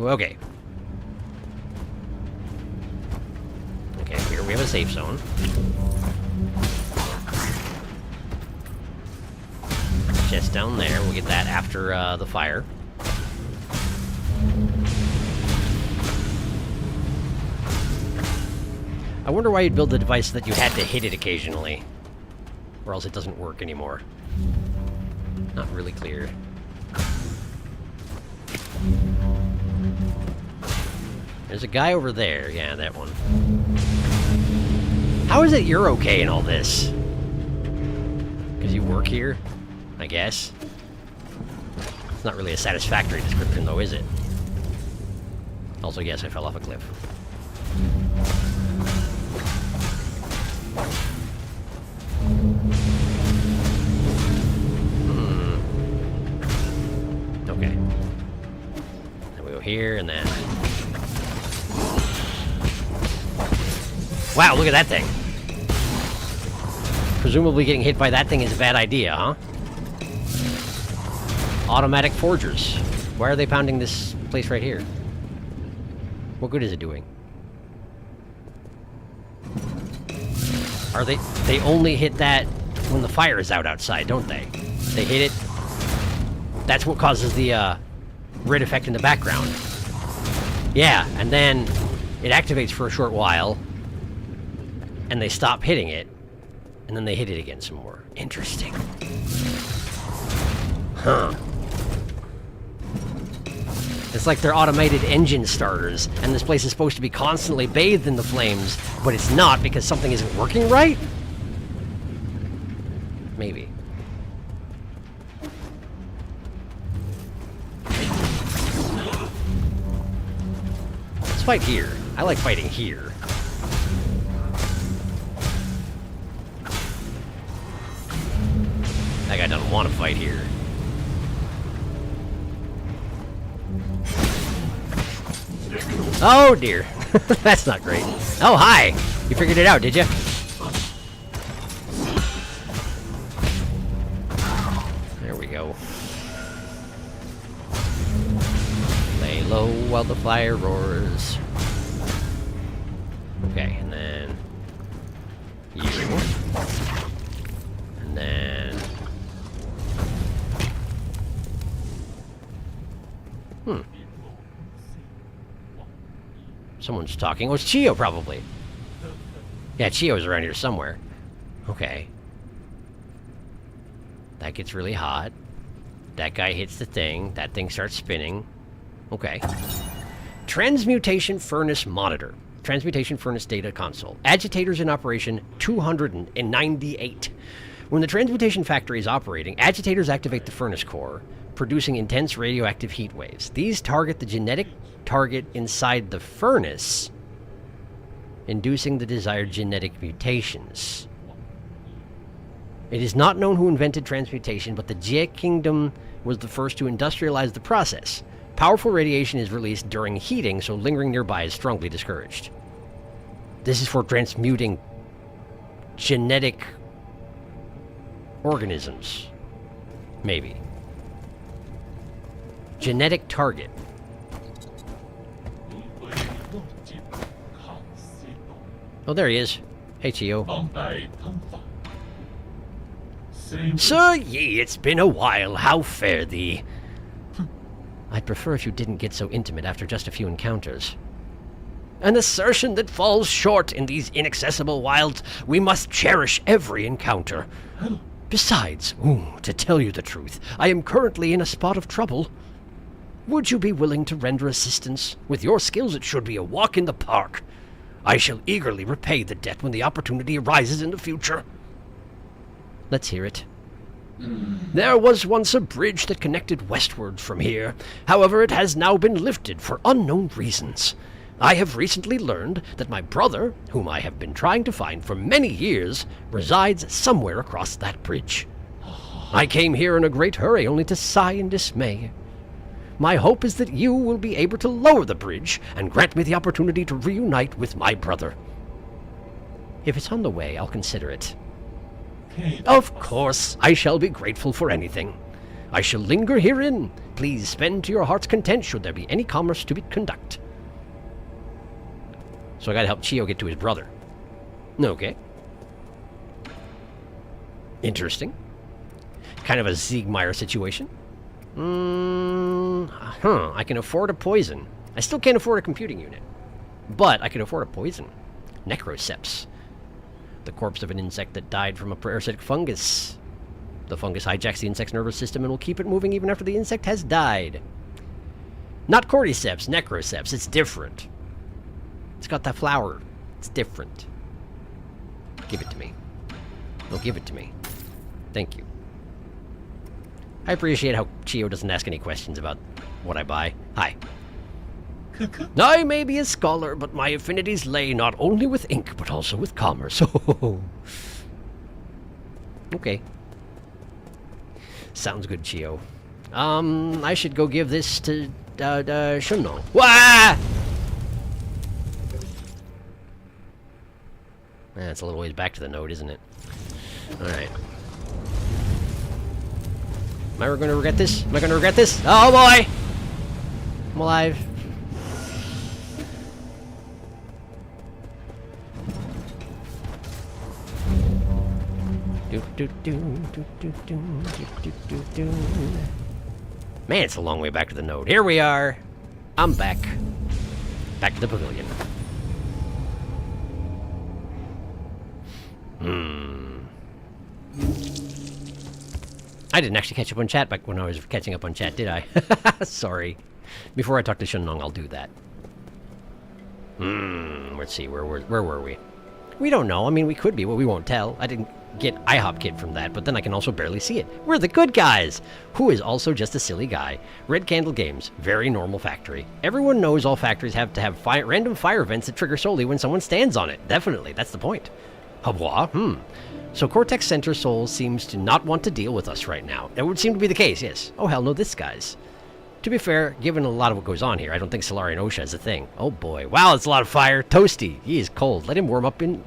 Okay. Okay, here we have a safe zone. Chest down there. We'll get that after the fire. I wonder why you'd build the device so that you had to hit it occasionally. Or else it doesn't work anymore. Not really clear. There's a guy over there. Yeah, that one. How is it you're okay in all this? Because you work here? I guess. It's not really a satisfactory description, though, is it? Also, yes, I fell off a cliff. Okay. Then we go here, and then... Wow, look at that thing! Presumably getting hit by that thing is a bad idea, huh? Automatic forgers. Why are they pounding this place right here? What good is it doing? Are they... They only hit that when the fire is out outside, don't they? They hit it... That's what causes the, red effect in the background. Yeah, and then it activates for a short while, and they stop hitting it, and then they hit it again some more. Interesting. Huh. It's like they're automated engine starters, and this place is supposed to be constantly bathed in the flames, but it's not because something isn't working right? Maybe. Let's fight here. I like fighting here. That guy doesn't want to fight here. Oh dear. That's not great. Oh, hi! You figured it out, did you? There we go. Lay low while the fire roars. Okay, and then... You. And then... Someone's talking. Oh, it's Chio, probably. Yeah, Chio's around here somewhere. Okay. That gets really hot. That guy hits the thing. That thing starts spinning. Okay. Transmutation Furnace Monitor. Transmutation Furnace Data Console. Agitators in operation 298. When the transmutation factory is operating, agitators activate the furnace core, producing intense radioactive heat waves. These target the genetic target inside the furnace, inducing the desired genetic mutations. It is not known who invented transmutation, but the Jie Kingdom was the first to industrialize the process. Powerful radiation is released during heating, so lingering nearby is strongly discouraged. This is for transmuting genetic organisms. Maybe. Genetic target. Oh, there he is. Hey, Chio. Sir Yi, it's been a while. How fare thee? I'd prefer if you didn't get so intimate after just a few encounters. An assertion that falls short in these inaccessible wilds. We must cherish every encounter. Besides, to tell you the truth, I am currently in a spot of trouble. Would you be willing to render assistance? With your skills, it should be a walk in the park. I shall eagerly repay the debt when the opportunity arises in the future. Let's hear it. There was once a bridge that connected westward from here. However, it has now been lifted for unknown reasons. I have recently learned that my brother, whom I have been trying to find for many years, resides somewhere across that bridge. I came here in a great hurry, only to sigh in dismay. My hope is that you will be able to lower the bridge and grant me the opportunity to reunite with my brother. If it's on the way, I'll consider it. Of course, I shall be grateful for anything. I shall linger herein. Please spend to your heart's content should there be any commerce to be conduct. So I gotta help Chio get to his brother. Okay. Interesting. Kind of a Siegmeyer situation. I can afford a poison. I still can't afford a computing unit. But I can afford a poison. Necroceps. The corpse of an insect that died from a parasitic fungus. The fungus hijacks the insect's nervous system and will keep it moving even after the insect has died. Not cordyceps, necroceps. It's different. It's got that flower. It's different. Give it to me. No, give it to me. Thank you. I appreciate how Chio doesn't ask any questions about what I buy. Hi. I may be a scholar, but my affinities lay not only with ink, but also with commerce. Okay. Sounds good, Chio. I should go give this to, Shunno. Wah! That's a little ways back to the node, isn't it? Alright. Am I gonna regret this? Am I gonna regret this? Oh boy! I'm alive. Man, it's a long way back to the node. Here we are. I'm back. Back to the pavilion. I didn't actually catch up on chat back when I was catching up on chat, did I? Sorry. Before I talk to Shunnong, I'll do that. Let's see, where were we? We don't know. I mean, we could be, but we won't tell. I didn't get IHOP Kid from that, but then I can also barely see it. We're the good guys! Who is also just a silly guy. Red Candle Games. Very normal factory. Everyone knows all factories have to have random fire events that trigger solely when someone stands on it. Definitely, that's the point. Habwa? So Cortex Center Soul seems to not want to deal with us right now. That would seem to be the case, yes. Oh hell no, this guy's. To be fair, given a lot of what goes on here, I don't think Solarian OSHA is a thing. Oh boy. Wow, it's a lot of fire. Toasty. He is cold. Let him warm up in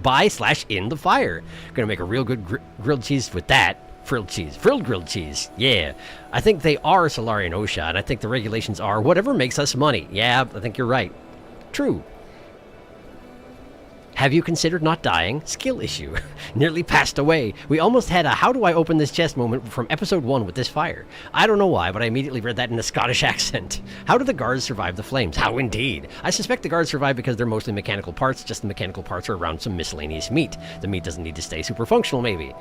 by/in the fire. Gonna make a real good grilled cheese with that. Frilled grilled cheese. Yeah. I think they are Solarian OSHA, and I think the regulations are whatever makes us money. Yeah, I think you're right. True. Have you considered not dying? Skill issue. Nearly passed away. We almost had a how do I open this chest moment from episode 1 with this fire. I don't know why, but I immediately read that in a Scottish accent. How do the guards survive the flames? How indeed. I suspect the guards survive because they're mostly mechanical parts, just the mechanical parts are around some miscellaneous meat. The meat doesn't need to stay super functional, maybe.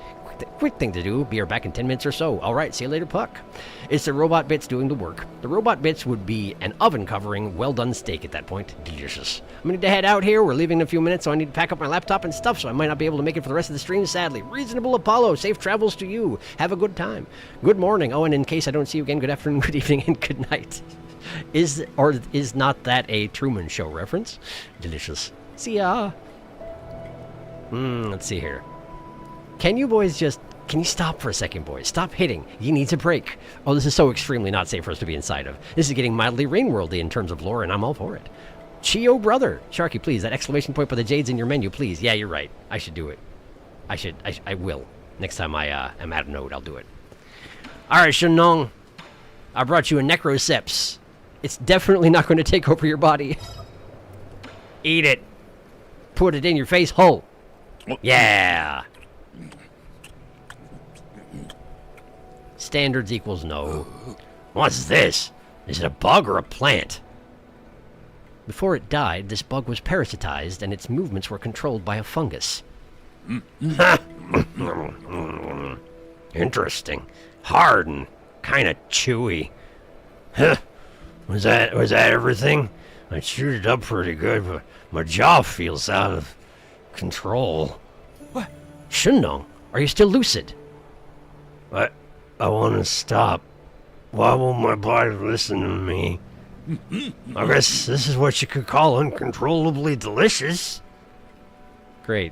Quick thing to do. Be back in 10 minutes or so. Alright, see you later, Puck. It's the robot bits doing the work. The robot bits would be an oven covering well done steak at that point. Delicious. I'm gonna need to head out here. We're leaving in a few minutes, so I need to pack up my laptop and stuff, so I might not be able to make it for the rest of the stream, sadly. Reasonable Apollo, safe travels to you. Have a good time. Good morning. Oh, and in case I don't see you again, good afternoon, good evening, and good night. Is not that a Truman Show reference? Delicious. See ya. Let's see here. Can you stop for a second, boys? Stop hitting. He needs a break. Oh, this is so extremely not safe for us to be inside of. This is getting mildly rain-worldy in terms of lore, and I'm all for it. Chio brother. Sharky, please, that exclamation point for the Jades in your menu, please. Yeah, you're right. I should do it. I will. Next time I am at a node, I'll do it. Alright, Shenong. I brought you a Necroseps. It's definitely not going to take over your body. Eat it. Put it in your face hole. Yeah. Standards equals no. What's this? Is it a bug or a plant? Before it died, this bug was parasitized and its movements were controlled by a fungus. Interesting. Hard and kind of chewy. Huh. Was that everything? I chewed it up pretty good, but my jaw feels out of control. What? Shenong, are you still lucid? I want to stop. Why won't my body listen to me? I guess this is what you could call uncontrollably delicious. Great.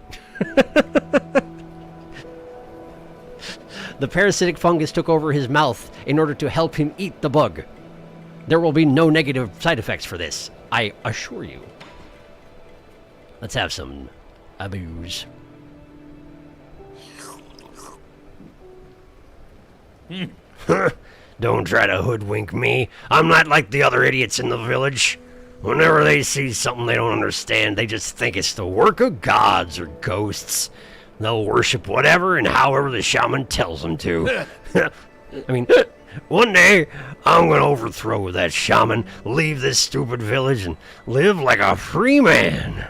The parasitic fungus took over his mouth in order to help him eat the bug. There will be no negative side effects for this, I assure you. Let's have some abuse. Don't try to hoodwink me. I'm not like the other idiots in the village. Whenever they see something they don't understand, they just think it's the work of gods or ghosts. They'll worship whatever and however the shaman tells them to. I mean, one day, I'm gonna overthrow that shaman, leave this stupid village, and live like a free man.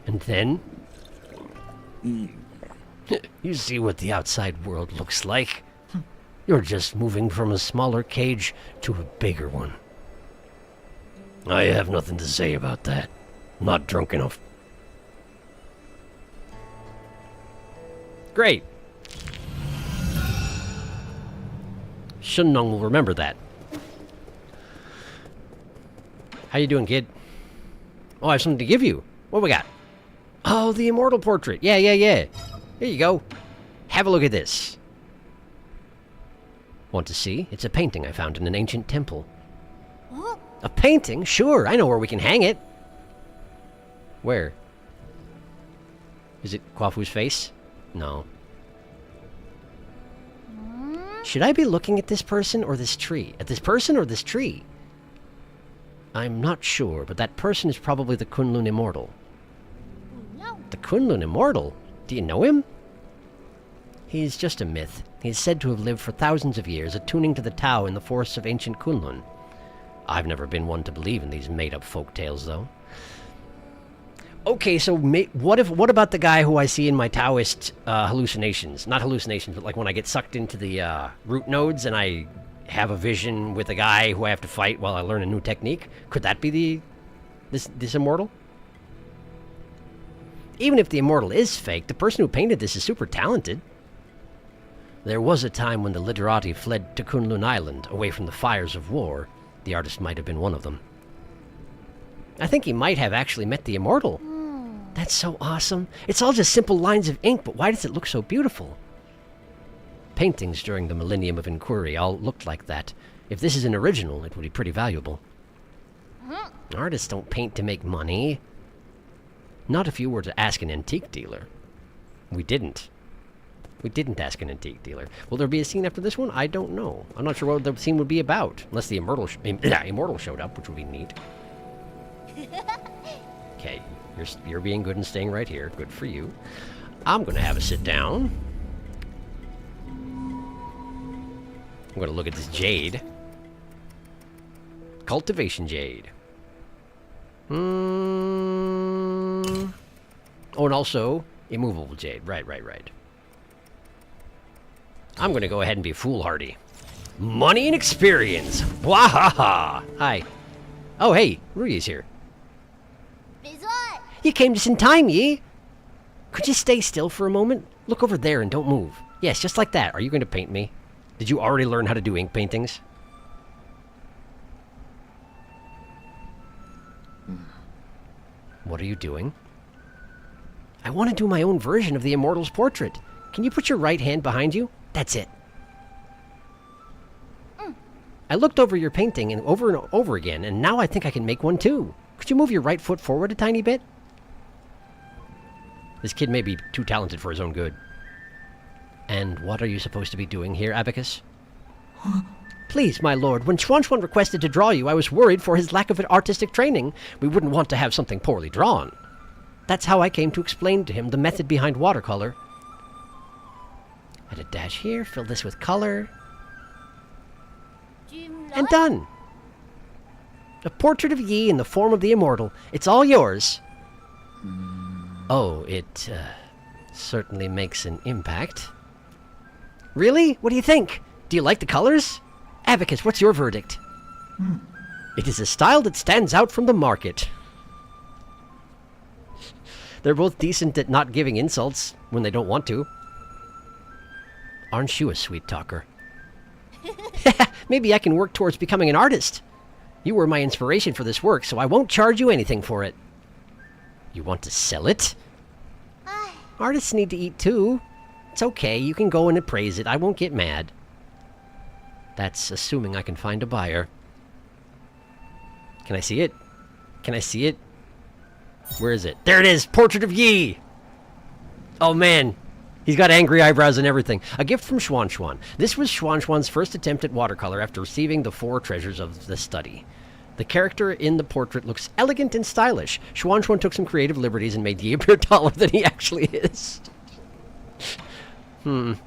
And then? You see what the outside world looks like. You're just moving from a smaller cage to a bigger one. I have nothing to say about that. I'm not drunk enough. Great. Shenong will remember that. How you doing, kid? Oh, I have something to give you. What we got? Oh, the immortal portrait. Yeah. Here you go. Have a look at this. Want to see? It's a painting I found in an ancient temple. Huh? A painting? Sure, I know where we can hang it. Where? Is it Kwafu's face? No. Should I be looking at this person or this tree? At this person or this tree? I'm not sure, but that person is probably the Kunlun Immortal. No. The Kunlun Immortal? Do you know him? He's just a myth. He is said to have lived for thousands of years, attuning to the Tao in the forests of ancient Kunlun. I've never been one to believe in these made-up folk tales, though. Okay, so what about the guy who I see in my Taoist hallucinations? Not hallucinations, but like when I get sucked into the root nodes and I have a vision with a guy who I have to fight while I learn a new technique? Could that be this immortal? Even if the immortal is fake, the person who painted this is super talented. There was a time when the literati fled to Kunlun Island, away from the fires of war. The artist might have been one of them. I think he might have actually met the immortal. That's so awesome. It's all just simple lines of ink, but why does it look so beautiful? Paintings during the Millennium of Inquiry all looked like that. If this is an original, it would be pretty valuable. Artists don't paint to make money. Not if you were to ask an antique dealer. We didn't. We didn't ask an antique dealer. Will there be a scene after this one? I don't know. I'm not sure what the scene would be about. Unless the immortal showed up, which would be neat. Okay, you're being good and staying right here. Good for you. I'm gonna have a sit down. I'm gonna look at this jade. Cultivation jade. Oh, and also immovable jade. Right. I'm gonna go ahead and be foolhardy. Money and experience. Wahaha. Hi. Oh, hey, Rui's here. Resort. You came just in time, ye. Could you stay still for a moment? Look over there and don't move. Yes, just like that. Are you going to paint me? Did you already learn how to do ink paintings? What are you doing? I want to do my own version of the Immortal's portrait. Can you put your right hand behind you? That's it. I looked over your painting and over again, and now I think I can make one too. Could you move your right foot forward a tiny bit? This kid may be too talented for his own good. And what are you supposed to be doing here, Abacus? Please, my lord, when Schwanschwan requested to draw you, I was worried for his lack of artistic training. We wouldn't want to have something poorly drawn. That's how I came to explain to him the method behind watercolor. Add a dash here, fill this with color, and done. A portrait of Yi in the form of the Immortal. It's all yours. Oh, it certainly makes an impact. Really? What do you think? Do you like the colors? Abacus, what's your verdict? It is a style that stands out from the market. They're both decent at not giving insults when they don't want to. Aren't you a sweet talker? Maybe I can work towards becoming an artist. You were my inspiration for this work, so I won't charge you anything for it. You want to sell it? Artists need to eat too. It's okay, you can go and appraise it. I won't get mad. That's assuming I can find a buyer. Can I see it? Can I see it? Where is it? There it is! Portrait of Yi! Oh man, he's got angry eyebrows and everything. A gift from Schwanschwan. This was Schwanschwan's first attempt at watercolor after receiving the 4 treasures of the study. The character in the portrait looks elegant and stylish. Schwanschwan took some creative liberties and made Yi appear taller than he actually is. I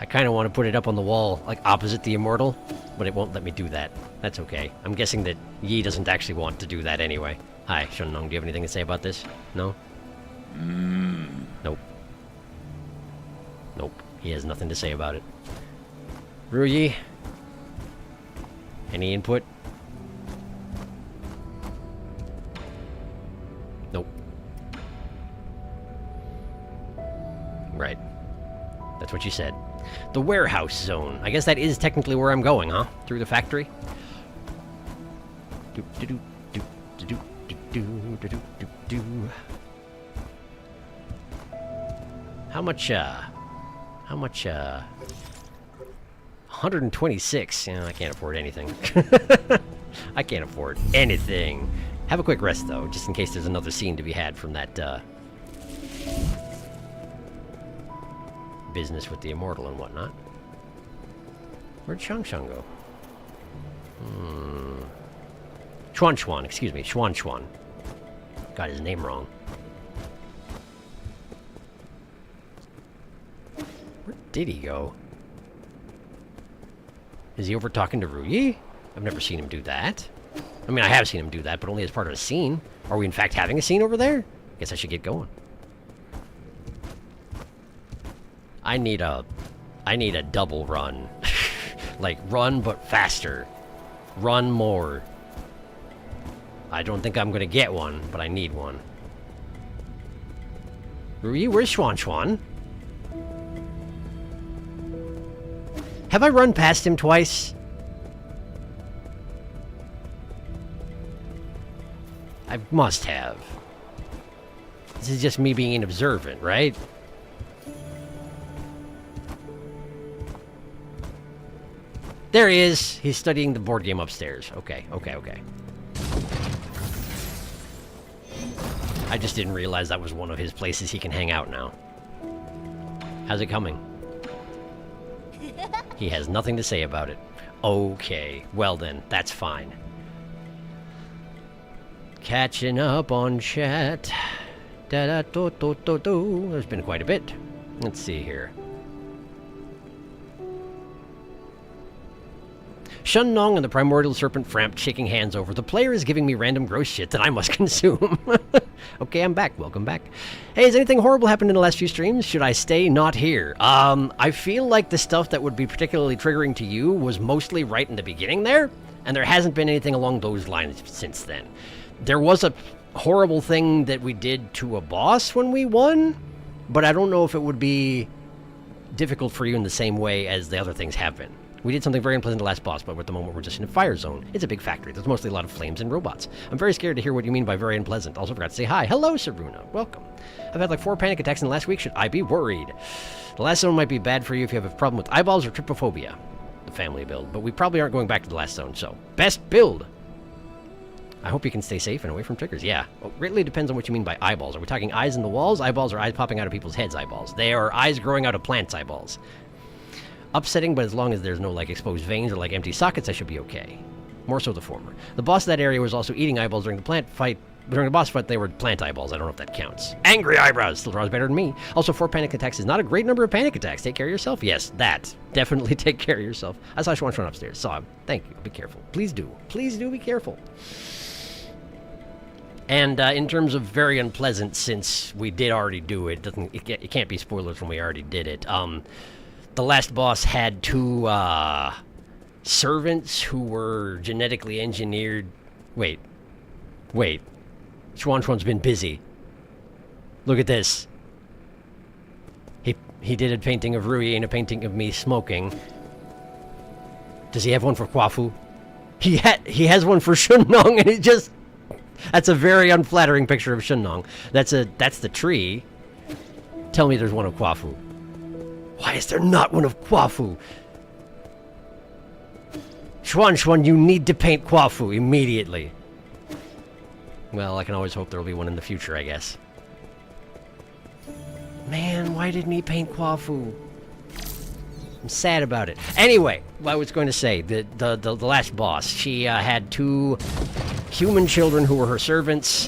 kind of want to put it up on the wall, like opposite the Immortal, but it won't let me do that. That's okay. I'm guessing that Yi doesn't actually want to do that anyway. Hi, Shunnong, do you have anything to say about this? No? Nope. Nope. He has nothing to say about it. Ruyi? Any input? Nope. Right. That's what you said. The warehouse zone. I guess that is technically where I'm going, huh? Through the factory? How much, 126. You know, I can't afford anything. I can't afford anything. Have a quick rest, though, just in case there's another scene to be had from that, business with the Immortal and whatnot. Where'd Shang-Shang go? Schwanschwan, excuse me, Schwanschwan. Got his name wrong. Where did he go? Is he over talking to Ruyi? I've never seen him do that. I mean, I have seen him do that, but only as part of a scene. Are we in fact having a scene over there? Guess I should get going. I need a double run. Like, run but faster. Run more. I don't think I'm gonna get one, but I need one. Ruyi, where's Schwanschwan? Have I run past him twice? I must have. This is just me being observant, right? There he is. He's studying the board game upstairs. Okay. I just didn't realize that was one of his places he can hang out now. How's it coming? He has nothing to say about it. Okay, well then, that's fine. Catching up on chat. Da-da-do-do-do-do. There's been quite a bit. Let's see here. Shun Nong and the Primordial Serpent Framp shaking hands over. The player is giving me random gross shit that I must consume. Okay, I'm back. Welcome back. Hey, has anything horrible happened in the last few streams? Should I stay not here? I feel like the stuff that would be particularly triggering to you was mostly right in the beginning there, and there hasn't been anything along those lines since then. There was a horrible thing that we did to a boss when we won, but I don't know if it would be difficult for you in the same way as the other things have been. We did something very unpleasant to the last boss, but at the moment we're just in a fire zone. It's a big factory. There's mostly a lot of flames and robots. I'm very scared to hear what you mean by very unpleasant. Also forgot to say hi. Hello, Saruna. Welcome. I've had like 4 panic attacks in the last week. Should I be worried? The last zone might be bad for you if you have a problem with eyeballs or trypophobia. The family build. But we probably aren't going back to the last zone, so. Best build! I hope you can stay safe and away from triggers. Yeah. Well, it really depends on what you mean by eyeballs. Are we talking eyes in the walls? Eyeballs are eyes popping out of people's heads eyeballs. They are eyes growing out of plants eyeballs. Upsetting, but as long as there's no like exposed veins or like empty sockets, I should be okay. More so the former. The boss of that area was also eating eyeballs during the plant fight. During the boss fight, they were plant eyeballs. I don't know if that counts. Angry eyebrows still draws better than me. Also, 4 panic attacks is not a great number of panic attacks. Take care of yourself. Yes, that. Definitely take care of yourself. I saw Schwan upstairs. Saw him. Thank you. Be careful. Please do. Please do be careful. And in terms of very unpleasant, since we did already do it, it can't be spoilers when we already did it. The last boss had 2 servants who were genetically engineered. Wait. Schwan's been busy. Look at this. He did a painting of Rui and a painting of me smoking. Does he have one for Kwafu? He has one for Shunnong, and it just... That's a very unflattering picture of Shunnong. That's the tree. Tell me there's one of Kwafu. Why is there not one of Kwafu? Schwan, you need to paint Kwafu immediately. Well, I can always hope there'll be one in the future, I guess. Man, why didn't he paint Kwafu? I'm sad about it. Anyway, what I was going to say, the last boss, she had 2 human children who were her servants.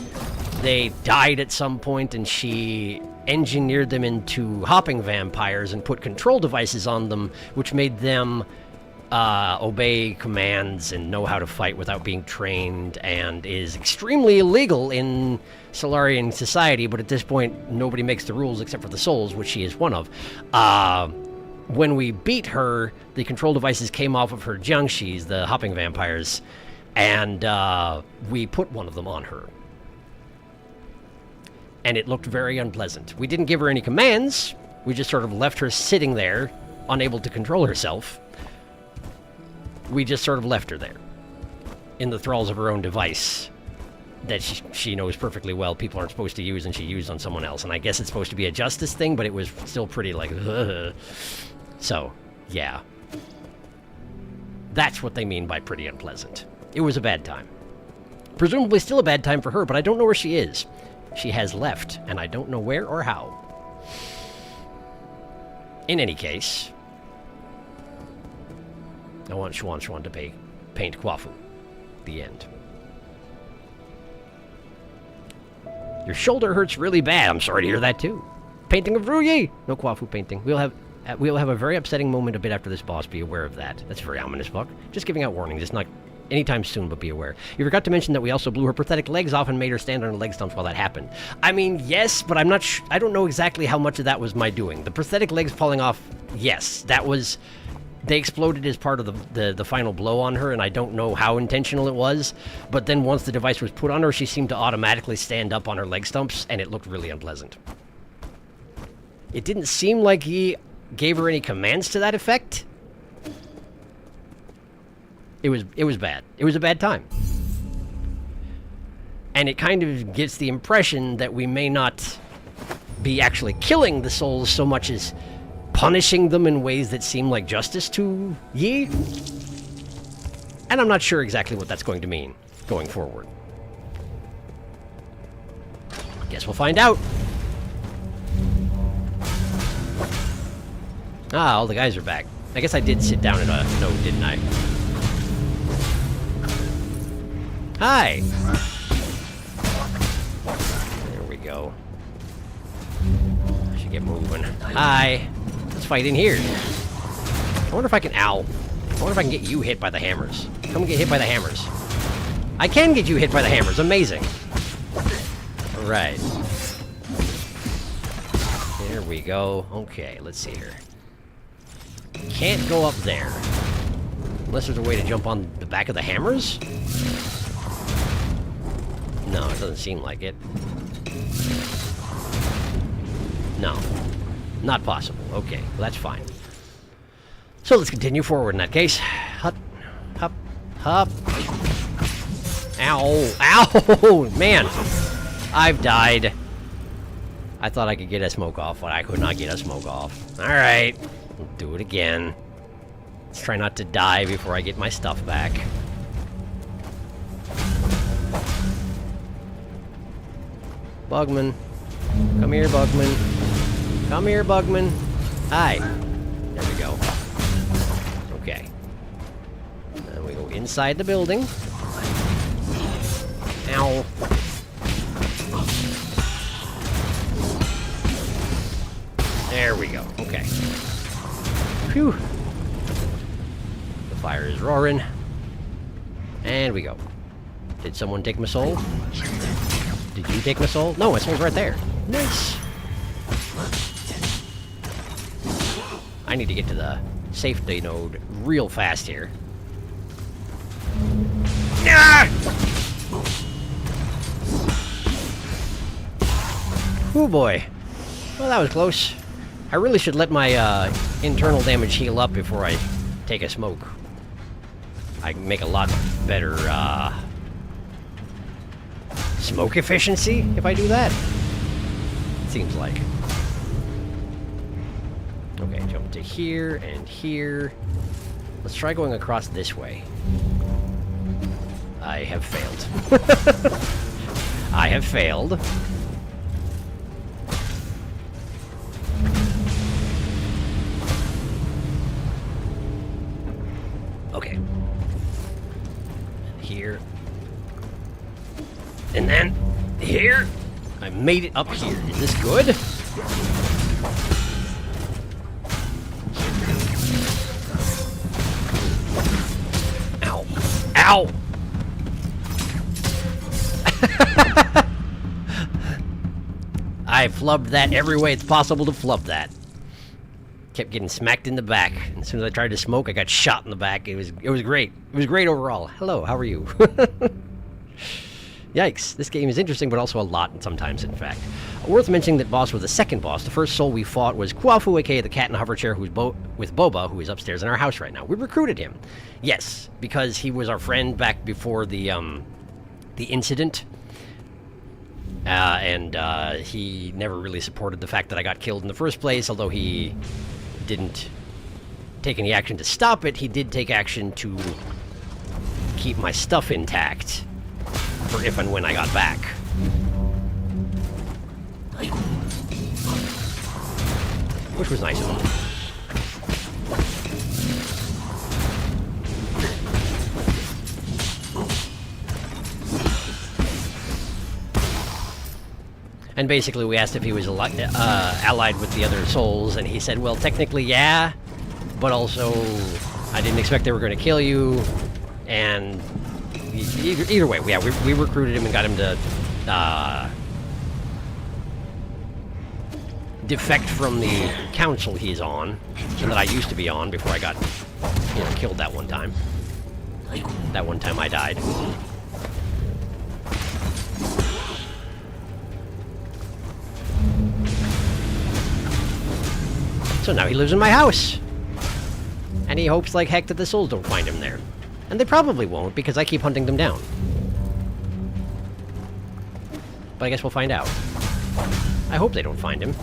They died at some point, and she engineered them into hopping vampires and put control devices on them, which made them obey commands and know how to fight without being trained, and is extremely illegal in Solarian society, but at this point, nobody makes the rules except for the souls, which she is one of. When we beat her, the control devices came off of her Jiangshis, the hopping vampires, and we put one of them on her. And it looked very unpleasant. We didn't give her any commands. We just sort of left her sitting there, unable to control herself. We just sort of left her there, in the thralls of her own device that she knows perfectly well people aren't supposed to use, and she used on someone else. And I guess it's supposed to be a justice thing, but it was still pretty like, ugh. So, yeah. That's what they mean by pretty unpleasant. It was a bad time. Presumably still a bad time for her, but I don't know where she is. She has left, and I don't know where or how. In any case, I want Schwan to paint Kwafu. The end. Your shoulder hurts really bad. I'm sorry to hear that too. Painting of Ruyi! No Kwafu painting. We'll have a very upsetting moment a bit after this boss. Be aware of that. That's very ominous, Buck. Just giving out warnings. It's not anytime soon, but be aware. You forgot to mention that we also blew her pathetic legs off and made her stand on her leg stumps while that happened. I mean, yes, but I'm not I don't know exactly how much of that was my doing. The prosthetic legs falling off, yes, that was... They exploded as part of the final blow on her, and I don't know how intentional it was, but then once the device was put on her, she seemed to automatically stand up on her leg stumps, and it looked really unpleasant. It didn't seem like he gave her any commands to that effect. It was bad. It was a bad time. And it kind of gets the impression that we may not be actually killing the souls so much as punishing them in ways that seem like justice to Yi. And I'm not sure exactly what that's going to mean going forward. Guess we'll find out. Ah, all the guys are back. I guess I did sit down at a node, didn't I? Hi! There we go. I should get moving. Hi! Let's fight in here. I wonder if I can... Ow. I wonder if I can get you hit by the hammers. Come get hit by the hammers. I can get you hit by the hammers. Amazing. Alright. There we go. Okay, let's see here. Can't go up there. Unless there's a way to jump on the back of the hammers? No, it doesn't seem like it. No. Not possible. Okay, well, that's fine. So let's continue forward in that case. Hup, hup, hup. Ow, ow, man. I've died. I thought I could get a smoke off, but I could not get a smoke off. Alright, we'll do it again. Let's try not to die before I get my stuff back. Bugman. Come here, Bugman. Come here, Bugman. Hi. There we go. Okay. Then we go inside the building. Ow. There we go. Okay. Phew. The fire is roaring. And we go. Did someone take my soul? Did you take my soul? No, my soul's right there. Nice. I need to get to the safety node real fast here. Ah! Oh boy. Well, that was close. I really should let my internal damage heal up before I take a smoke. I can make a lot better smoke efficiency if I do that. Seems like. Okay, jump to here and here. Let's try going across this way. I have failed. I have failed. Okay. Here. And then here. I made it up here. Is this good? Ow. Ow! I flubbed that every way it's possible to flub that. Kept getting smacked in the back. And as soon as I tried to smoke, I got shot in the back. It was great. It was great overall. Hello, how are you? Yikes, this game is interesting, but also a lot sometimes, in fact. Worth mentioning that boss was the second boss. The first soul we fought was Kwafu, aka the cat in the hover chair, who's with Boba, who is upstairs in our house right now. We recruited him. Yes, because he was our friend back before the incident. And he never really supported the fact that I got killed in the first place, although he didn't take any action to stop it. He did take action to keep my stuff intact for if and when I got back. Which was nice of him. And basically we asked if he was allied with the other souls, and he said, well, technically, yeah, but also I didn't expect they were going to kill you, and either way, yeah, we recruited him and got him to defect from the council he's on, and that I used to be on before I got, killed that one time. That one time I died. So now he lives in my house. And he hopes like heck that the souls don't find him there. And they probably won't, because I keep hunting them down. But I guess we'll find out. I hope they don't find him.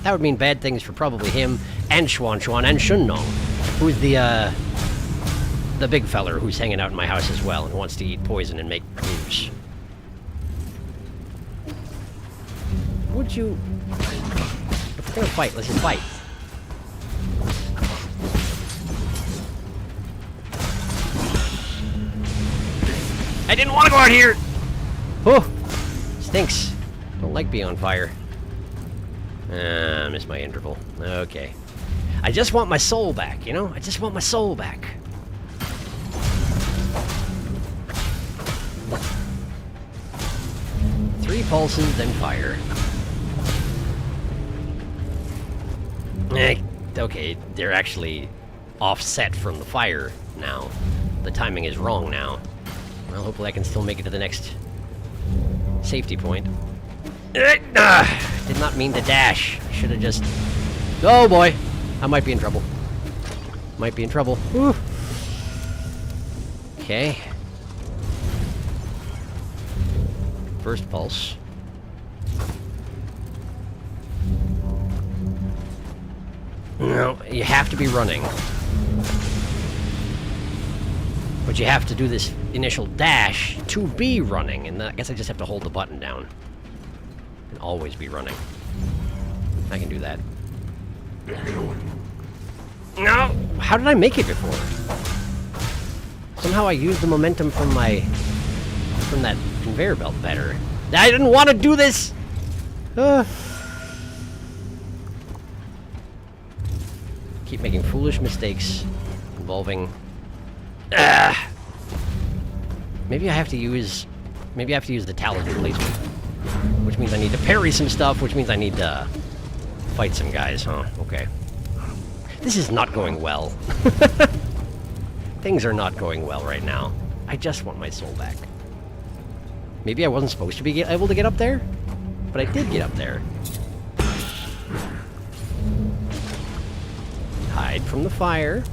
That would mean bad things for probably him, and Xuan Xuan, and Shun Nong, who's the big feller who's hanging out in my house as well, and wants to eat poison and make moves. would you... If we're gonna fight, let's just fight. I didn't want to go out here! Oh! Stinks. Don't like being on fire. I missed my interval. Okay. I just want my soul back, you know? I just want my soul back. Three pulses, then fire. Okay, they're actually offset from the fire now. The timing is wrong now. Well, hopefully I can still make it to the next safety point. Did not mean to dash. Should have just... Oh boy! I might be in trouble. Might be in trouble. Woo. Okay. First pulse. No, you have to be running. But you have to do this initial dash to be running, and I guess I just have to hold the button down. And always be running. I can do that. No! How did I make it before? Somehow I used the momentum from my... from that conveyor belt better. I didn't want to do this! Keep making foolish mistakes involving... Maybe I have to use... Maybe I have to use the talent replacement. Which means I need to parry some stuff, which means I need to fight some guys, huh? Okay. This is not going well. Things are not going well right now. I just want my soul back. Maybe I wasn't supposed to be able to get up there? But I did get up there. Hide from the fire.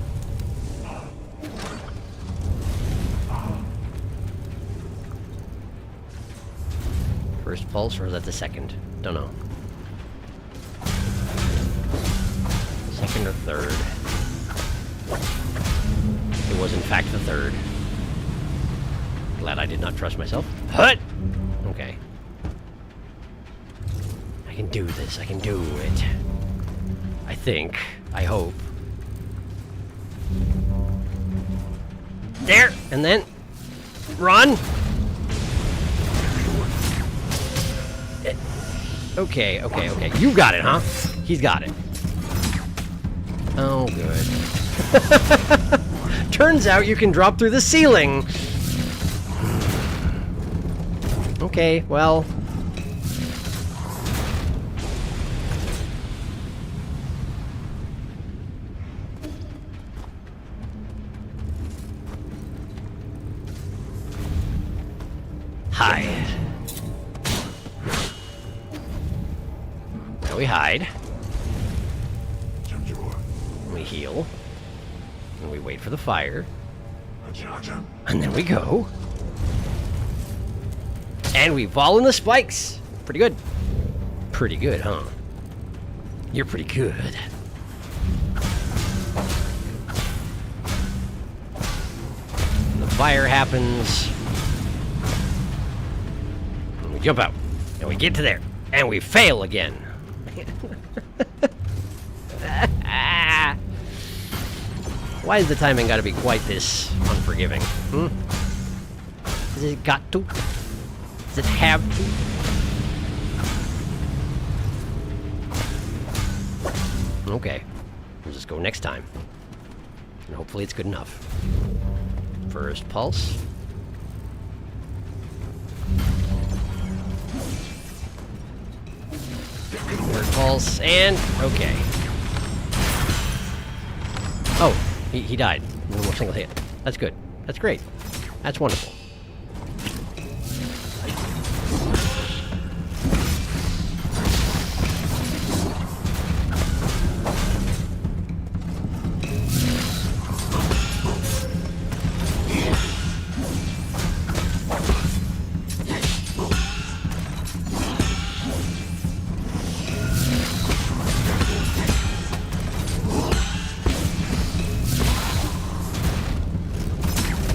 First pulse, or is that the second? Don't know. Second or third? It was in fact the third. Glad I did not trust myself. Hut! Okay. I can do this. I can do it. I think. I hope. There! And then... Run! Okay, okay, okay. You got it, huh? He's got it. Oh, good. Turns out you can drop through the ceiling! Okay, well... Hide. Now we hide. We heal. And we wait for the fire. And then we go. And we fall in the spikes. Pretty good. Pretty good, huh? You're pretty good. The fire happens. And we jump out. And we get to there. And we fail again. Why has the timing got to be quite this unforgiving? Hmm? Has it got to? Does it have to? Okay. We'll just go next time. And hopefully it's good enough. First pulse. Third pulse, and... okay. Oh, he died. No more single hit. That's good. That's great. That's wonderful.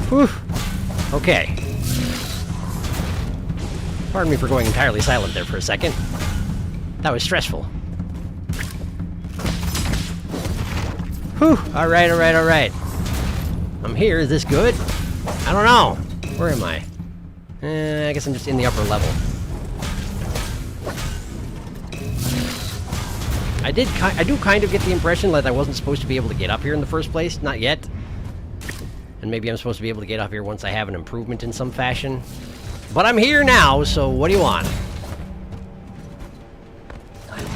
Whew. Okay. Pardon me for going entirely silent there for a second. That was stressful. Whew. Alright, alright, alright. I'm here. Is this good? I don't know. Where am I? I guess I'm just in the upper level. I do kind of get the impression that I wasn't supposed to be able to get up here in the first place. Not yet. And maybe I'm supposed to be able to get up here once I have an improvement in some fashion. But I'm here now, so what do you want?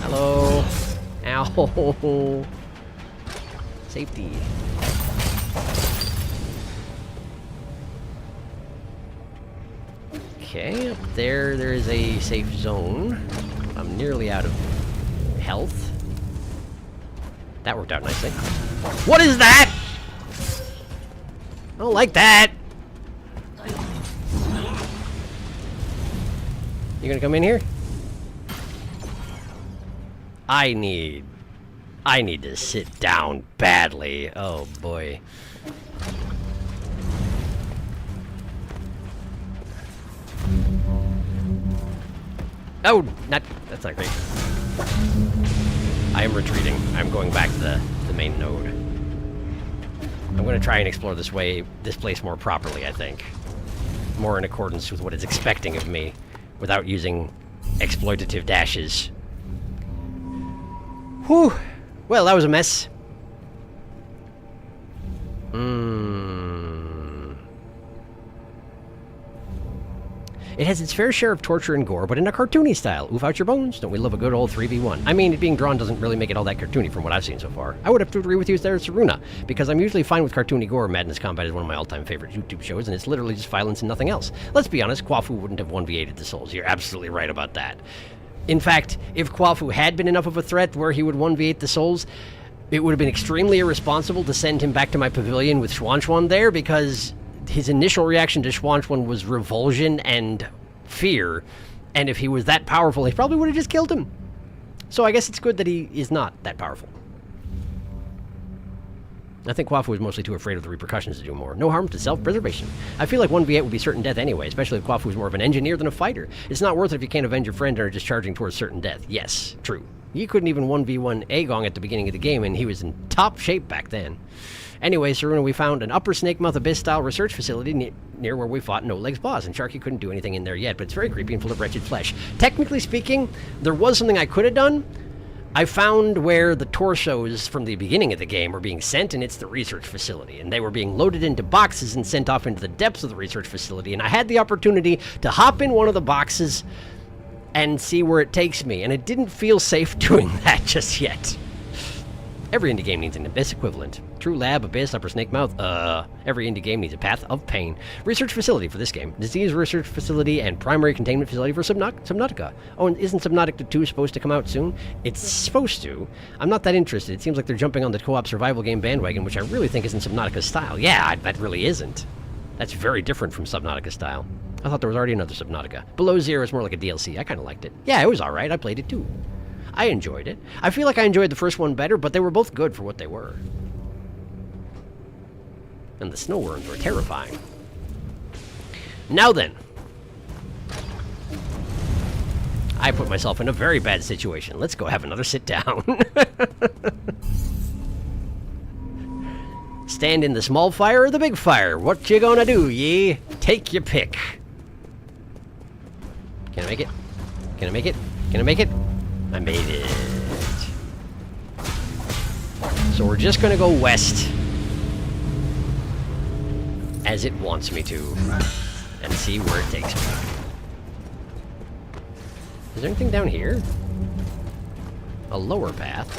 Hello? Ow. Safety. Okay, up there is a safe zone. I'm nearly out of health. That worked out nicely. What is that? I don't like that. You gonna come in here? I need to sit down badly. Oh boy. Oh, that's not great. I am retreating. I'm going back to the main node. I'm going to try and explore this place more properly, I think. More in accordance with what it's expecting of me, without using exploitative dashes. Whew! Well, that was a mess. It has its fair share of torture and gore, but in a cartoony style. Oof out your bones, don't we love a good old 3v1? I mean, it being drawn doesn't really make it all that cartoony from what I've seen so far. I would have to agree with you there, Saruna, because I'm usually fine with cartoony gore. Madness Combat is one of my all-time favorite YouTube shows, and it's literally just violence and nothing else. Let's be honest, Kwafu wouldn't have 1v8'd the Souls. You're absolutely right about that. In fact, if Kwafu had been enough of a threat where he would 1v8 the Souls, it would have been extremely irresponsible to send him back to my pavilion with Schwanschwan there, because his initial reaction to Schwanschwan was revulsion and fear, and if he was that powerful, he probably would have just killed him. So I guess it's good that he is not that powerful. I think Kwafu was mostly too afraid of the repercussions to do more. No harm to self-preservation. I feel like 1v8 would be certain death anyway, especially if Kwafu is more of an engineer than a fighter. It's not worth it if you can't avenge your friend and are just charging towards certain death. Yes, true. You couldn't even 1v1 Agong at the beginning of the game, and he was in top shape back then. Anyway, Saruna, we found an upper Snakemouth Abyss-style research facility near where we fought No Legs boss, and Sharky couldn't do anything in there yet, but it's very creepy and full of wretched flesh. Technically speaking, there was something I could have done. I found where the torsos from the beginning of the game were being sent, and it's the research facility, and they were being loaded into boxes and sent off into the depths of the research facility, and I had the opportunity to hop in one of the boxes and see where it takes me, and it didn't feel safe doing that just yet. Every indie game needs an Abyss equivalent. True Lab, Abyss, Upper Snakemouth, every indie game needs a Path of Pain. Research facility for this game. Disease research facility and primary containment facility for Subnautica. Oh, and isn't Subnautica 2 supposed to come out soon? It's supposed to. I'm not that interested. It seems like they're jumping on the co-op survival game bandwagon, which I really think isn't Subnautica's style. Yeah, that really isn't. That's very different from Subnautica style. I thought there was already another Subnautica. Below Zero is more like a DLC. I kind of liked it. Yeah, it was alright. I played it too. I enjoyed it. I feel like I enjoyed the first one better, but they were both good for what they were. And the snowworms were terrifying. Now then. I put myself in a very bad situation. Let's go have another sit down. Stand in the small fire or the big fire? What you gonna do, ye? Take your pick. Can I make it? Can I make it? Can I make it? I made it. So we're just gonna go west as it wants me to and see where it takes me. Is there anything down here? A lower path.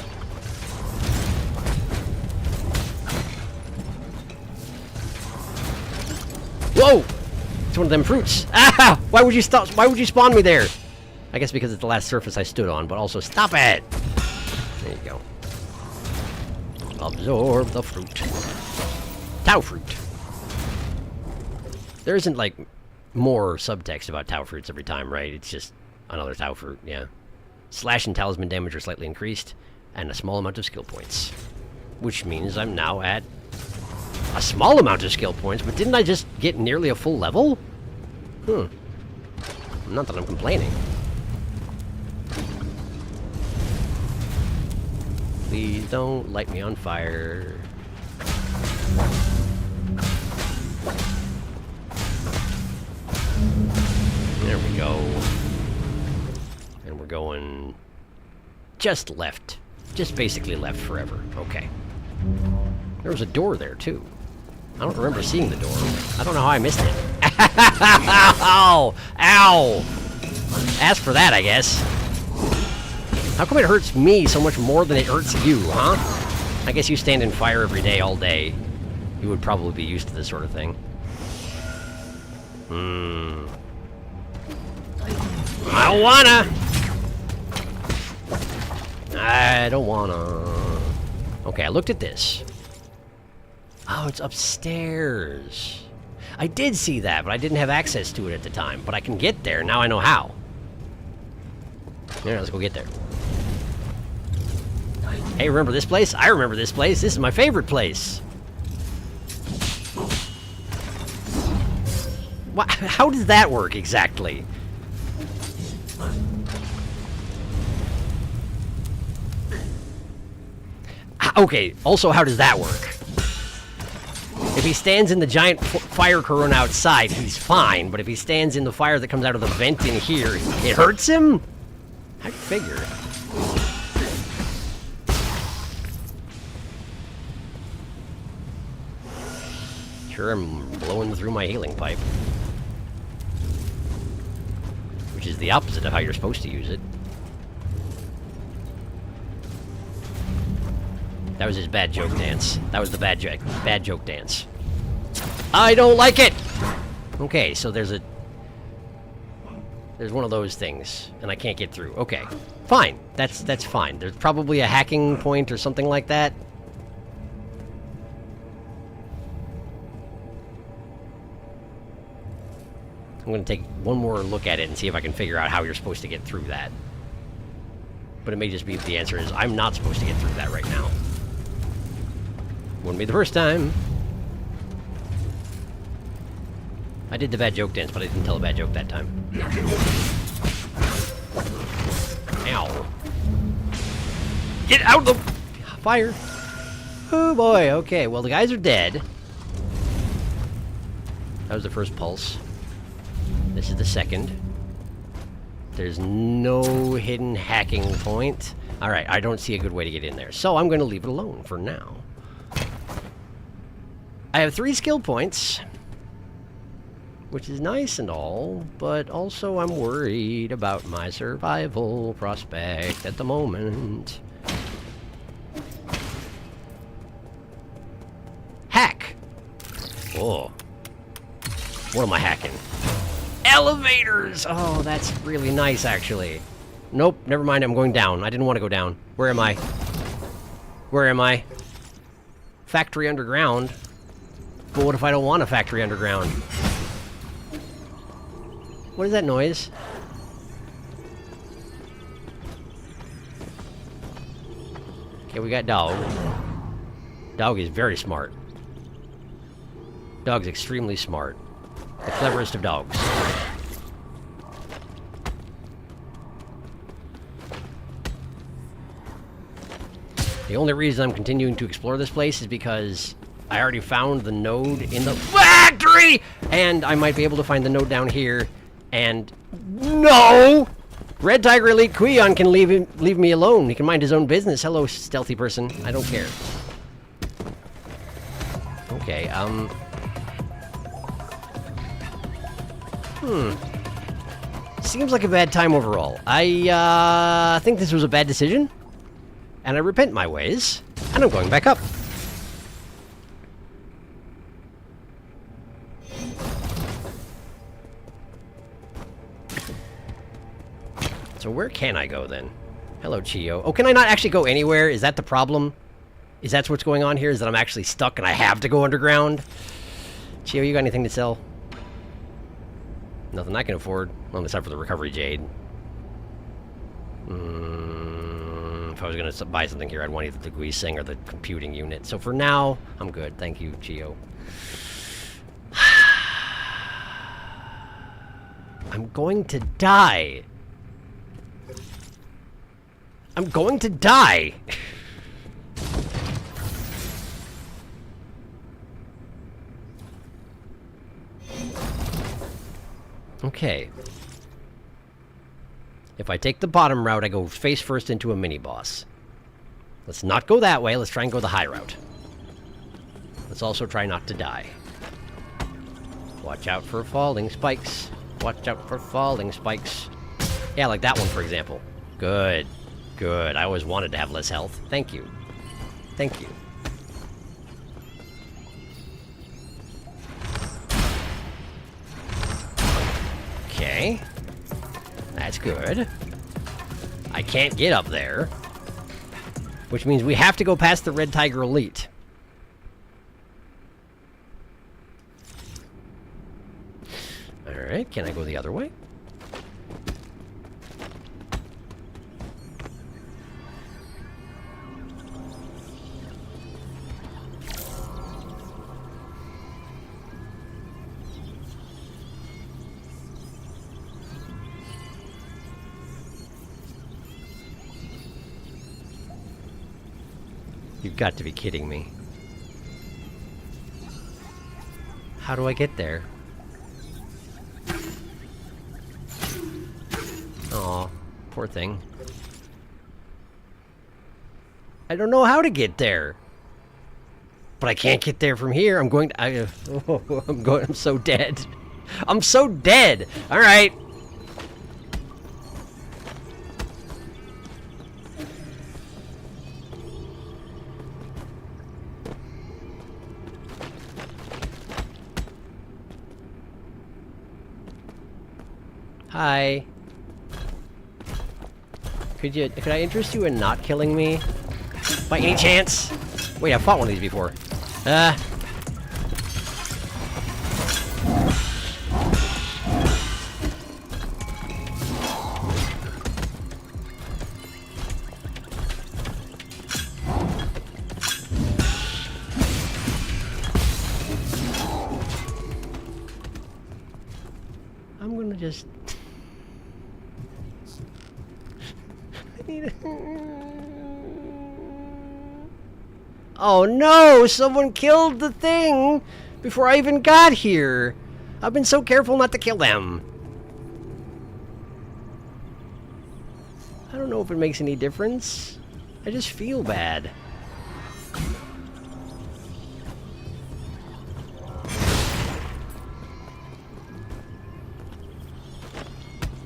Whoa! It's one of them fruits. Ah! Why would you stop? Why would you spawn me there? I guess because it's the last surface I stood on, but also stop it! There you go. Absorb the fruit. Tau fruit. There isn't, like, more subtext about Tau fruits every time, right? It's just another Tau fruit, yeah. Slash and talisman damage are slightly increased, and a small amount of skill points. Which means I'm now at a small amount of skill points, but didn't I just get nearly a full level? Not that I'm complaining. Please don't light me on fire. There we go. And we're going just left. Just basically left forever. Okay. There was a door there, too. I don't remember seeing the door. I don't know how I missed it. Ow! Ow! Ask for that, I guess. How come it hurts me so much more than it hurts you, huh? I guess you stand in fire every day, all day. You would probably be used to this sort of thing. I don't wanna! I don't wanna. Okay, I looked at this. Oh, it's upstairs. I did see that, but I didn't have access to it at the time. But I can get there. Now I know how. Yeah, let's go get there. Hey, remember this place? I remember this place. This is my favorite place. What? How does that work exactly? Okay, also, how does that work? If he stands in the giant fire corona outside, he's fine. But if he stands in the fire that comes out of the vent in here, it hurts him? I figure. Sure, I'm blowing through my healing pipe. Which is the opposite of how you're supposed to use it. That was his bad joke dance. That was the bad joke dance. I don't like it! Okay, so there's one of those things, and I can't get through. Okay, fine. That's fine. There's probably a hacking point or something like that. I'm going to take one more look at it and see if I can figure out how you're supposed to get through that. But it may just be that the answer is I'm not supposed to get through that right now. Wouldn't be the first time. I did the bad joke dance, but I didn't tell a bad joke that time. Ow. Get out of the fire! Oh boy, okay, well the guys are dead. That was the first pulse. This is the second. There's no hidden hacking point. Alright, I don't see a good way to get in there, so I'm going to leave it alone for now. I have 3 skill points, which is nice and all, but also I'm worried about my survival prospect at the moment. Hack! Oh. What am I hacking? Elevators! Oh, that's really nice, actually. Nope, never mind, I'm going down. I didn't want to go down. Where am I? Where am I? Factory underground? But what if I don't want a factory underground? What is that noise? Okay, we got Dog. Dog is very smart. Dog's extremely smart. The cleverest of dogs. The only reason I'm continuing to explore this place is because I already found the node in the factory! And I might be able to find the node down here. And... no! Red Tiger Elite Queon can leave me alone. He can mind his own business. Hello, stealthy person. I don't care. Okay, seems like a bad time overall. I think this was a bad decision. And I repent my ways. And I'm going back up. So where can I go then? Hello, Chio. Oh, can I not actually go anywhere? Is that the problem? Is that what's going on here? Is that I'm actually stuck and I have to go underground? Chio, you got anything to sell? Nothing I can afford. Well, except for the recovery jade. If I was going to buy something here, I'd want either the Guising or the computing unit. So for now, I'm good. Thank you, Chio. I'm going to die. I'm going to die. Okay. If I take the bottom route, I go face first into a mini-boss. Let's not go that way. Let's try and go the high route. Let's also try not to die. Watch out for falling spikes. Watch out for falling spikes. Yeah, like that one, for example. Good. Good. I always wanted to have less health. Thank you. Thank you. Okay. That's good. I can't get up there. Which means we have to go past the Red Tiger Elite. Alright, can I go the other way? You've got to be kidding me. How do I get there? Aw, poor thing. I don't know how to get there. But I can't get there from here. I'm going to... I'm so dead. I'm so dead! Alright. Hi. Could I interest you in not killing me? By any chance? Wait, I've fought one of these before. I'm gonna just... Oh no! Someone killed the thing before I even got here! I've been so careful not to kill them. I don't know if it makes any difference. I just feel bad.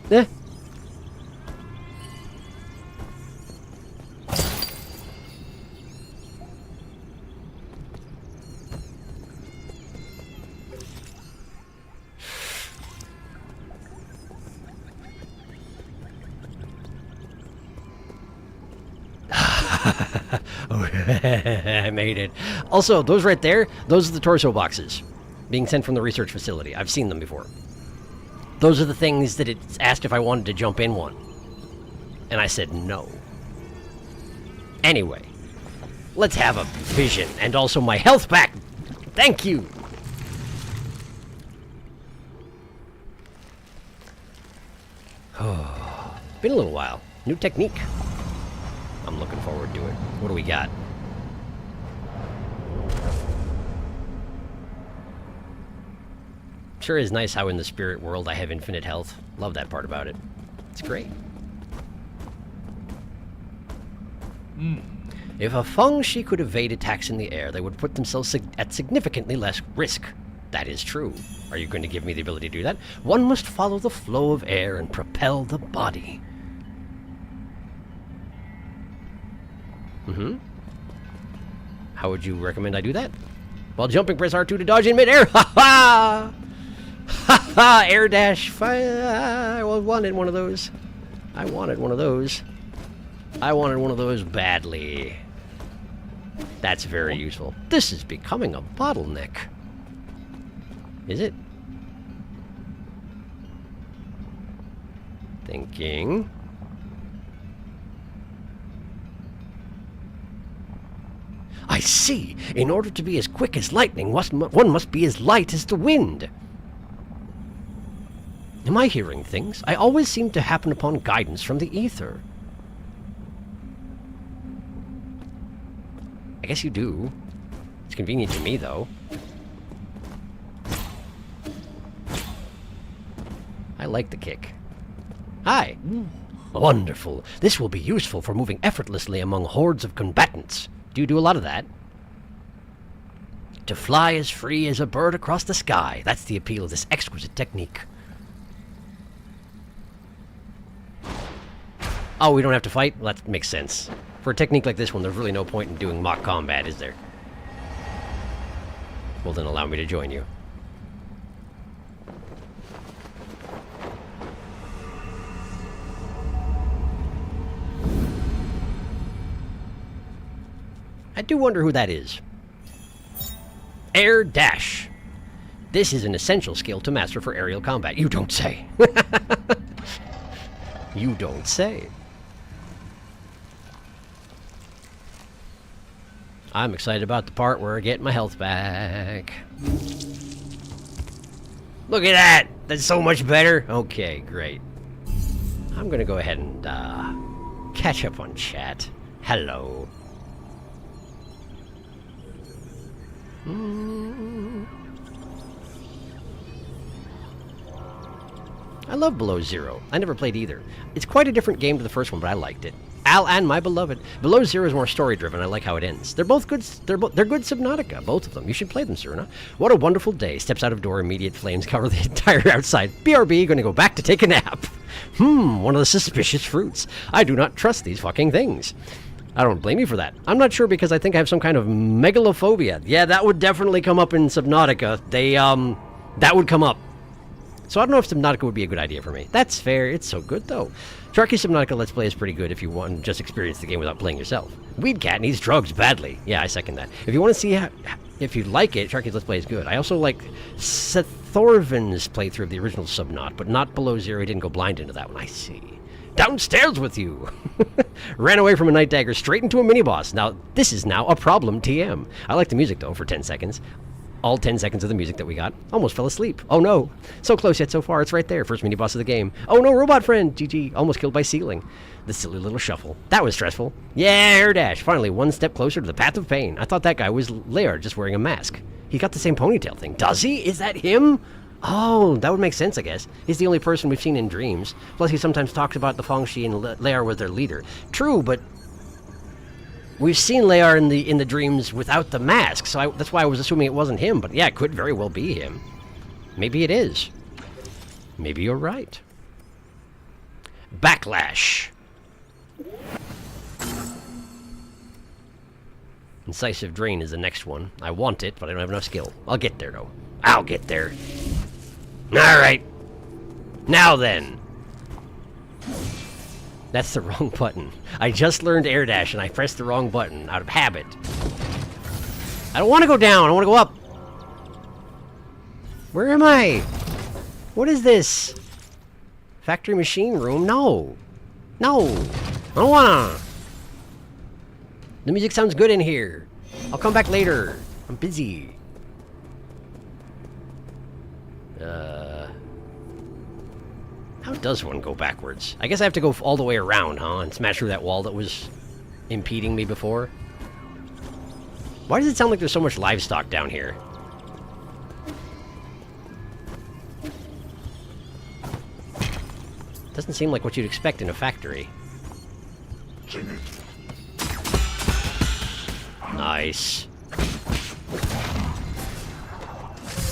Eh. I made it. Also, those right there, those are the torso boxes being sent from the research facility. I've seen them before. Those are the things that it's asked if I wanted to jump in one. And I said no. Anyway, let's have a vision and also my health back. Thank you. Oh, been a little while. New technique. I'm looking forward to it. What do we got? Sure is nice how in the spirit world I have infinite health. Love that part about it. It's great. If a Feng Shi could evade attacks in the air, they would put themselves at significantly less risk. That is true. Are you going to give me the ability to do that? One must follow the flow of air and propel the body. How would you recommend I do that? While jumping, press R2 to dodge in midair. Ha ha! Ha ha! Air dash. I wanted one of those. I wanted one of those. I wanted one of those badly. That's very useful. This is becoming a bottleneck. Is it? Thinking. I see. In order to be as quick as lightning, one must be as light as the wind. Am I hearing things? I always seem to happen upon guidance from the ether. I guess you do. It's convenient to me, though. like the kick. Hi. Wonderful. This will be useful for moving effortlessly among hordes of combatants. Do you do a lot of that? To fly as free as a bird across the sky. That's the appeal of this exquisite technique. Oh, we don't have to fight? Well, that makes sense. For a technique like this one, there's really no point in doing mock combat, is there? Well, then allow me to join you. I do wonder who that is. Air dash. This is an essential skill to master for aerial combat. You don't say. You don't say. I'm excited about the part where I get my health back. Look at that! That's so much better. Okay, great. I'm gonna go ahead and catch up on chat. Hello. I love Below Zero. I never played either. It's quite a different game to the first one, but I liked it. Al and my beloved. Below Zero is more story-driven. I like how it ends. They're both good. They're good Subnautica, both of them. You should play them, Serena. What a wonderful day. Steps out of door, immediate flames cover the entire outside. BRB, gonna go back to take a nap. One of the suspicious fruits. I do not trust these fucking things. I don't blame you for that. I'm not sure because I think I have some kind of megalophobia. Yeah, that would definitely come up in Subnautica. That would come up. So I don't know if Subnautica would be a good idea for me. That's fair. It's so good, though. Sharky Subnautica Let's Play is pretty good if you want to just experience the game without playing yourself. Weed Cat needs drugs badly. Yeah, I second that. If you want to see if you like it, Sharky's Let's Play is good. I also like Seth Thorvin's playthrough of the original Subnaut, but not Below Zero. He didn't go blind into that one. I see. Downstairs with you! Ran away from a Night Dagger straight into a mini-boss. Now, this is now a problem, TM. I like the music, though, for 10 seconds. All 10 seconds of the music that we got. Almost fell asleep. Oh, no. So close yet so far. It's right there. First mini-boss of the game. Oh, no, robot friend! GG. Almost killed by ceiling. The silly little shuffle. That was stressful. Yeah, air dash. Finally, one step closer to the path of pain. I thought that guy was Laird, just wearing a mask. He got the same ponytail thing. Does he? Is that him? Oh, that would make sense, I guess. He's the only person we've seen in dreams. Plus, he sometimes talks about the Fangxi and Lair was their leader. True, but we've seen Lair in the dreams without the mask, so that's why I was assuming it wasn't him. But yeah, it could very well be him. Maybe it is. Maybe you're right. Backlash. Incisive Drain is the next one. I want it, but I don't have enough skill. I'll get there, though. I'll get there. Alright. Now then. That's the wrong button. I just learned air dash and I pressed the wrong button out of habit. I don't want to go down. I want to go up. Where am I? What is this? Factory machine room? No. No. I don't wanna. The music sounds good in here. I'll come back later. I'm busy. How does one go backwards? I guess I have to go all the way around, huh? And smash through that wall that was impeding me before. Why does it sound like there's so much livestock down here? Doesn't seem like what you'd expect in a factory. Nice.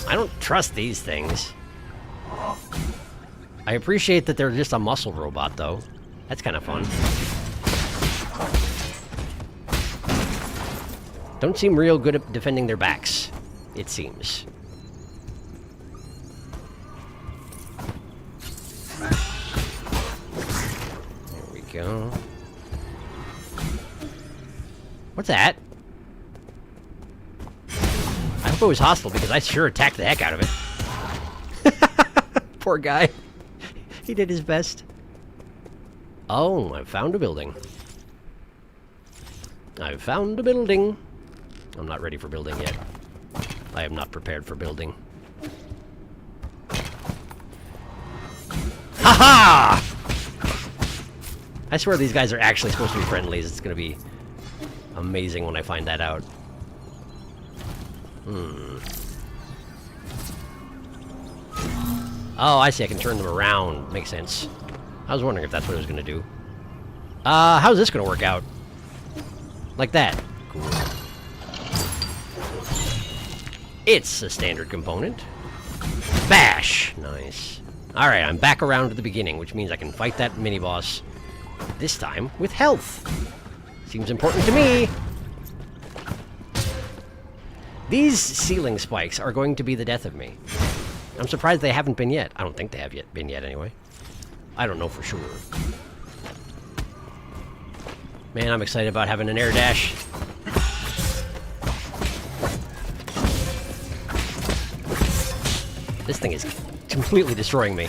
I don't trust these things. I appreciate that they're just a muscle robot, though. That's kind of fun. Don't seem real good at defending their backs, it seems. There we go. What's that? I hope it was hostile because I sure attacked the heck out of it. Poor guy. He did his best. Oh, I found a building. I've found a building. I'm not ready for building yet. I am not prepared for building. Ha-ha! I swear these guys are actually supposed to be friendlies. It's gonna be amazing when I find that out. Oh, I see. I can turn them around. Makes sense. I was wondering if that's what it was going to do. How's this going to work out? Like that. Cool. It's a standard component. Bash! Nice. Alright, I'm back around to the beginning, which means I can fight that mini-boss. This time with health. Seems important to me. These ceiling spikes are going to be the death of me. I'm surprised they haven't been yet. I don't think they have been yet, anyway. I don't know for sure. Man, I'm excited about having an air dash. This thing is completely destroying me.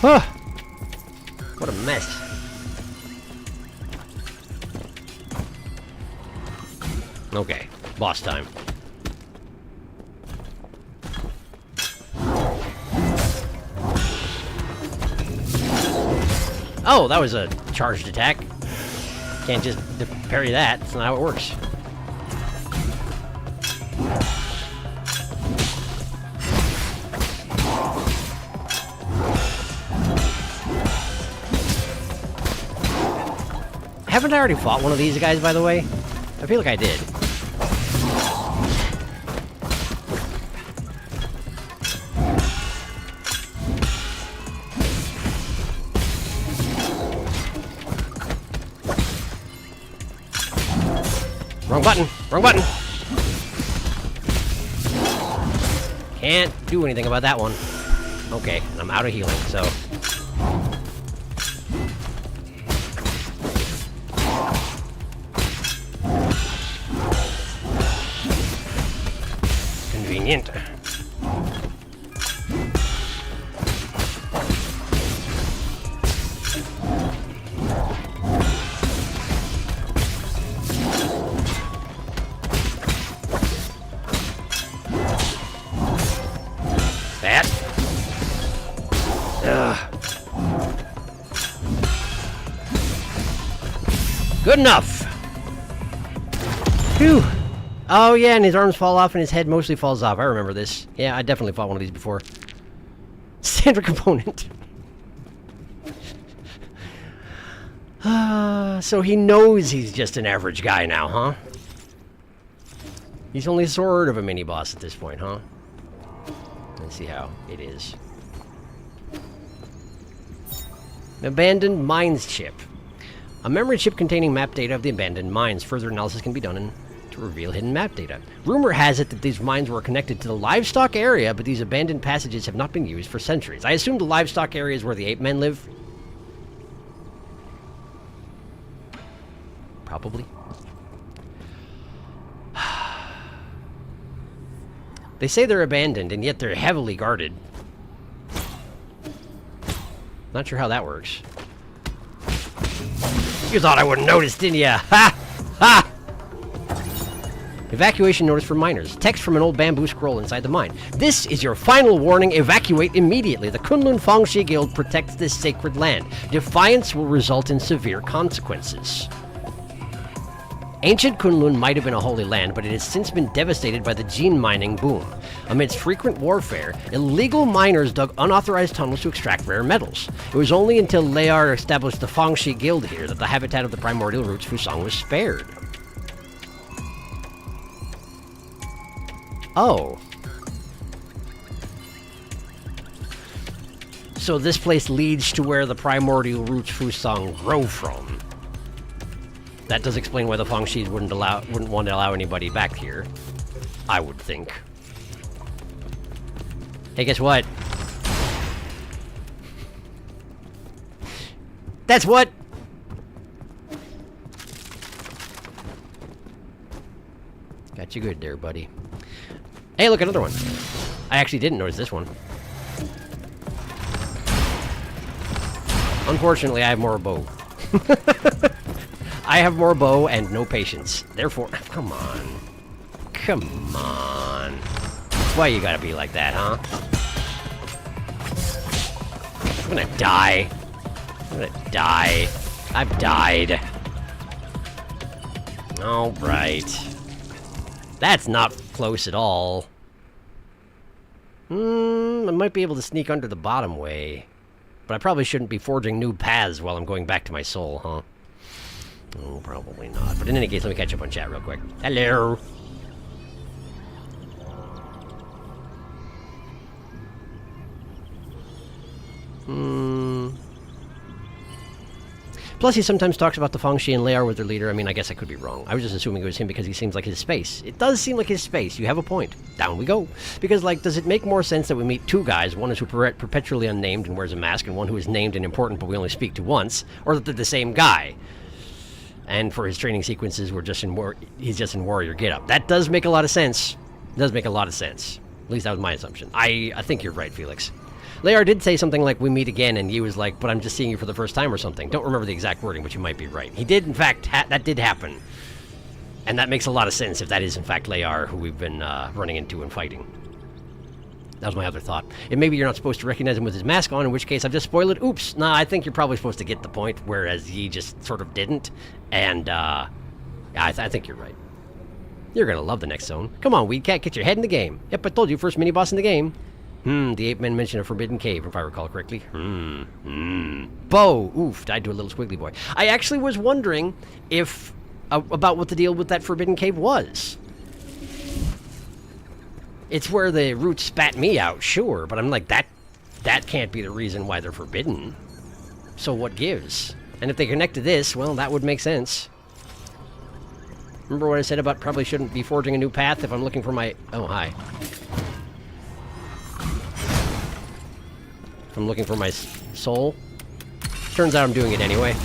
Huh. What a mess. Okay, boss time. Oh, that was a charged attack. Can't just parry that. That's not how it works. Haven't I already fought one of these guys, by the way? I feel like I did. Wrong button! Wrong button! Can't do anything about that one. Okay, I'm out of healing, so... Convenient. That. Good enough. Phew. Oh yeah, and his arms fall off and his head mostly falls off. I remember this. Yeah, I definitely fought one of these before. Standard component. So he knows he's just an average guy now, huh? He's only sort of a mini-boss at this point, huh? Let's see how it is. Abandoned Mines chip. A memory chip containing map data of the abandoned mines. Further analysis can be done to reveal hidden map data. Rumor has it that these mines were connected to the livestock area, but these abandoned passages have not been used for centuries. I assume the livestock area is where the ape men live? Probably. They say they're abandoned, and yet they're heavily guarded. Not sure how that works. You thought I wouldn't notice, didn't ya? Ha! Ha! Evacuation notice for miners. Text from an old bamboo scroll inside the mine. This is your final warning. Evacuate immediately. The Kunlun Fangxi Guild protects this sacred land. Defiance will result in severe consequences. Ancient Kunlun might have been a holy land, but it has since been devastated by the gene mining boom. Amidst frequent warfare, illegal miners dug unauthorized tunnels to extract rare metals. It was only until Layar established the Fangxi Guild here that the habitat of the primordial roots Fusang was spared. Oh. So this place leads to where the primordial roots Fusang grow from. That does explain why the Fangxis wouldn't want to allow anybody back here. I would think. Hey, guess what? That's what? Got you good there, buddy. Hey, look, another one. I actually didn't notice this one. Unfortunately, I have more bow. I have more bow and no patience. Therefore, come on. Come on. Why you gotta be like that, huh? I'm gonna die. I'm gonna die. I've died. Alright. That's not close at all. I might be able to sneak under the bottom way. But I probably shouldn't be forging new paths while I'm going back to my soul, huh? Oh, probably not. But in any case, let me catch up on chat real quick. Hello! Plus, he sometimes talks about the Fangxi and Lear with their leader. I mean, I guess I could be wrong. I was just assuming it was him because he seems like his space. It does seem like his space. You have a point. Down we go. Because, like, does it make more sense that we meet two guys, one is who perpetually unnamed and wears a mask, and one who is named and important but we only speak to once, or that they're the same guy? And for his training sequences, he's just in warrior get-up. That does make a lot of sense. It does make a lot of sense. At least that was my assumption. I think you're right, Felix. Lear did say something like, we meet again, and he was like, but I'm just seeing you for the first time or something. Don't remember the exact wording, but you might be right. He did, in fact, that did happen. And that makes a lot of sense if that is, in fact, Lear, who we've been running into and fighting. That was my other thought. And maybe you're not supposed to recognize him with his mask on, in which case I've just spoiled it. Oops. Nah, I think you're probably supposed to get the point, whereas he just sort of didn't. And, I think you're right. You're gonna love the next zone. Come on, Weed Cat, get your head in the game. Yep, I told you, first mini-boss in the game. The ape men mentioned a forbidden cave, if I recall correctly. Bo! Oof, died to a little squiggly boy. I actually was wondering if, about what the deal with that forbidden cave was. It's where the roots spat me out, sure, but I'm like, that can't be the reason why they're forbidden. So what gives? And if they connect to this, well, that would make sense. Remember what I said about probably shouldn't be forging a new path if I'm looking for my... Oh, hi. If I'm looking for my soul. Turns out I'm doing it anyway.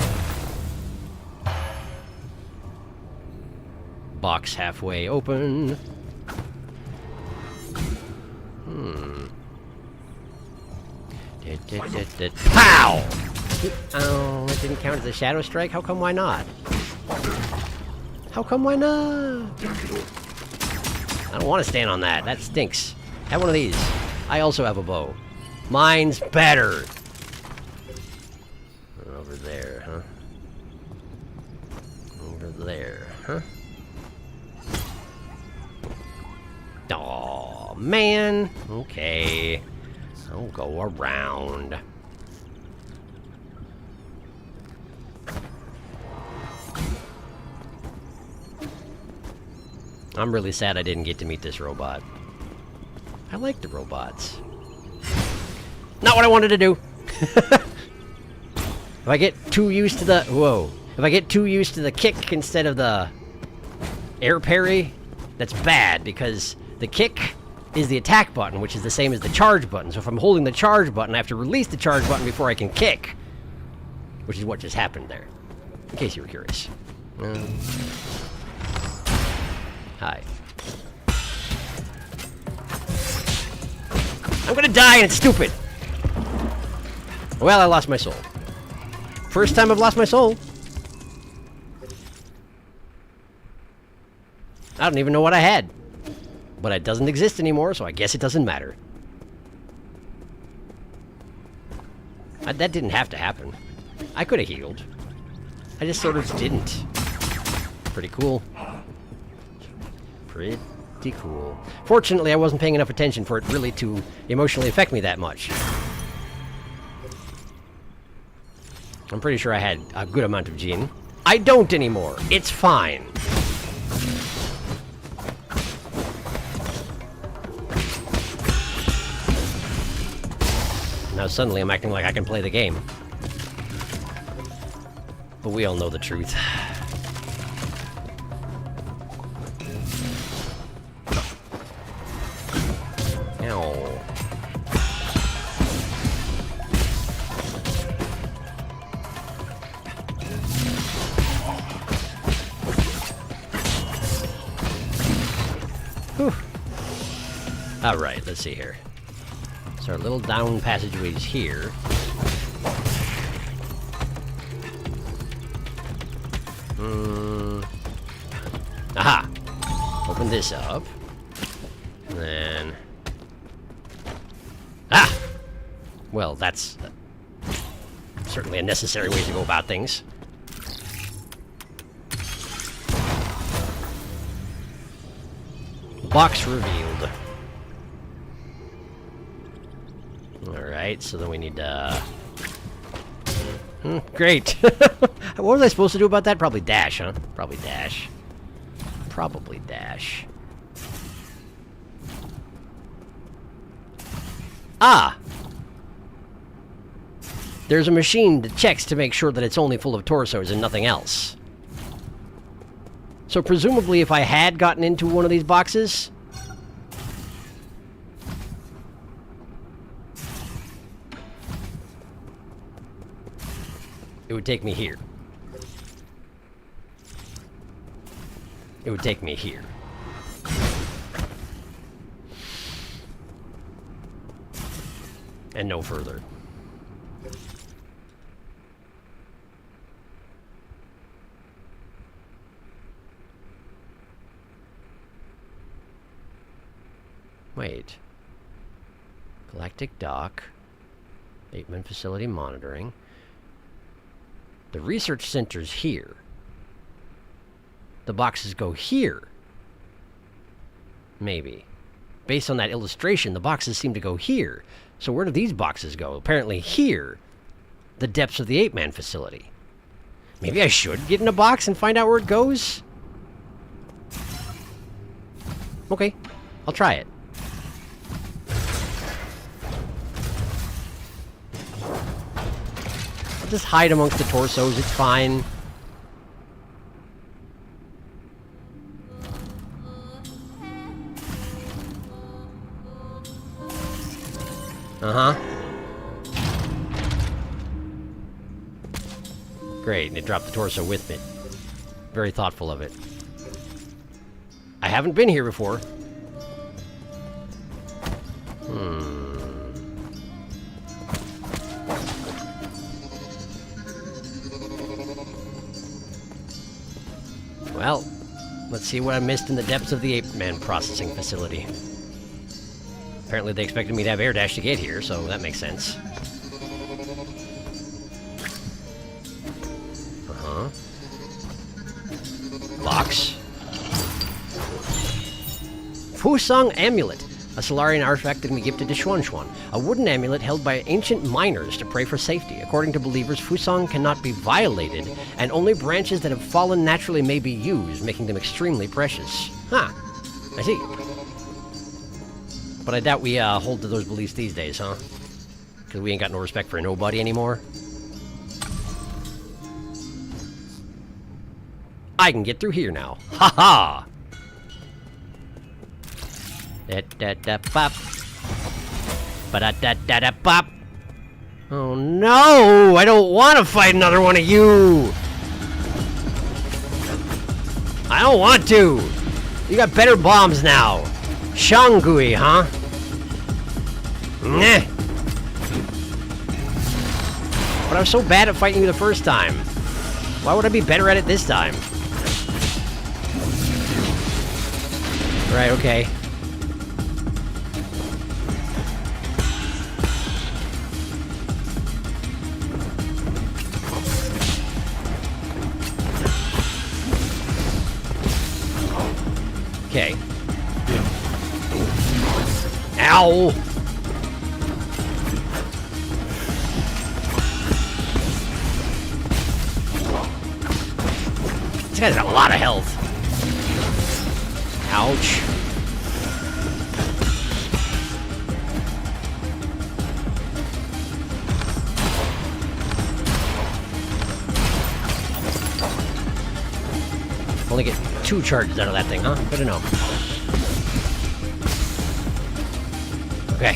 Box halfway open. Pow! Oh, it didn't count as a shadow strike? How come why not? How come why not? I don't want to stand on that. That stinks. Have one of these. I also have a bow. Mine's better. Over there, huh? Over there, huh? Aw, man. Okay. I'll go around. I'm really sad I didn't get to meet this robot. I like the robots. Not what I wanted to do. If I get too used to the... Whoa. If I get too used to the kick instead of the air parry, that's bad, because the kick is the attack button, which is the same as the charge button. So if I'm holding the charge button, I have to release the charge button before I can kick. Which is what just happened there. In case you were curious. Hi. I'm gonna die and it's stupid! Well, I lost my soul. First time I've lost my soul. I don't even know what I had. But it doesn't exist anymore, so I guess it doesn't matter. That didn't have to happen. I could have healed. I just sort of didn't. Pretty cool. Pretty cool. Fortunately, I wasn't paying enough attention for it really to emotionally affect me that much. I'm pretty sure I had a good amount of Jin. I don't anymore. It's fine. Now suddenly I'm acting like I can play the game. But we all know the truth. Ow. Whew. All right, let's see here. So our little down passageways here. Aha! Open this up. And then... Ah! Well, that's certainly a necessary way to go about things. Box revealed. Alright, so then we need to... great. What was I supposed to do about that? Probably dash, huh? Probably dash. Probably dash. Ah! There's a machine that checks to make sure that it's only full of torsos and nothing else. So presumably if I had gotten into one of these boxes... it would take me here. It would take me here. And no further. Wait. Galactic Dock. Bateman Facility Monitoring. The research center's here. The boxes go here. Maybe. Based on that illustration, the boxes seem to go here. So where do these boxes go? Apparently here. The depths of the Ape-Man facility. Maybe I should get in a box and find out where it goes? Okay. I'll try it. I'll just hide amongst the torsos, it's fine. Uh-huh. Great, and it dropped the torso with me. Very thoughtful of it. I haven't been here before. Well, let's see what I missed in the depths of the Ape-Man processing facility. Apparently they expected me to have air dash to get here, so that makes sense. Uh-huh. Box. Fusang Amulet. A Solarian artifact that can be gifted to Xuan. A wooden amulet held by ancient miners to pray for safety. According to believers, Fusang cannot be violated, and only branches that have fallen naturally may be used, making them extremely precious. Huh. I see. But I doubt we hold to those beliefs these days, huh? Because we ain't got no respect for nobody anymore. I can get through here now. Ha ha! Da-da-da-bop. Ba-da-da-da-da-bop. Oh no! I don't want to fight another one of you! I don't want to! You got better bombs now. Shangui, huh? Nah. But I was so bad at fighting you the first time. Why would I be better at it this time? Right, okay. Okay. Ow! This guy's got a lot of health. Ouch. Only get 2 charges out of that thing, huh? Good to know. Okay.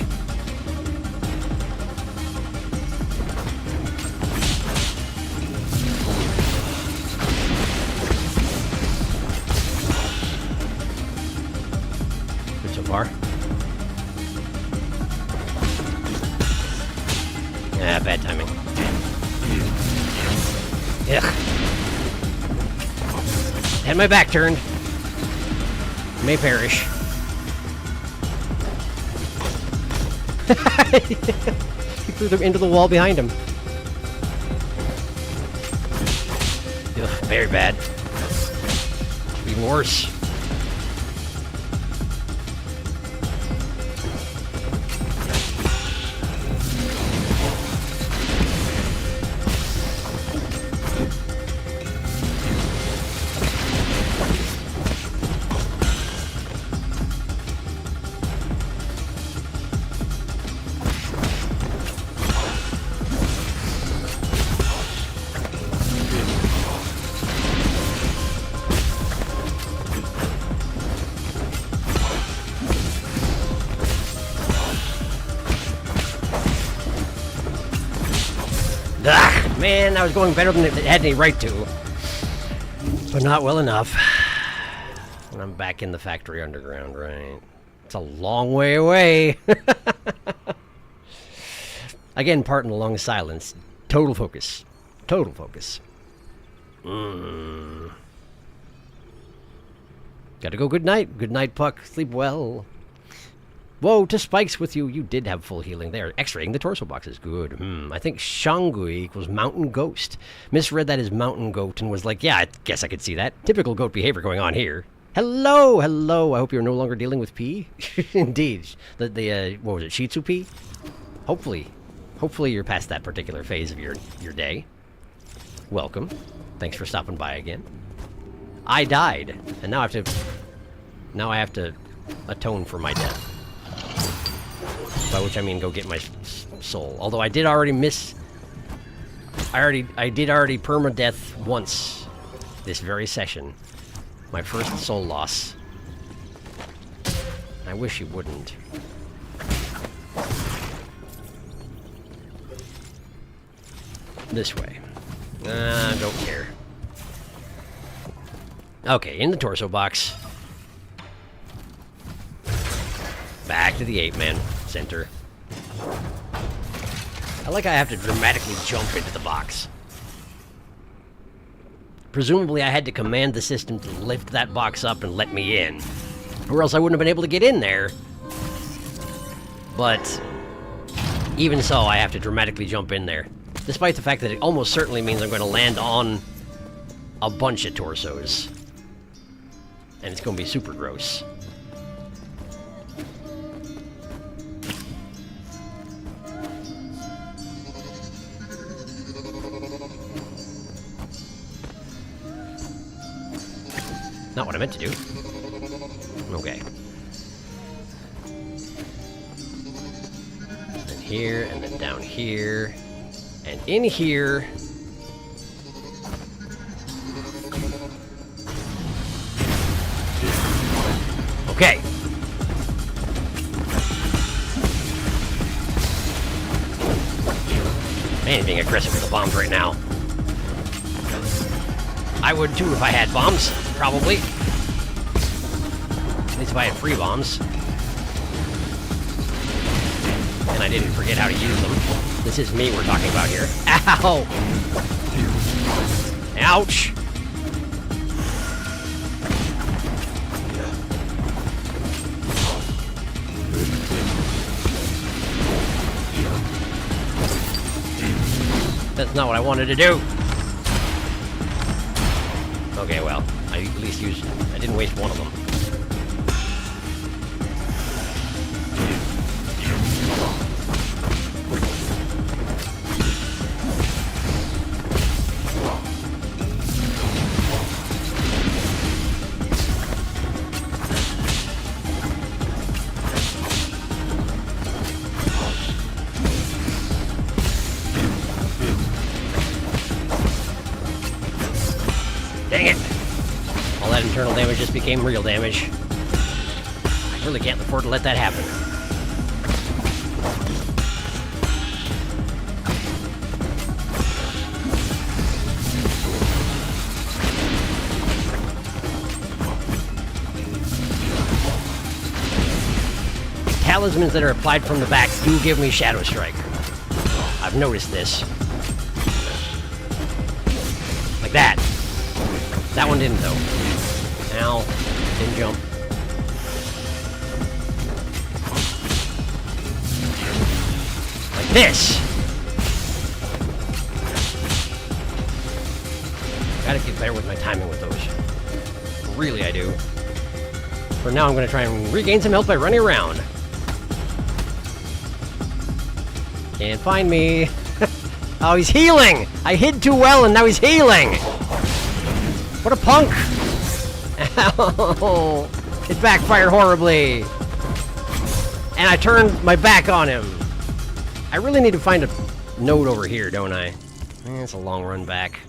Good so far. Ah, bad timing. Ugh. Had my back turned. May perish. He threw them into the wall behind him. Ugh, very bad. Even worse. Man, I was going better than it had any right to. But not well enough. And I'm back in the factory underground, right? It's a long way away. Again, part in a long silence. Total focus. Total focus. Gotta go. Good night. Good night, Puck. Sleep well. Whoa, to Spikes with you. You did have full healing there. X-raying the torso boxes. Good. I think Shangui equals mountain ghost. Misread that as mountain goat and was like, yeah, I guess I could see that. Typical goat behavior going on here. Hello, hello. I hope you're no longer dealing with pee. Indeed. The what was it, Shih Tzu pee? Hopefully you're past that particular phase of your day. Welcome. Thanks for stopping by again. I died, and now I have to atone for my death. By which I mean go get my soul. Although I did already I did already permadeath once this very session. My first soul loss. I wish you wouldn't. This way. Don't care. Okay, in the torso box. Back to the ape-man center. I have to dramatically jump into the box. Presumably I had to command the system to lift that box up and let me in. Or else I wouldn't have been able to get in there. But even so, I have to dramatically jump in there. Despite the fact that it almost certainly means I'm going to land on a bunch of torsos. And it's going to be super gross. Not what I meant to do. Okay. And here, and then down here, and in here. Okay. Man, being aggressive with the bombs right now. I would too if I had bombs, probably. At least if I had free bombs. And I didn't forget how to use them. This is me we're talking about here. Ow! Ouch! That's not what I wanted to do. Okay, well, I at least used... I didn't waste one of them. Dang it! All that internal damage just became real damage. I really can't afford to let that happen. Talismans that are applied from the back do give me Shadow Strike. I've noticed this. Like that. That one didn't, though. Ow. Didn't jump. Like this! Gotta get better with my timing with those. Really, I do. For now, I'm gonna try and regain some health by running around. Can't find me. Oh, he's healing! I hid too well, and now he's healing! What a punk! Ow! It backfired horribly! And I turned my back on him! I really need to find a node over here, don't I? It's a long run back.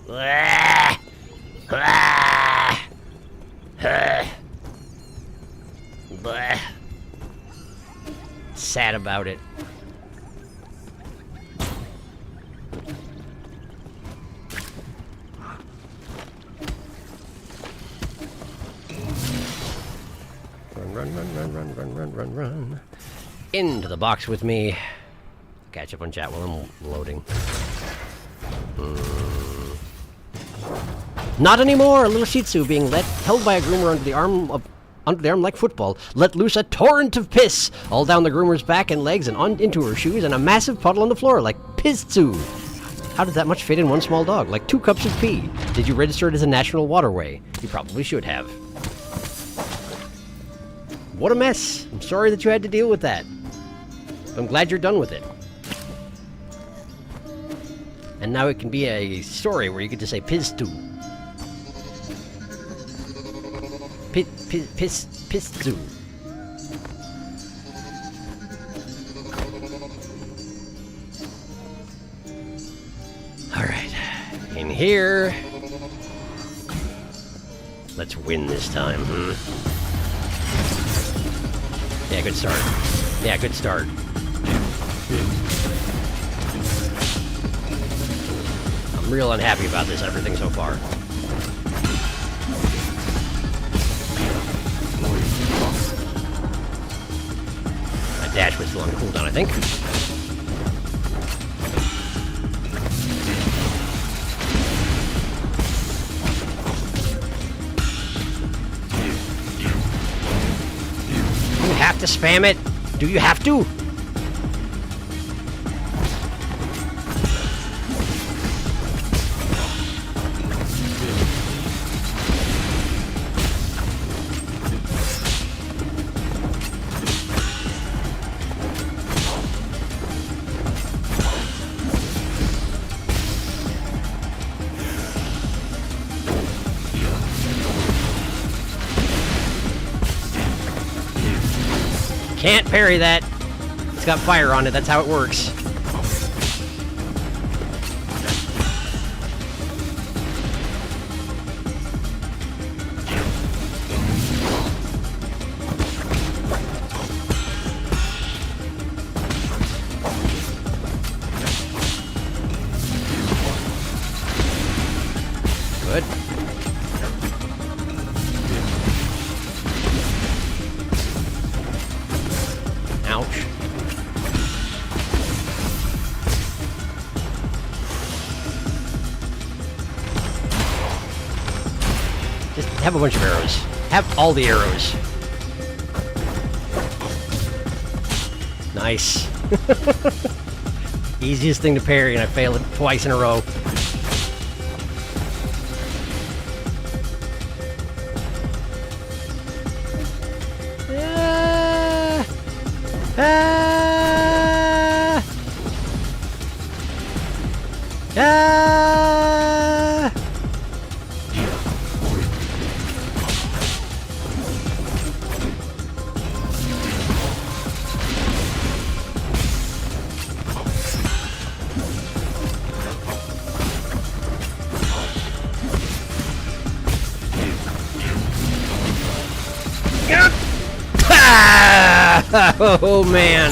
Sad about it. Run. Into the box with me. Catch up on chat while I'm loading. Not anymore! A little Shih Tzu being held by a groomer under the arm like football, let loose a torrent of piss all down the groomer's back and legs and into her shoes and a massive puddle on the floor like piss-tzu. How did that much fit in one small dog? Like 2 cups of pee. Did you register it as a national waterway? You probably should have. What a mess. I'm sorry that you had to deal with that. I'm glad you're done with it. And now it can be a story where you get to say piss-tzu. Piss-tzu. Alright. In here. Let's win this time, Yeah, good start. Yeah, good start. I'm real unhappy about everything so far. My dash was still on cooldown, I think. Do you have to spam it? Do you have to? Can't parry that. It's got fire on it. That's how it works. Good. Ouch. Just have a bunch of arrows. Have all the arrows. Nice. Easiest thing to parry, and I failed it twice in a row. Oh man.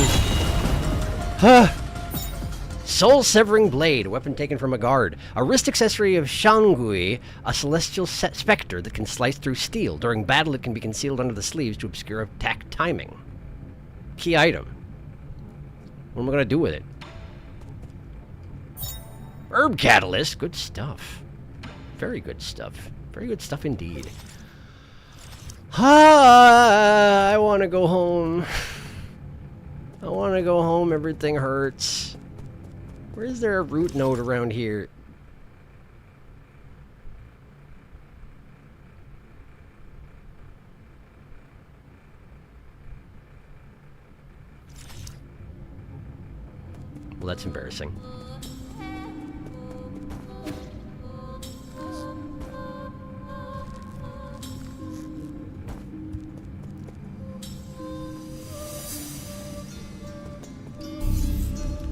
Soul-severing blade, a weapon taken from a guard. A wrist accessory of Shangui, a celestial specter that can slice through steel. During battle, it can be concealed under the sleeves to obscure attack timing. Key item. What am I going to do with it? Herb catalyst. Good stuff. Very good stuff. Very good stuff indeed. I want to go home. I want to go home. Everything hurts. Where is there a root node around here? Well, that's embarrassing.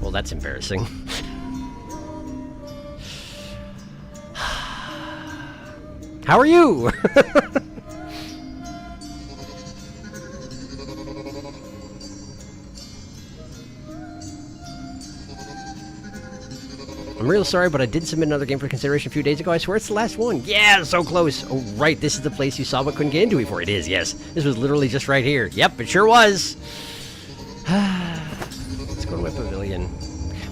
Well, that's embarrassing. How are you? I'm real sorry, but I did submit another game for consideration a few days ago. I swear it's the last one. Yeah, so close. Oh, right, this is the place you saw but couldn't get into before. It is, yes. This was literally just right here. Yep, it sure was. Let's go to my pavilion.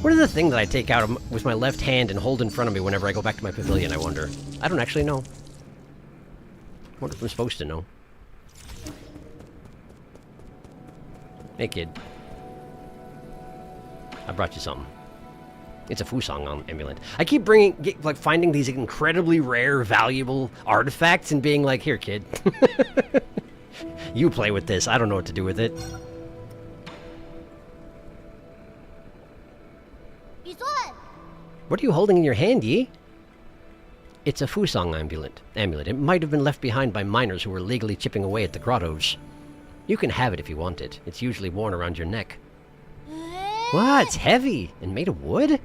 What is the thing that I take out with my left hand and hold in front of me whenever I go back to my pavilion, I wonder? I don't actually know. I wonder if I'm supposed to know. Hey, kid. I brought you something. It's a Fusang amulet. I keep finding these incredibly rare, valuable artifacts and being like, here, kid. You play with this. I don't know what to do with it. What are you holding in your hand, Yi? It's a Fusang amulet. It might have been left behind by miners who were legally chipping away at the grottos. You can have it if you want it. It's usually worn around your neck. What? It's heavy and made of wood?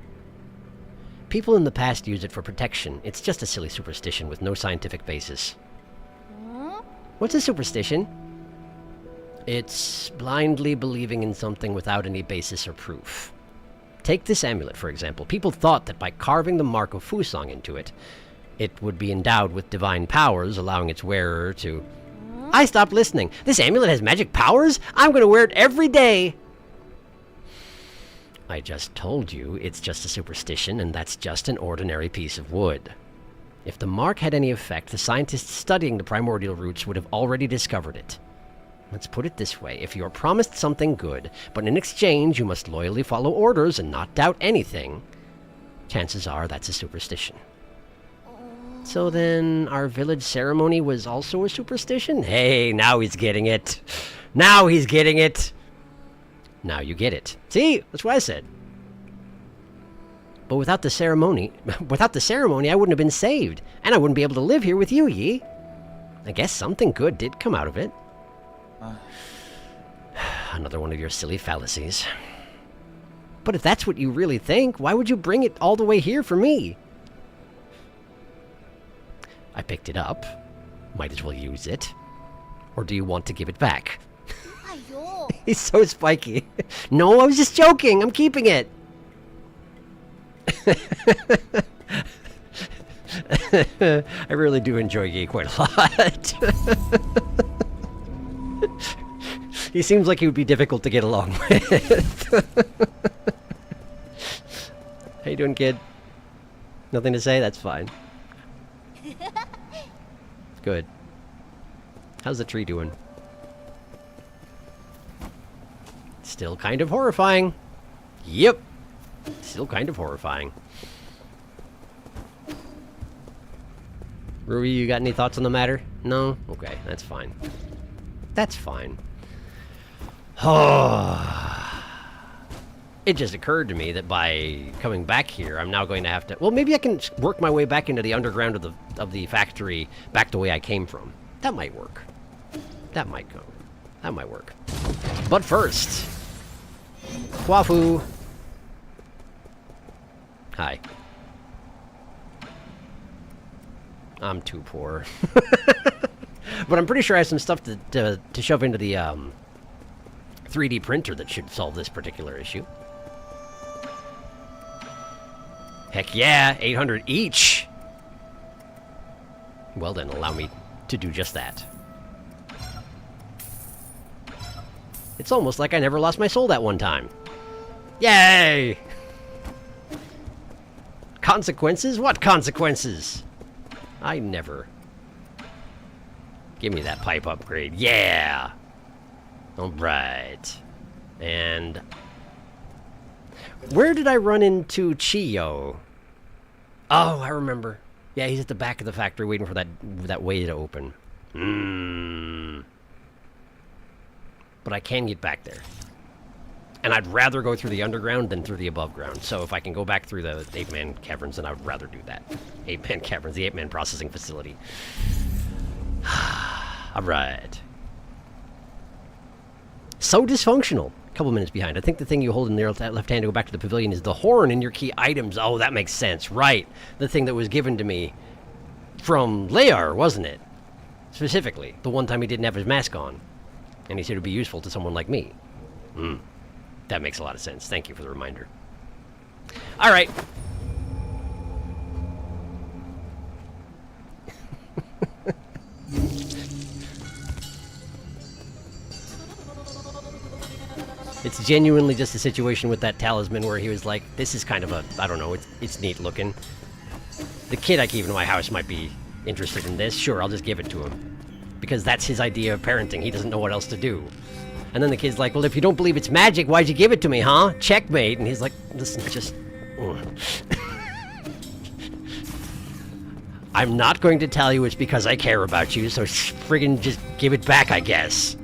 People in the past used it for protection. It's just a silly superstition with no scientific basis. What's a superstition? It's blindly believing in something without any basis or proof. Take this amulet, for example. People thought that by carving the mark of Fusang into it, it would be endowed with divine powers, allowing its wearer to... I stopped listening. This amulet has magic powers? I'm going to wear it every day. I just told you it's just a superstition, and that's just an ordinary piece of wood. If the mark had any effect, the scientists studying the primordial roots would have already discovered it. Let's put it this way. If you're promised something good, but in exchange you must loyally follow orders and not doubt anything, chances are that's a superstition. So then, our village ceremony was also a superstition? Hey, now he's getting it. Now he's getting it. Now you get it. See? That's what I said. But without the ceremony, I wouldn't have been saved. And I wouldn't be able to live here with you, Yi. I guess something good did come out of it. Another one of your silly fallacies. But if that's what you really think, why would you bring it all the way here for me? I picked it up. Might as well use it. Or do you want to give it back? He's so spiky. No, I was just joking. I'm keeping it. I really do enjoy Yi quite a lot. He seems like he would be difficult to get along with. How you doing, kid? Nothing to say? That's fine. Good. How's the tree doing? Still kind of horrifying. Yep. Still kind of horrifying. Rui, you got any thoughts on the matter? No? Okay, that's fine. That's fine. It just occurred to me that by coming back here, I'm now going to have to... Well, maybe I can work my way back into the underground of the factory back the way I came from. That might work. That might go. That might work. But first... Kwafu. Hi. I'm too poor. But I'm pretty sure I have some stuff to shove into the 3D printer that should solve this particular issue. Heck yeah, 800 each! Well then, allow me to do just that. It's almost like I never lost my soul that one time. Yay! Consequences? What consequences? I never. Give me that pipe upgrade. Yeah! Alright. And... where did I run into Chiyo? Oh, I remember. Yeah, he's at the back of the factory waiting for that way to open. But I can get back there. And I'd rather go through the underground than through the above ground. So if I can go back through the 8-man caverns, then I would rather do that. 8-man caverns, the 8-man processing facility. Alright. So dysfunctional. A couple minutes behind. I think the thing you hold in the left hand to go back to the pavilion is the horn in your key items. Oh, that makes sense. Right. The thing that was given to me from Lear, wasn't it? Specifically. The one time he didn't have his mask on. And he said it would be useful to someone like me. That makes a lot of sense. Thank you for the reminder. Alright. It's genuinely just a situation with that talisman where he was like, this is kind of a, I don't know, it's neat looking. The kid I keep in my house might be interested in this. Sure, I'll just give it to him. Because that's his idea of parenting. He doesn't know what else to do. And then the kid's like, well, if you don't believe it's magic, why'd you give it to me, huh? Checkmate. And he's like, listen, just... I'm not going to tell you it's because I care about you, so friggin' just give it back, I guess.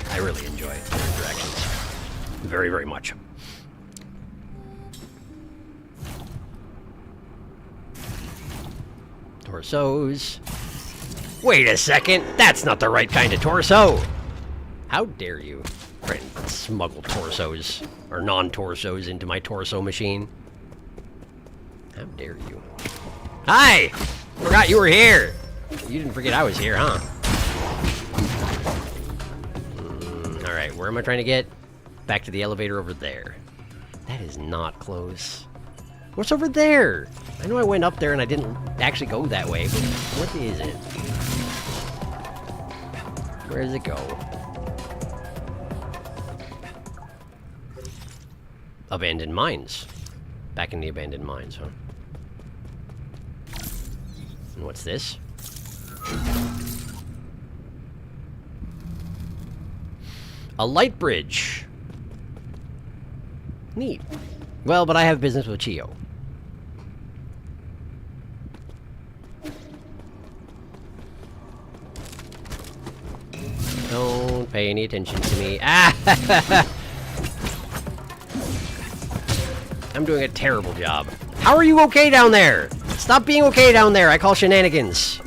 I really enjoy their interactions. Very, very much. Torsos. Wait a second, that's not the right kind of torso! How dare you try and smuggle torsos, or non-torsos, into my torso machine? How dare you? Hi! Forgot you were here! You didn't forget I was here, huh? Alright, where am I trying to get? Back to the elevator over there. That is not close. What's over there? I know I went up there and I didn't actually go that way, but what is it? Where does it go? Abandoned mines. Back in the abandoned mines, huh? And what's this? A light bridge. Neat. Well, but I have business with Chio. Don't pay any attention to me. Ah! I'm doing a terrible job. How are you okay down there? Stop being okay down there. I call shenanigans.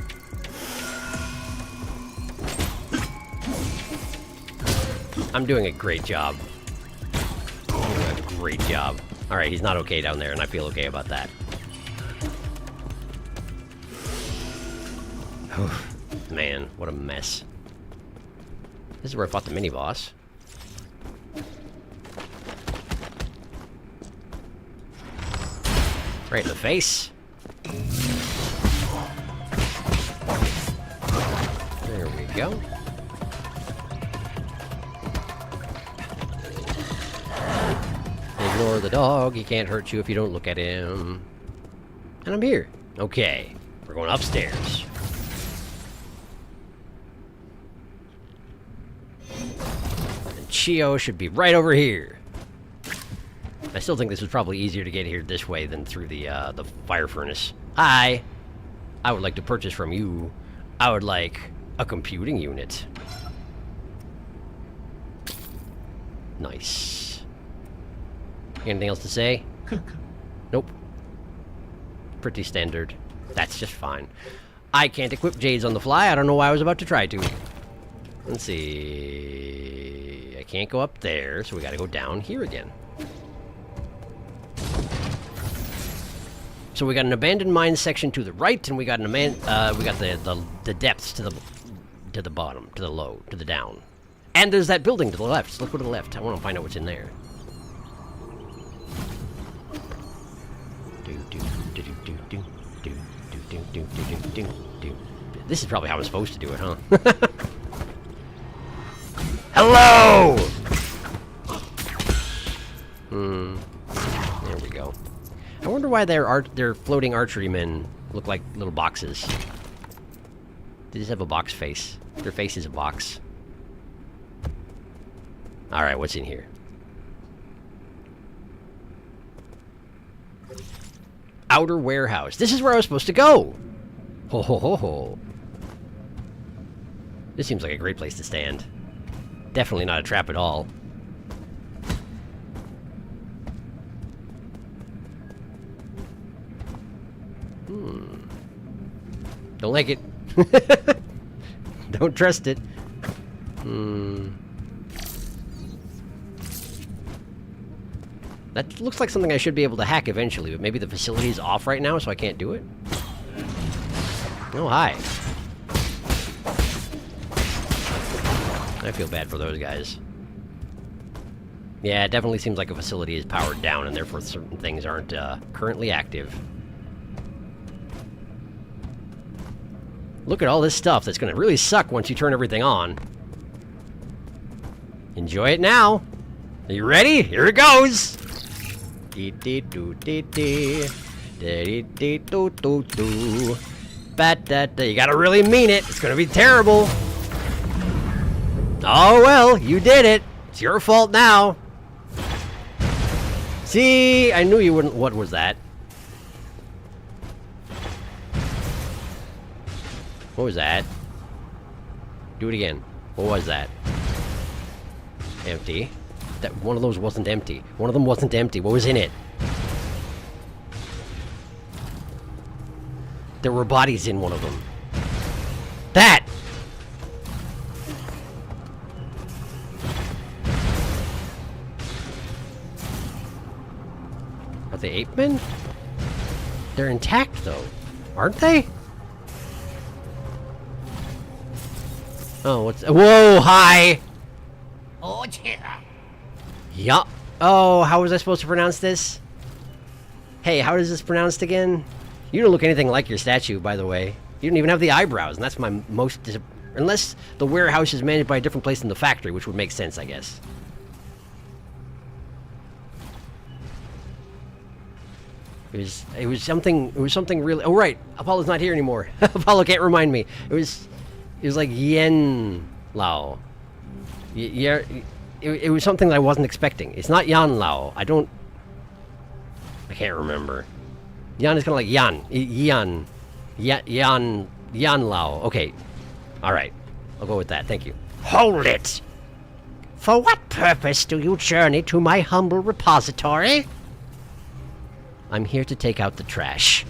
I'm doing a great job. I'm doing a great job. Alright, he's not okay down there, and I feel okay about that. Man, what a mess. This is where I fought the mini-boss. Right in the face. There we go. Ignore the dog. He can't hurt you if you don't look at him. And I'm here. Okay. We're going upstairs. And Chio should be right over here. I still think this was probably easier to get here this way than through the fire furnace. Hi! I would like to purchase from you. I would like a computing unit. Nice. Anything else to say? Nope. Pretty standard. That's just fine. I can't equip Jades on the fly. I don't know why I was about to try to. Let's see. I can't go up there, so we gotta go down here again. So we got an abandoned mine section to the right, and we got an we got the depths to the bottom, to the low, to the down. And there's that building to the left. So let's go to the left. I want to find out what's in there. This is probably how I'm supposed to do it, huh? Hello! There we go. I wonder why their floating archery men look like little boxes. They just have a box face. Their face is a box. Alright, what's in here? Outer warehouse. This is where I was supposed to go! Ho ho ho ho. This seems like a great place to stand. Definitely not a trap at all. Don't like it. Don't trust it. That looks like something I should be able to hack eventually, but maybe the facility is off right now, so I can't do it? Oh, hi. I feel bad for those guys. Yeah, it definitely seems like a facility is powered down, and therefore certain things aren't currently active. Look at all this stuff that's gonna really suck once you turn everything on. Enjoy it now. Are you ready? Here it goes! You gotta really mean it. It's gonna be terrible. Oh well, you did it. It's your fault now. See, I knew you wouldn't. What was that? What was that? Do it again. What was that? Empty. That one of those wasn't empty. One of them wasn't empty. What was in it? There were bodies in one of them. That! Are they ape men? They're intact though, aren't they? Oh, what's... Whoa, hi! Oh, yeah. Yeah. Oh, how was I supposed to pronounce this? Hey, how is this pronounced again? You don't look anything like your statue, by the way. You don't even have the eyebrows, and that's my most... Unless the warehouse is managed by a different place than the factory, which would make sense, I guess. It was something really... Oh, right. Apollo's not here anymore. Apollo can't remind me. It was like Yen Lao. Yeah, it was something that I wasn't expecting. It's not Yan Lao. I can't remember. Yan is kind of like Yan. Yan Lao. Okay. Alright. I'll go with that. Thank you. Hold it! For what purpose do you journey to my humble repository? I'm here to take out the trash.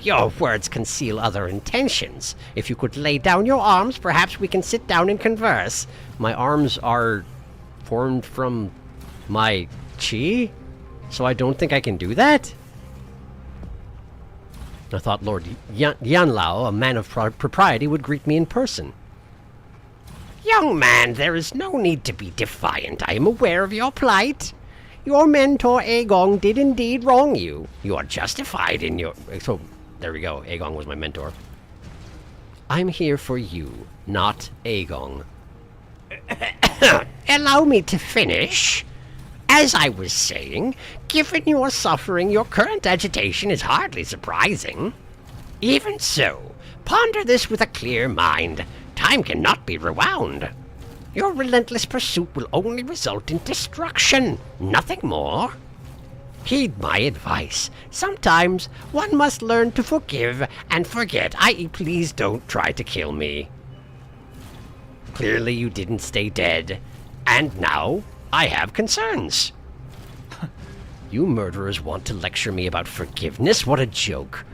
Your words conceal other intentions. If you could lay down your arms, perhaps we can sit down and converse. My arms are formed from my chi? So I don't think I can do that? I thought Lord Yan Lao, a man of propriety, would greet me in person. Young man, there is no need to be defiant. I am aware of your plight. Your mentor, Agong, did indeed wrong you. You are justified in your... So, there we go. Agong was my mentor. I'm here for you, not Agong. Allow me to finish. As I was saying, given your suffering, your current agitation is hardly surprising. Even so, ponder this with a clear mind. Time cannot be rewound. Your relentless pursuit will only result in destruction, nothing more. Heed my advice. Sometimes one must learn to forgive and forget, i.e. please don't try to kill me. Clearly you didn't stay dead, and now I have concerns. You murderers want to lecture me about forgiveness? What a joke.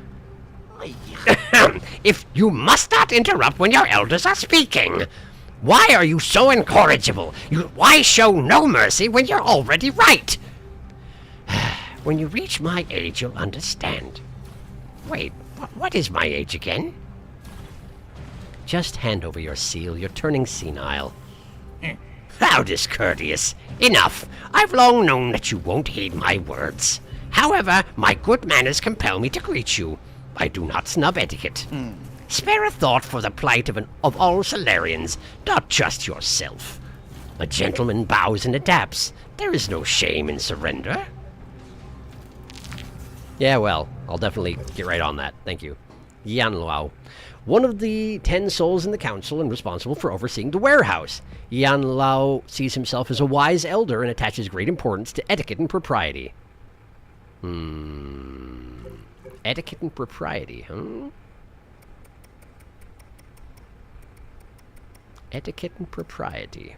If you must not interrupt when your elders are speaking. Why are you so incorrigible? Why show no mercy when you're already right? When you reach my age, you'll understand. Wait, what is my age again? Just hand over your seal. You're turning senile. How discourteous. Enough. I've long known that you won't heed my words. However, my good manners compel me to greet you. I do not snub etiquette. Spare a thought for the plight of all Solarians, not just yourself. A gentleman bows and adapts. There is no shame in surrender. Yeah, well, I'll definitely get right on that. Thank you. Yan Lao. One of the 10 souls in the council and responsible for overseeing the warehouse. Yan Lao sees himself as a wise elder and attaches great importance to etiquette and propriety. Etiquette and propriety, huh? Etiquette and propriety.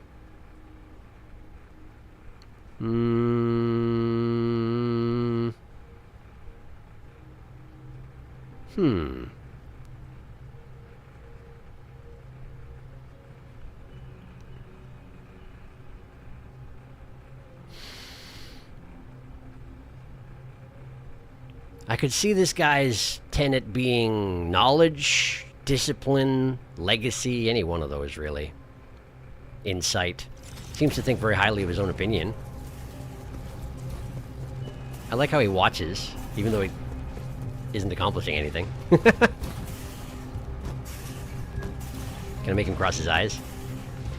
I could see this guy's tenet being knowledge, discipline, legacy, any one of those, really. Insight. Seems to think very highly of his own opinion. I like how he watches, even though he isn't accomplishing anything. Can I make him cross his eyes?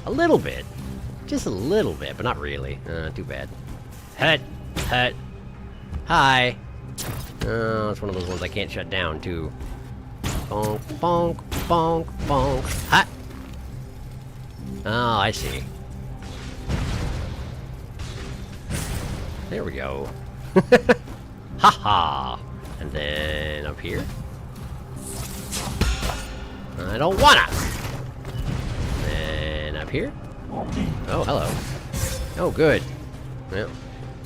A little bit. Just a little bit, but not really. Too bad. Hut. Hut. Hi. Oh, it's one of those ones I can't shut down, too. Bonk, bonk, bonk, bonk. Hut. Oh, I see. There we go. Ha-ha. And then up here. I don't wanna. And up here. Oh, hello. Oh, good. Well,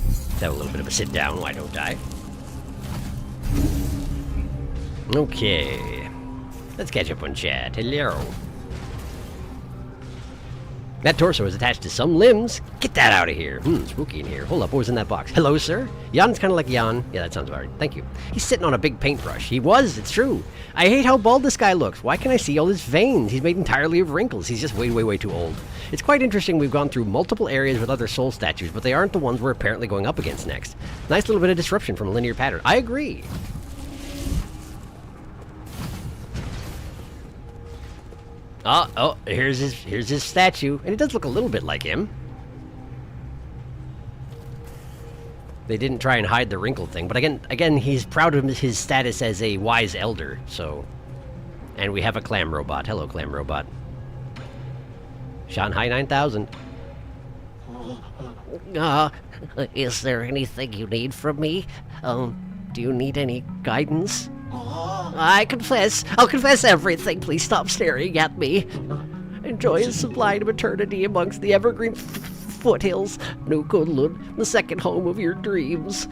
let's have a little bit of a sit down. Why don't I? Okay. Let's catch up on chat. Hello. That torso is attached to some limbs. Get that out of here. Spooky in here. Hold up, what was in that box? Hello, sir? Jan's kind of like Jan. Yeah, that sounds about right. Thank you. He's sitting on a big paintbrush. He was, it's true. I hate how bald this guy looks. Why can't I see all his veins? He's made entirely of wrinkles. He's just way, way, way too old. It's quite interesting we've gone through multiple areas with other soul statues, but they aren't the ones we're apparently going up against next. Nice little bit of disruption from a linear pattern. I agree. Oh, here's his statue, and it does look a little bit like him. They didn't try and hide the wrinkle thing, but again, he's proud of his status as a wise elder. So, and we have a clam robot. Hello, clam robot. Shanghai 9000. Is there anything you need from me? Do you need any guidance? I'll confess everything. Please stop staring at me. Enjoy a sublime eternity amongst the evergreen foothills, New Kunlun, the second home of your dreams.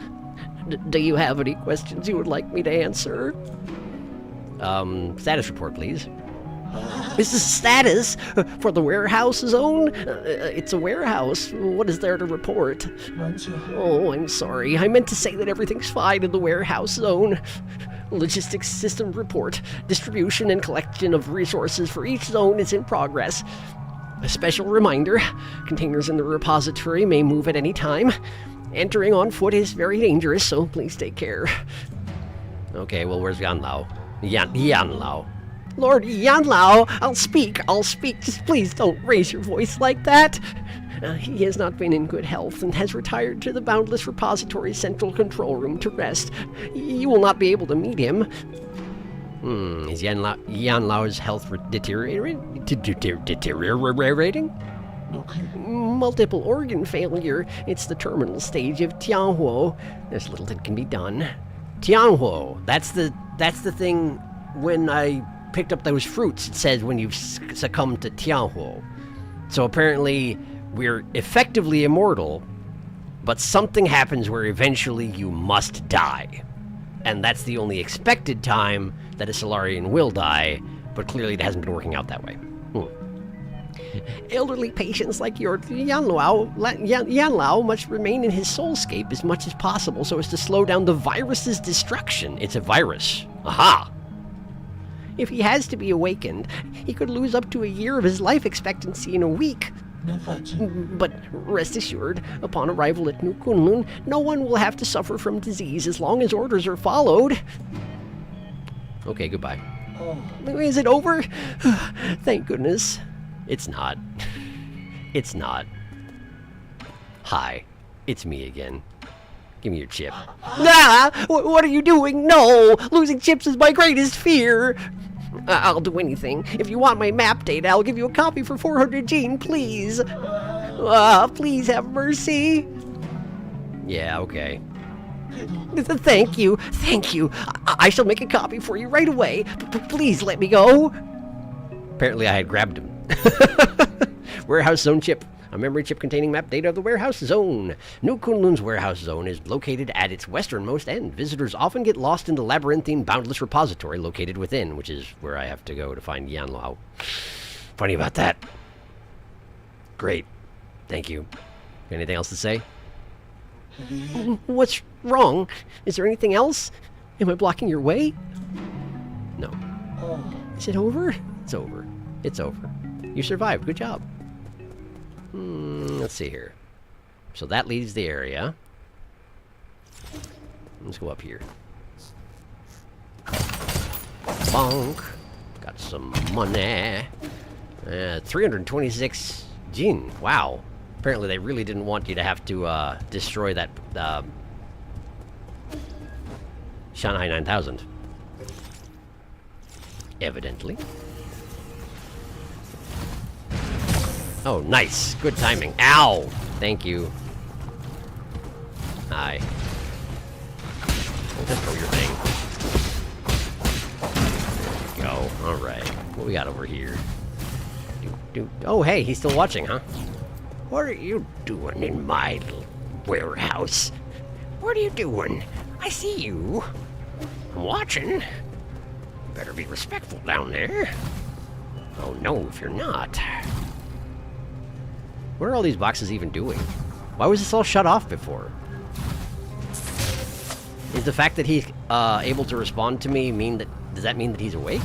Do you have any questions you would like me to answer? Status report, please. This is status for the warehouse zone. It's a warehouse. What is there to report? Oh, I'm sorry. I meant to say that everything's fine in the warehouse zone. Logistics system report. Distribution and collection of resources for each zone is in progress. A special reminder, containers in the repository may move at any time. Entering on foot is very dangerous, so please take care. Okay, well, where's Yanlao? Yanlao. Lord Yanlao, I'll speak. Just please don't raise your voice like that. He has not been in good health and has retired to the Boundless Repository Central Control Room to rest. You will not be able to meet him. Is Yanlao's health deteriorating? Multiple organ failure. It's the terminal stage of Tianhuo. There's little that can be done. Tianhuo. That's the thing when I picked up those fruits. It says when you've succumbed to Tianhuo. So apparently we're effectively immortal, but something happens where eventually you must die. And that's the only expected time that a Solarian will die, but clearly it hasn't been working out that way. Elderly patients like your Yanlao must remain in his soulscape as much as possible so as to slow down the virus's destruction. It's a virus. Aha! If he has to be awakened, he could lose up to a year of his life expectancy in a week. But rest assured, upon arrival at New Kunlun, no one will have to suffer from disease as long as orders are followed. Okay, goodbye. Is it over? Thank goodness. It's not. It's not. Hi, it's me again. Give me your chip. What are you doing? No! Losing chips is my greatest fear! I'll do anything. If you want my map data, I'll give you a copy for 400 gene, please. Please have mercy. Yeah, okay. Thank you. I shall make a copy for you right away. Please let me go. Apparently I had grabbed him. Warehouse zone chip. A memory chip containing map data of the warehouse zone. New Kunlun's warehouse zone is located at its westernmost end. Visitors often get lost in the labyrinthine boundless repository located within, which is where I have to go to find Yanlao. Funny about that. Great. Thank you. Anything else to say? What's wrong? Is there anything else? Am I blocking your way? No. Is it over? It's over. It's over. You survived. Good job. Let's see here. So that leaves the area. Let's go up here. Bonk. Got some money. 326 Jin. Wow. Apparently they really didn't want you to have to destroy that Shanghai 9000. Evidently. Oh, nice. Good timing. Ow! Thank you. Hi. Don't throw your thing. There we go. Alright. What we got over here? Oh, hey, he's still watching, huh? What are you doing in my little warehouse? What are you doing? I see you. I'm watching. Better be respectful down there. Oh no, if you're not. What are all these boxes even doing? Why was this all shut off before? Is the fact that he's able to respond to me mean that... Does that mean that he's awake?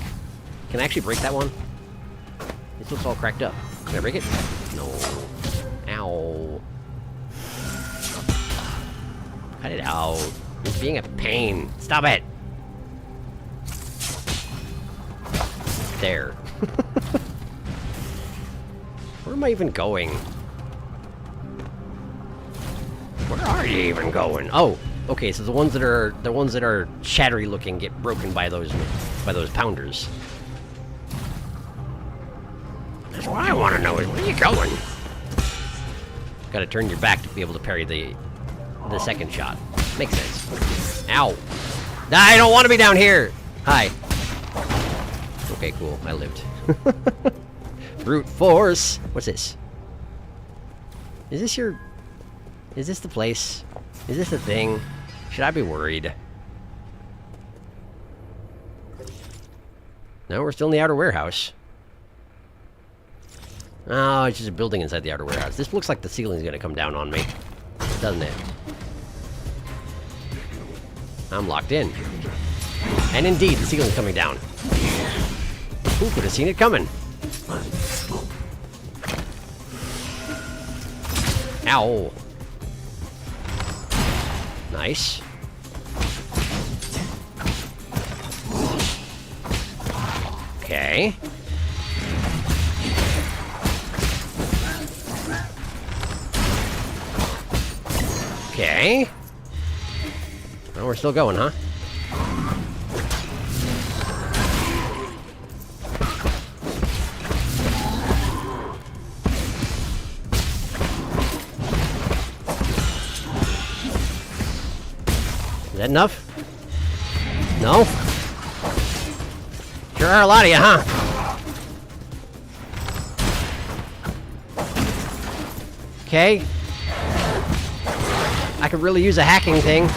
Can I actually break that one? This looks all cracked up. Can I break it? No. Ow. Cut it out. It's being a pain. Stop it! There. Where am I even going? Where are you even going? Oh, okay. So the ones that are shattery looking get broken by those pounders. That's what I want to know is where are you going? Got to turn your back to be able to parry the second shot. Makes sense. Ow! I don't want to be down here. Hi. Okay, cool. I lived. Brute force. What's this? Is this your... Is this the place? Is this the thing? Should I be worried? No, we're still in the outer warehouse. Oh, it's just a building inside the outer warehouse. This looks like the ceiling's gonna come down on me. Doesn't it? I'm locked in. And indeed, the ceiling's coming down. Who could have seen it coming? Ow. Nice. Okay. Okay. Well, we're still going, huh? Is that enough? No? Sure are a lot of you, huh? Okay. I could really use a hacking thing.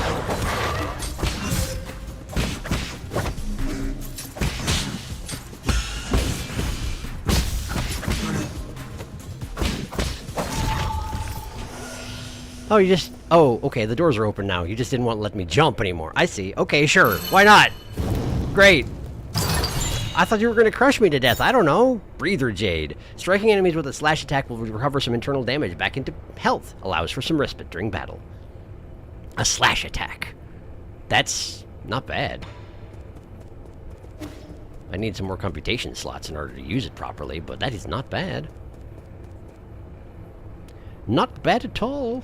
Oh, you just... Oh, okay, the doors are open now. You just didn't want to let me jump anymore. I see. Okay, sure. Why not? Great. I thought you were going to crush me to death. I don't know. Breather Jade. Striking enemies with a slash attack will recover some internal damage back into health. Allows for some respite during battle. A slash attack. That's not bad. I need some more computation slots in order to use it properly, but that is not bad. Not bad at all.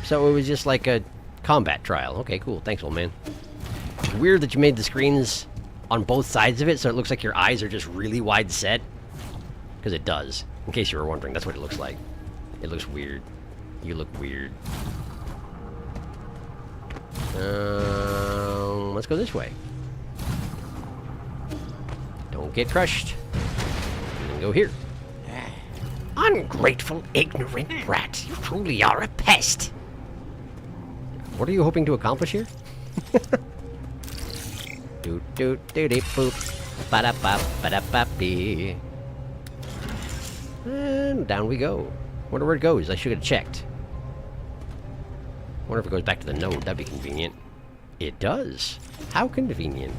So it was just like a combat trial. Okay, cool. Thanks, old man. It's weird that you made the screens on both sides of it, so it looks like your eyes are just really wide set. Because it does. In case you were wondering, that's what it looks like. It looks weird. You look weird. Let's go this way. Don't get crushed. And then go here. Ungrateful, ignorant rat. You truly are a pest. What are you hoping to accomplish here? Doot doot doody boop. Ba da ba da ba bee. And down we go. Wonder where it goes. I should have checked. Wonder if it goes back to the node. That'd be convenient. It does. How convenient.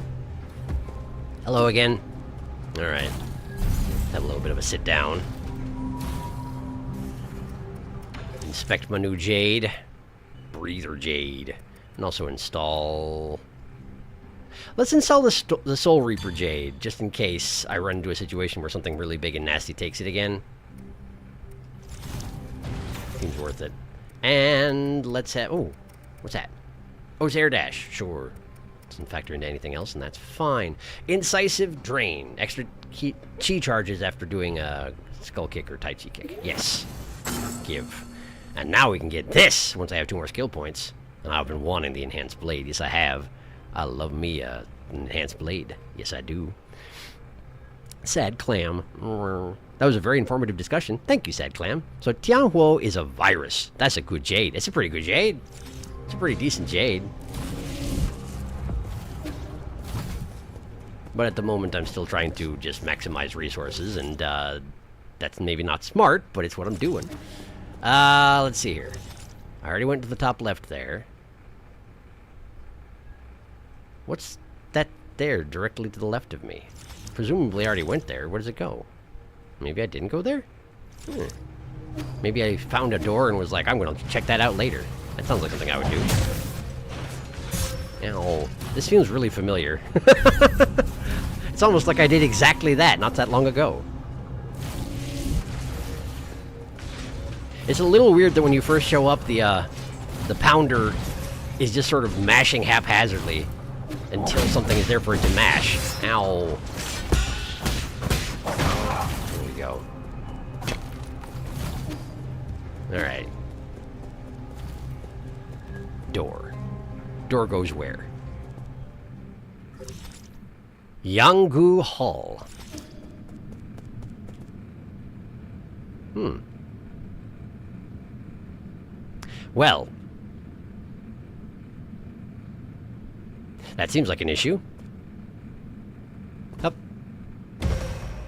Hello again. Alright. Have a little bit of a sit down. Inspect my new Jade. Breather Jade. And also install... Let's install the Soul Reaper Jade, just in case I run into a situation where something really big and nasty takes it again. Seems worth it. And let's have... Oh, what's that? Oh, it's Air Dash. Sure. Doesn't factor into anything else, and that's fine. Incisive Drain. Extra chi charges after doing a Skull Kick or Tai Chi Kick. Yes. Give. And now we can get this once I have 2 more skill points. And I've been wanting the Enhanced Blade. Yes, I have. I love me an Enhanced Blade. Yes, I do. Sad Clam. That was a very informative discussion. Thank you, Sad Clam. So Tianhuo is a virus. That's a good jade. It's a pretty good jade. It's a pretty decent jade. But at the moment, I'm still trying to just maximize resources, and that's maybe not smart, but it's what I'm doing. Let's see here. I already went to the top left there. What's that there, directly to the left of me? Presumably I already went there. Where does it go? Maybe I didn't go there? Maybe I found a door and was like, I'm going to check that out later. That sounds like something I would do. Ow. This feels really familiar. It's almost like I did exactly that not that long ago. It's a little weird that when you first show up, the pounder is just sort of mashing haphazardly until something is there for it to mash. Ow. There we go. Alright. Door. Door goes where? Yanggu Hall. Well, that seems like an issue. Up.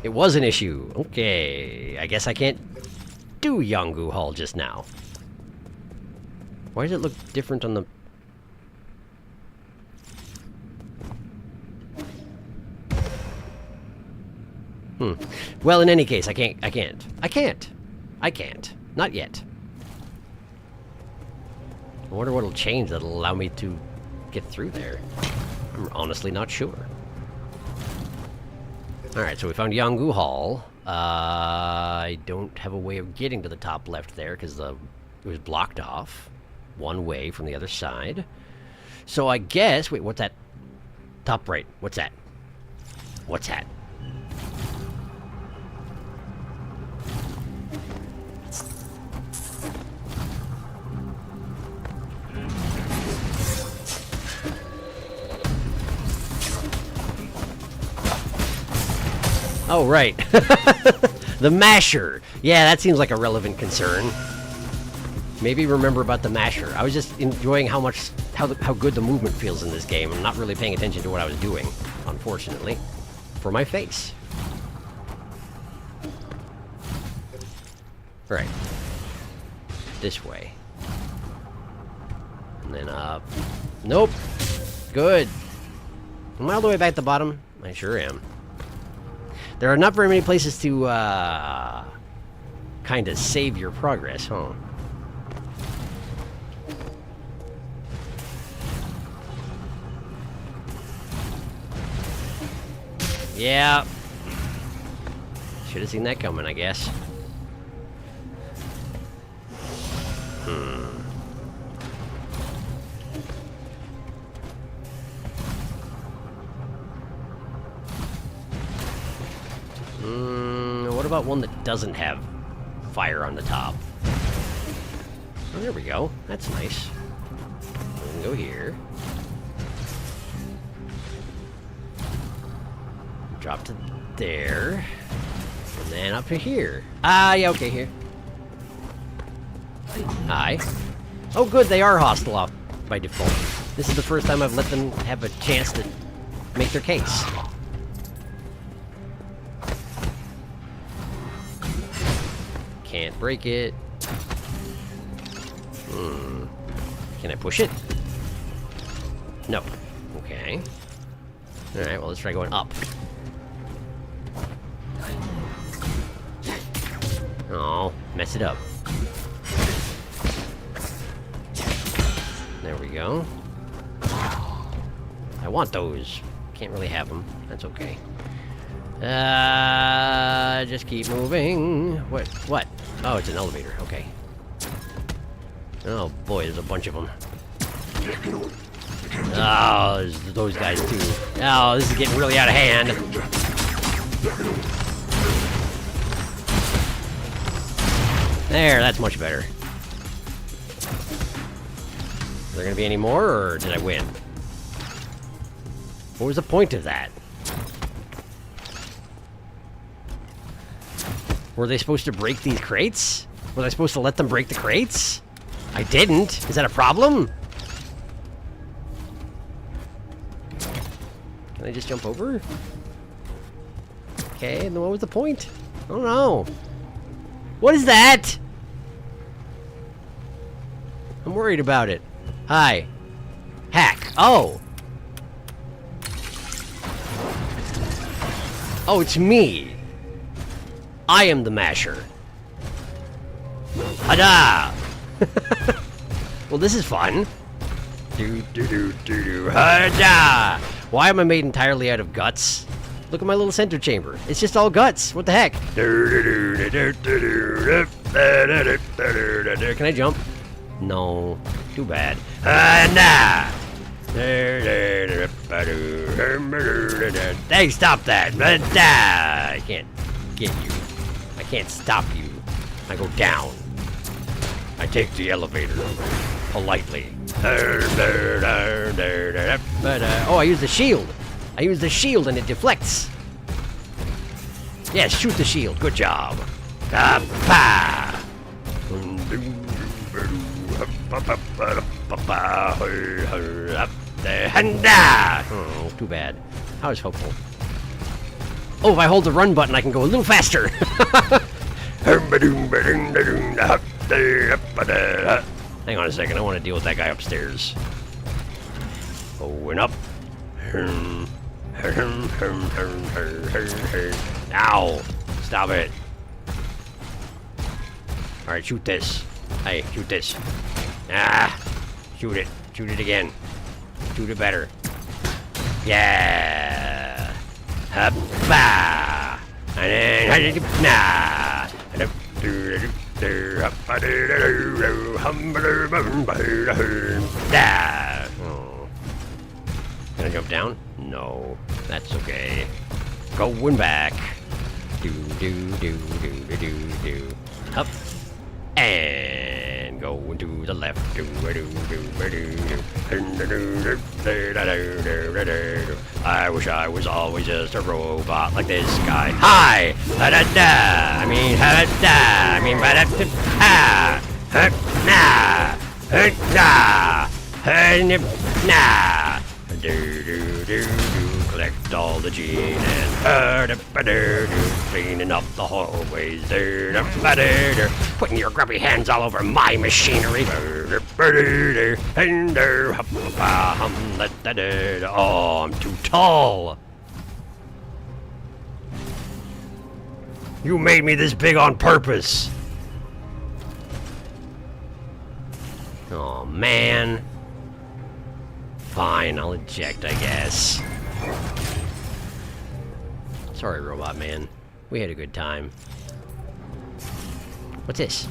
It was an issue. Okay, I guess I can't do Yanggu Hall just now. Why does it look different on the... Well, in any case, I can't. Not yet. I wonder what'll change that'll allow me to get through there. I'm honestly not sure. Alright, so we found Yanggu Hall. I don't have a way of getting to the top left there because it was blocked off one way from the other side. So I guess... Wait, what's that? Top right. What's that? What's that? Oh, right. The masher. Yeah, that seems like a relevant concern. Maybe remember about the masher. I was just enjoying how good the movement feels in this game and not really paying attention to what I was doing, unfortunately, for my face. Right. This way. And then up. Nope. Good. Am I all the way back at the bottom? I sure am. There are not very many places to, kind of save your progress, huh? Yeah. Should have seen that coming, I guess. What about one that doesn't have fire on the top? Oh, there we go. That's nice. We can go here. Drop to there. And then up to here. Yeah, okay, here. Hi. Oh, good, they are hostile off by default. This is the first time I've let them have a chance to make their case. Can't break it. Can I push it? No. Okay. Alright, well, let's try going up. Oh, mess it up. There we go. I want those. Can't really have them. That's okay. Just keep moving. What? Oh, it's an elevator. Okay. Oh boy, there's a bunch of them. Oh, there's those guys too. Oh, this is getting really out of hand. There, that's much better. Is there gonna be any more, or did I win? What was the point of that? Were they supposed to break these crates? Was I supposed to let them break the crates? I didn't. Is that a problem? Can I just jump over? Okay, and then what was the point? I don't know. What is that? I'm worried about it. Hi. Hack. Oh. Oh, it's me. I am the masher. Hada! Well, this is fun. Hada! Why am I made entirely out of guts? Look at my little center chamber. It's just all guts. What the heck? Can I jump? No. Too bad. Hey, stop that. I can't get you. I can't stop you. I go down. I take the elevator. Politely. Oh, I use the shield. I use the shield and it deflects. Yes, shoot the shield. Good job. Oh, too bad. I was hopeful. Oh, if I hold the run button, I can go a little faster. Hang on a second. I want to deal with that guy upstairs. Going up. Ow! Stop it. Alright, shoot this. Hey, shoot this. Ah! Shoot it. Shoot it again. Shoot it better. Yeah! Hoppa! And then... Nah! Oh. Can I jump down? No. That's okay. Going back. Do. Up. And go to the left. I wish I was always just a robot like this guy. Hi! I mean, collect all the gene and cleaning up the hallways. Putting your grubby hands all over my machinery. Oh, I'm too tall. You made me this big on purpose. Oh, man. Fine, I'll eject, I guess. Sorry, Robot Man. We had a good time. What's this?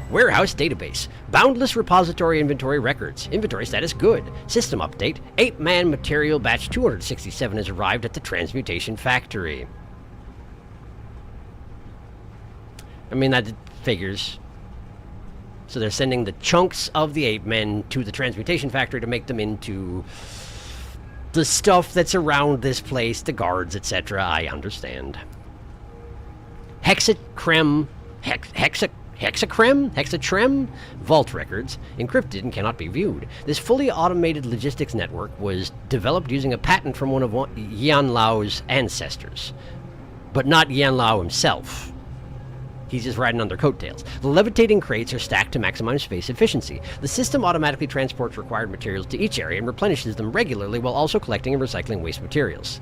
Warehouse database. Boundless repository inventory records. Inventory status good. System update. Ape-Man material batch 267 has arrived at the transmutation factory. I mean, that figures. So they're sending the chunks of the ape-men to the transmutation factory to make them into the stuff that's around this place, the guards, etc. I understand. Hexacrem vault records, encrypted and cannot be viewed. This fully automated logistics network was developed using a patent from one of Yan Lao's ancestors, but not Yan Lao himself. He's just riding on their coattails. The levitating crates are stacked to maximize space efficiency. The system automatically transports required materials to each area and replenishes them regularly while also collecting and recycling waste materials.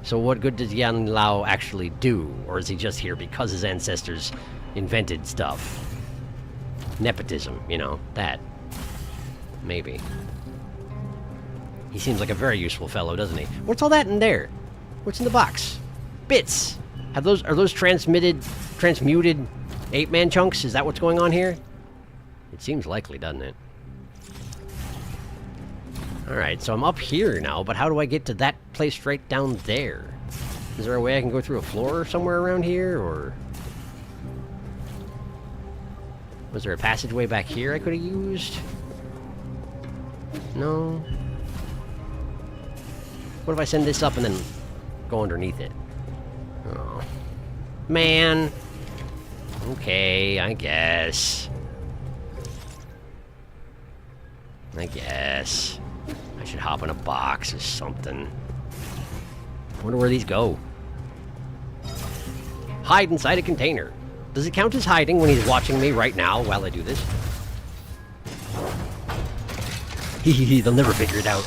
So what good does Yan Lao actually do? Or is he just here because his ancestors invented stuff? Nepotism, you know, that. Maybe. He seems like a very useful fellow, doesn't he? What's all that in there? What's in the box? Bits! Are those transmuted ape-man chunks? Is that what's going on here? It seems likely, doesn't it? Alright, so I'm up here now, but how do I get to that place right down there? Is there a way I can go through a floor somewhere around here, or... Was there a passageway back here I could have used? No. What if I send this up and then go underneath it? Oh. Man. Okay, I guess. I should hop in a box or something. Wonder where these go. Hide inside a container. Does it count as hiding when he's watching me right now while I do this? Hehehe, they'll never figure it out.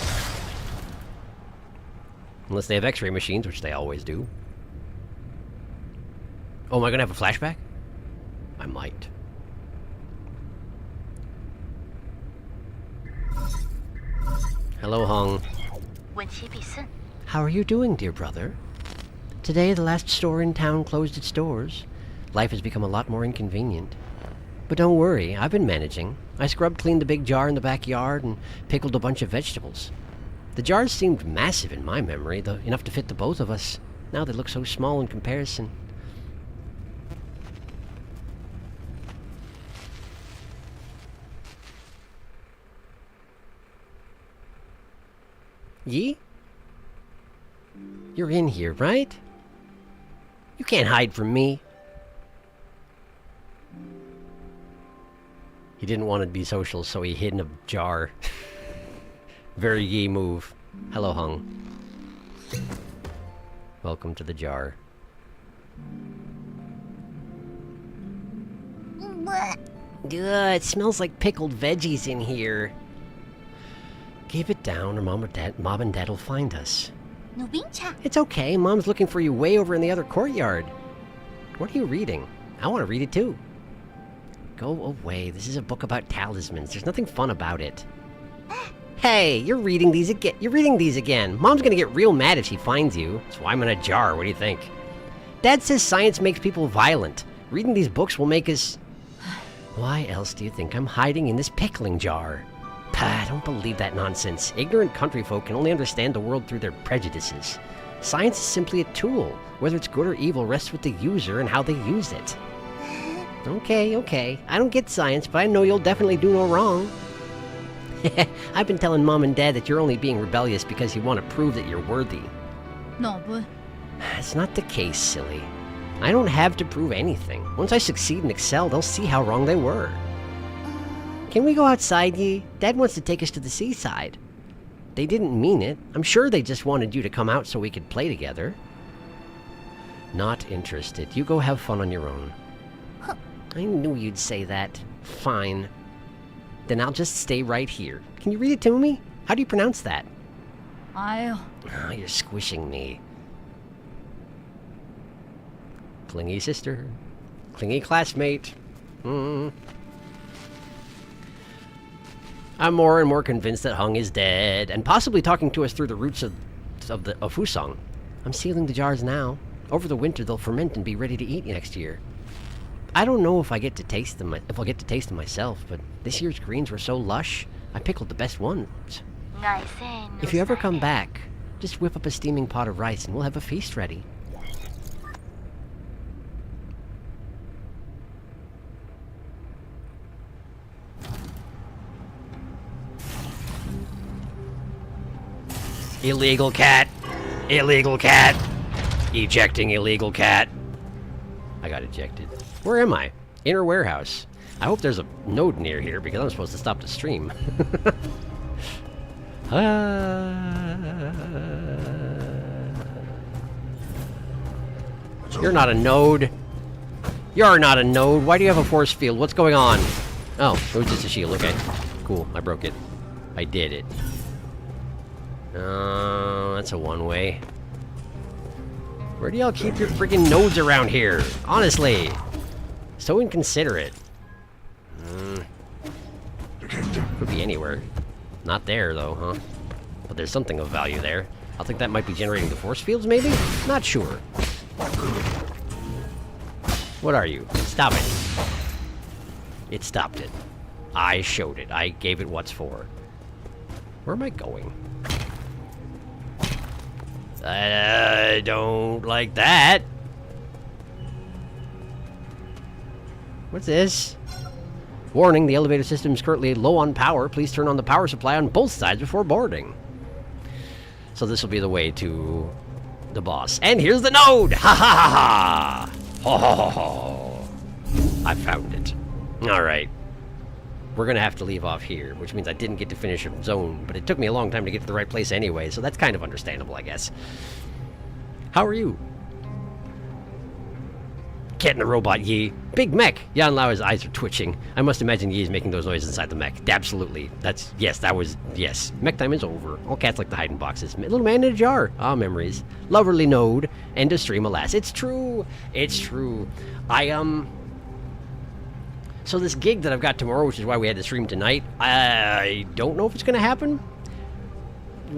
Unless they have x-ray machines, which they always do. Oh, am I gonna have a flashback? I might. Hello, Hung. How are you doing, dear brother? Today, the last store in town closed its doors. Life has become a lot more inconvenient. But don't worry, I've been managing. I scrubbed cleaned the big jar in the backyard and pickled a bunch of vegetables. The jars seemed massive in my memory, though enough to fit the both of us. Now they look so small in comparison. Yi? You're in here, right? You can't hide from me. He didn't want to be social, so he hid in a jar. Very Yi move. Hello, Hung. Welcome to the jar. Ugh, it smells like pickled veggies in here. Keep it down, or Mom and Dad will find us. It's okay. Mom's looking for you way over in the other courtyard. What are you reading? I want to read it too. Go away. This is a book about talismans. There's nothing fun about it. Hey, you're reading these again. Mom's gonna get real mad if she finds you. That's why I'm in a jar. What do you think? Dad says science makes people violent. Reading these books will make us... Why else do you think I'm hiding in this pickling jar? I don't believe that nonsense. Ignorant country folk can only understand the world through their prejudices. Science is simply a tool. Whether it's good or evil rests with the user and how they use it. Okay. I don't get science, but I know you'll definitely do no wrong. I've been telling Mom and Dad that you're only being rebellious because you want to prove that you're worthy. No, but... It's not the case, silly. I don't have to prove anything. Once I succeed and excel, they'll see how wrong they were. Can we go outside, Yi? Dad wants to take us to the seaside. They didn't mean it. I'm sure they just wanted you to come out so we could play together. Not interested. You go have fun on your own. I knew you'd say that. Fine. Then I'll just stay right here. Can you read it to me? How do you pronounce that? I'll... Oh, you're squishing me. Clingy sister. Clingy classmate. I'm more and more convinced that Hung is dead, and possibly talking to us through the roots of Fusong. I'm sealing the jars now. Over the winter, they'll ferment and be ready to eat next year. I don't know if I'll get to taste them myself, but this year's greens were so lush, I pickled the best ones. If you ever come back, just whip up a steaming pot of rice and we'll have a feast ready. Illegal cat! Illegal cat! Ejecting illegal cat! I got ejected. Where am I? Inner warehouse. I hope there's a node near here because I'm supposed to stop the stream. You're not a node. You're not a node. Why do you have a force field? What's going on? Oh, it was just a shield. Okay. Cool. I broke it. I did it. That's a one-way. Where do y'all keep your friggin' nodes around here? Honestly. So inconsiderate. Could be anywhere. Not there, though, huh? but there's something of value there. I think that might be generating the force fields, maybe? Not sure. What are you? Stop it. It stopped it. I showed it. I gave it what's for. Where am I going? I don't like that. What's this? Warning, the elevator system is currently low on power. Please turn on the power supply on both sides before boarding. So this will be the way to the boss. And here's the node! Ha ha ha ha! Ho ho ho ho! I found it. Alright. We're gonna have to leave off here, which means I didn't get to finish a zone, but it took me a long time to get to the right place anyway, so that's kind of understandable, I guess. How are you? Cat and a robot, Yi. Big mech! Yan Lao's eyes are twitching. I must imagine Yi is making those noises inside the mech. Absolutely. Yes. Mech time is over. All cats like to hide in boxes. Little man in a jar. Ah, memories. Loverly node. End of stream, alas. It's true. It's true. So this gig that I've got tomorrow, which is why we had to stream tonight, I don't know if it's going to happen.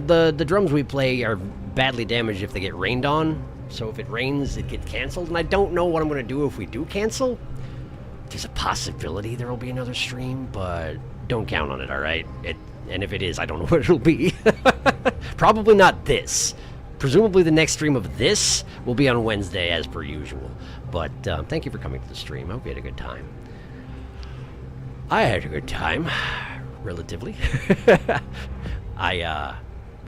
The drums we play are badly damaged if they get rained on. So if it rains, it gets canceled, and I don't know what I'm going to do if we do cancel. There's a possibility there will be another stream, but don't count on it, all right? And if it is, I don't know what it'll be. Probably not this. Presumably the next stream of this will be on Wednesday, as per usual. But thank you for coming to the stream. I hope you had a good time. I had a good time, relatively. I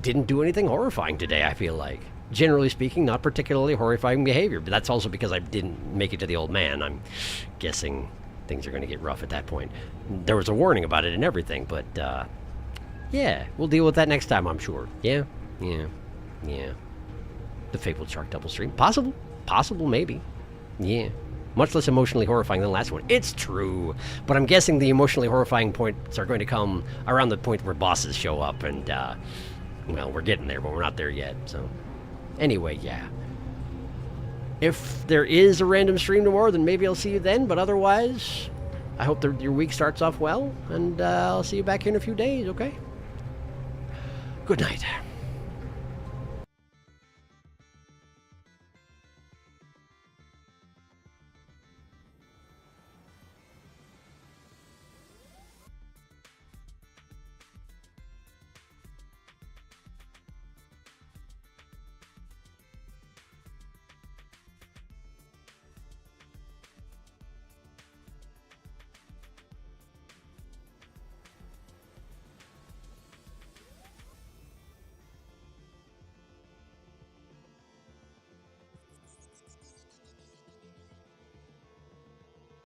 didn't do anything horrifying today, I feel like. Generally speaking, not particularly horrifying behavior, but that's also because I didn't make it to the old man. I'm guessing things are going to get rough at that point. There was a warning about it and everything, but, yeah, we'll deal with that next time, I'm sure. Yeah. The Fabled Shark double stream. Possible, maybe. Yeah. Much less emotionally horrifying than the last one. It's true. But I'm guessing the emotionally horrifying points are going to come around the point where bosses show up, and, well, we're getting there, but we're not there yet, so... Anyway, yeah. If there is a random stream tomorrow, then maybe I'll see you then. But otherwise, I hope your week starts off well. And I'll see you back here in a few days, okay? Good night.